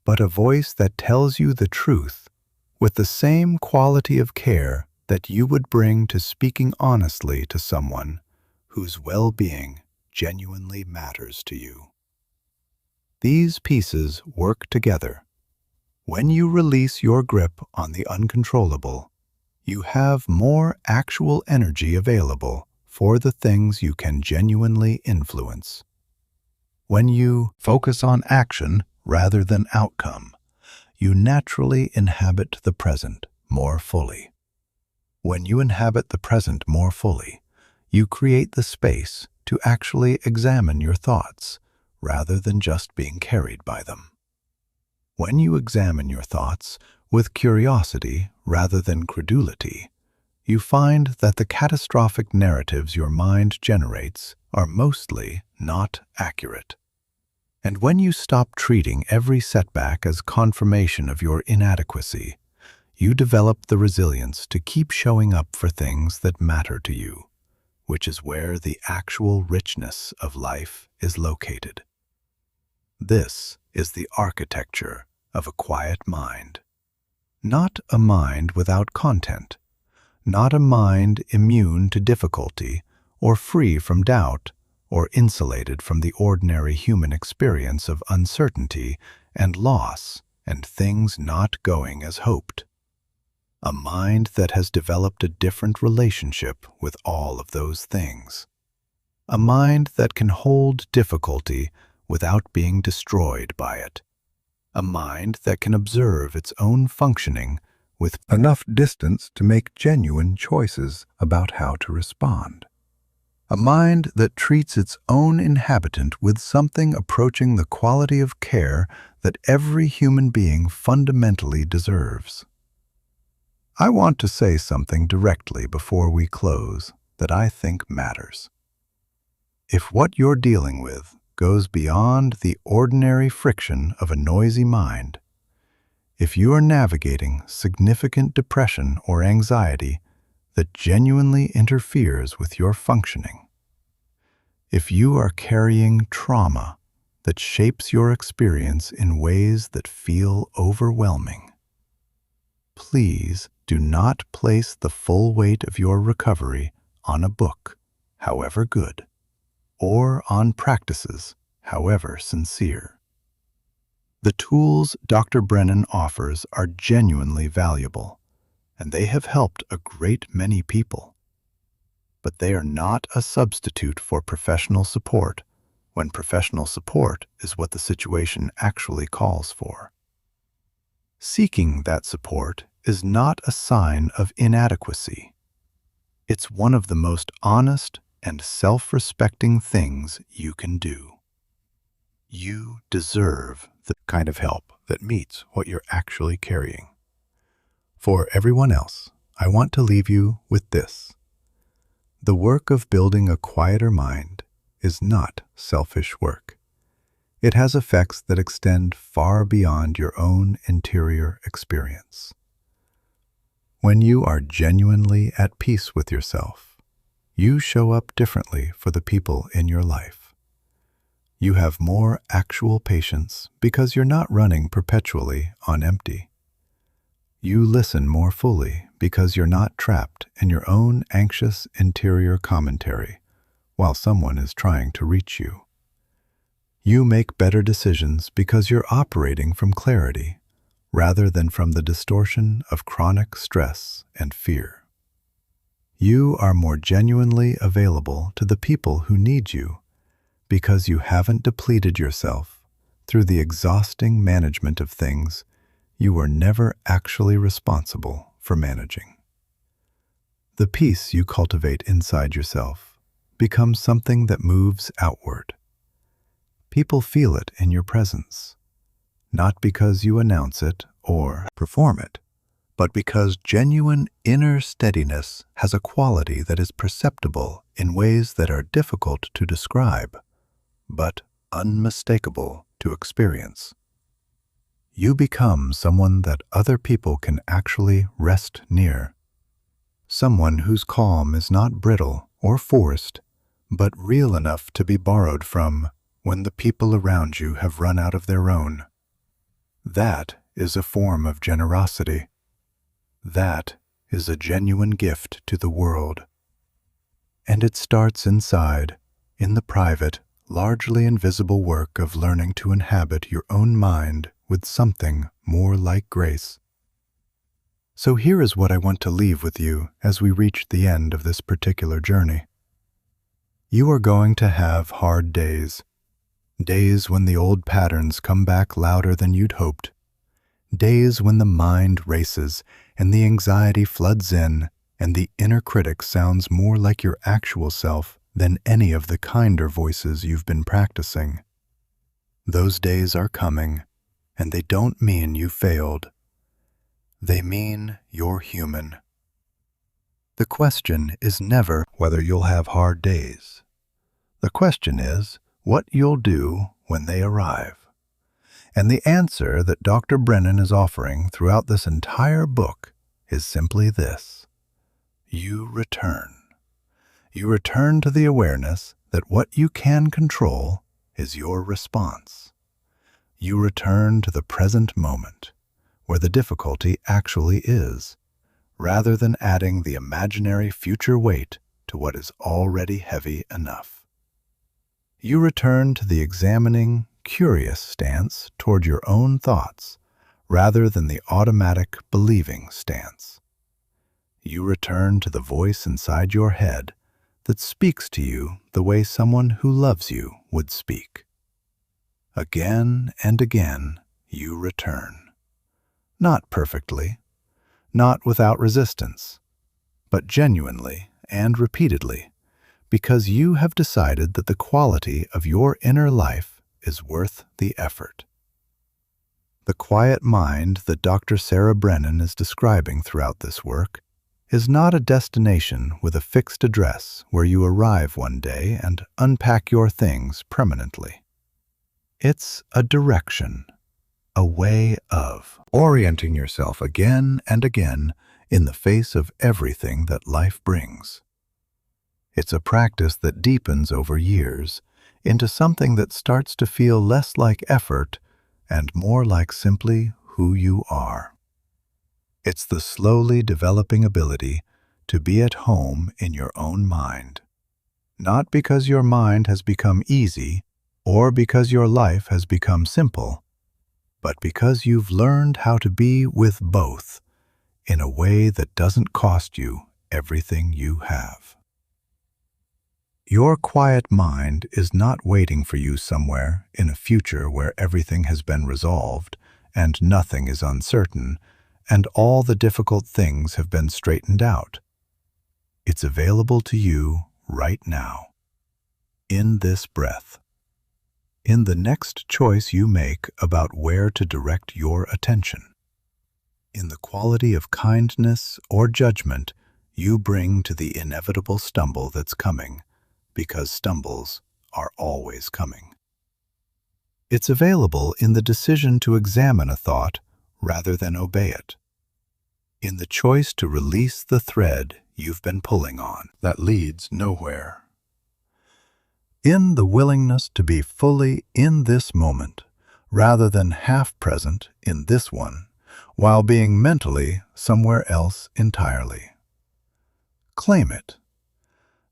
but a voice that tells you the truth with the same quality of care that you would bring to speaking honestly to someone whose well-being genuinely matters to you. These pieces work together. When you release your grip on the uncontrollable, you have more actual energy available for the things you can genuinely influence. When you focus on action rather than outcome, you naturally inhabit the present more fully. When you inhabit the present more fully, you create the space to actually examine your thoughts rather than just being carried by them. When you examine your thoughts with curiosity rather than credulity, you find that the catastrophic narratives your mind generates are mostly not accurate. And when you stop treating every setback as confirmation of your inadequacy, you develop the resilience to keep showing up for things that matter to you, which is where the actual richness of life is located. This is the architecture of a quiet mind. Not a mind without content, not a mind immune to difficulty or free from doubt or insulated from the ordinary human experience of uncertainty and loss and things not going as hoped. A mind that has developed a different relationship with all of those things. A mind that can hold difficulty without being destroyed by it. A mind that can observe its own functioning with enough distance to make genuine choices about how to respond. A mind that treats its own inhabitant with something approaching the quality of care that every human being fundamentally deserves. I want to say something directly before we close that I think matters. If what you're dealing with goes beyond the ordinary friction of a noisy mind, if you are navigating significant depression or anxiety that genuinely interferes with your functioning, if you are carrying trauma that shapes your experience in ways that feel overwhelming, please do not place the full weight of your recovery on a book, however good, or on practices, however sincere. The tools Dr. Brennan offers are genuinely valuable, and they have helped a great many people. But they are not a substitute for professional support when professional support is what the situation actually calls for. Seeking that support is not a sign of inadequacy. It's one of the most honest and self-respecting things you can do. You deserve the kind of help that meets what you're actually carrying. For everyone else, I want to leave you with this. The work of building a quieter mind is not selfish work. It has effects that extend far beyond your own interior experience. When you are genuinely at peace with yourself, you show up differently for the people in your life. You have more actual patience because you're not running perpetually on empty. You listen more fully because you're not trapped in your own anxious interior commentary while someone is trying to reach you. You make better decisions because you're operating from clarity rather than from the distortion of chronic stress and fear. You are more genuinely available to the people who need you because you haven't depleted yourself through the exhausting management of things you were never actually responsible for managing. The peace you cultivate inside yourself becomes something that moves outward. People feel it in your presence, not because you announce it or perform it, but because genuine inner steadiness has a quality that is perceptible in ways that are difficult to describe, but unmistakable to experience. You become someone that other people can actually rest near. Someone whose calm is not brittle or forced, but real enough to be borrowed from when the people around you have run out of their own. That is a form of generosity. That is a genuine gift to the world. And it starts inside, in the private, largely invisible work of learning to inhabit your own mind with something more like grace. So here is what I want to leave with you as we reach the end of this particular journey. You are going to have hard days. Days when the old patterns come back louder than you'd hoped. Days when the mind races and the anxiety floods in and the inner critic sounds more like your actual self than any of the kinder voices you've been practicing. Those days are coming, and they don't mean you failed. They mean you're human. The question is never whether you'll have hard days. The question is what you'll do when they arrive. And the answer that Dr. Brennan is offering throughout this entire book is simply this: you return. You return to the awareness that what you can control is your response. You return to the present moment, where the difficulty actually is, rather than adding the imaginary future weight to what is already heavy enough. You return to the examining, curious stance toward your own thoughts, rather than the automatic believing stance. You return to the voice inside your head that speaks to you the way someone who loves you would speak. Again and again, you return. Not perfectly, not without resistance, but genuinely and repeatedly, because you have decided that the quality of your inner life is worth the effort. The quiet mind that Dr. Sarah Brennan is describing throughout this work is not a destination with a fixed address where you arrive one day and unpack your things permanently. It's a direction, a way of orienting yourself again and again in the face of everything that life brings. It's a practice that deepens over years into something that starts to feel less like effort and more like simply who you are. It's the slowly developing ability to be at home in your own mind, not because your mind has become easy or because your life has become simple, but because you've learned how to be with both in a way that doesn't cost you everything you have. Your quiet mind is not waiting for you somewhere in a future where everything has been resolved and nothing is uncertain and all the difficult things have been straightened out. It's available to you right now, in this breath, in the next choice you make about where to direct your attention, in the quality of kindness or judgment you bring to the inevitable stumble that's coming, because stumbles are always coming. It's available in the decision to examine a thought rather than obey it, in the choice to release the thread you've been pulling on that leads nowhere, in the willingness to be fully in this moment rather than half present in this one while being mentally somewhere else entirely. Claim it,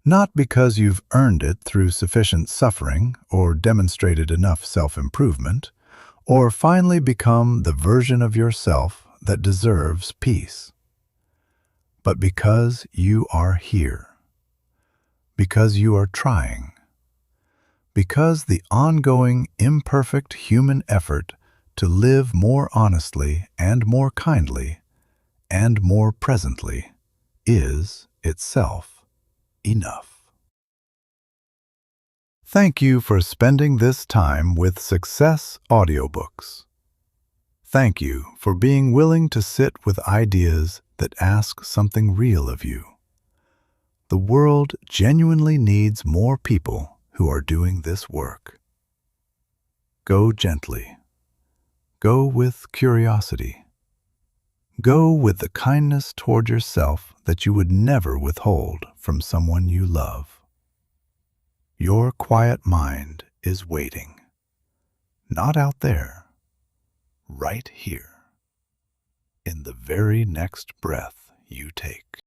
not because you've earned it through sufficient suffering or demonstrated enough self-improvement, or finally become the version of yourself that deserves peace, but because you are here, because you are trying, because the ongoing imperfect human effort to live more honestly and more kindly and more presently is itself enough. Thank you for spending this time with Success Audiobooks. Thank you for being willing to sit with ideas that ask something real of you. The world genuinely needs more people who are doing this work. Go gently. Go with curiosity. Go with the kindness toward yourself that you would never withhold from someone you love. Your quiet mind is waiting, not out there, right here, in the very next breath you take.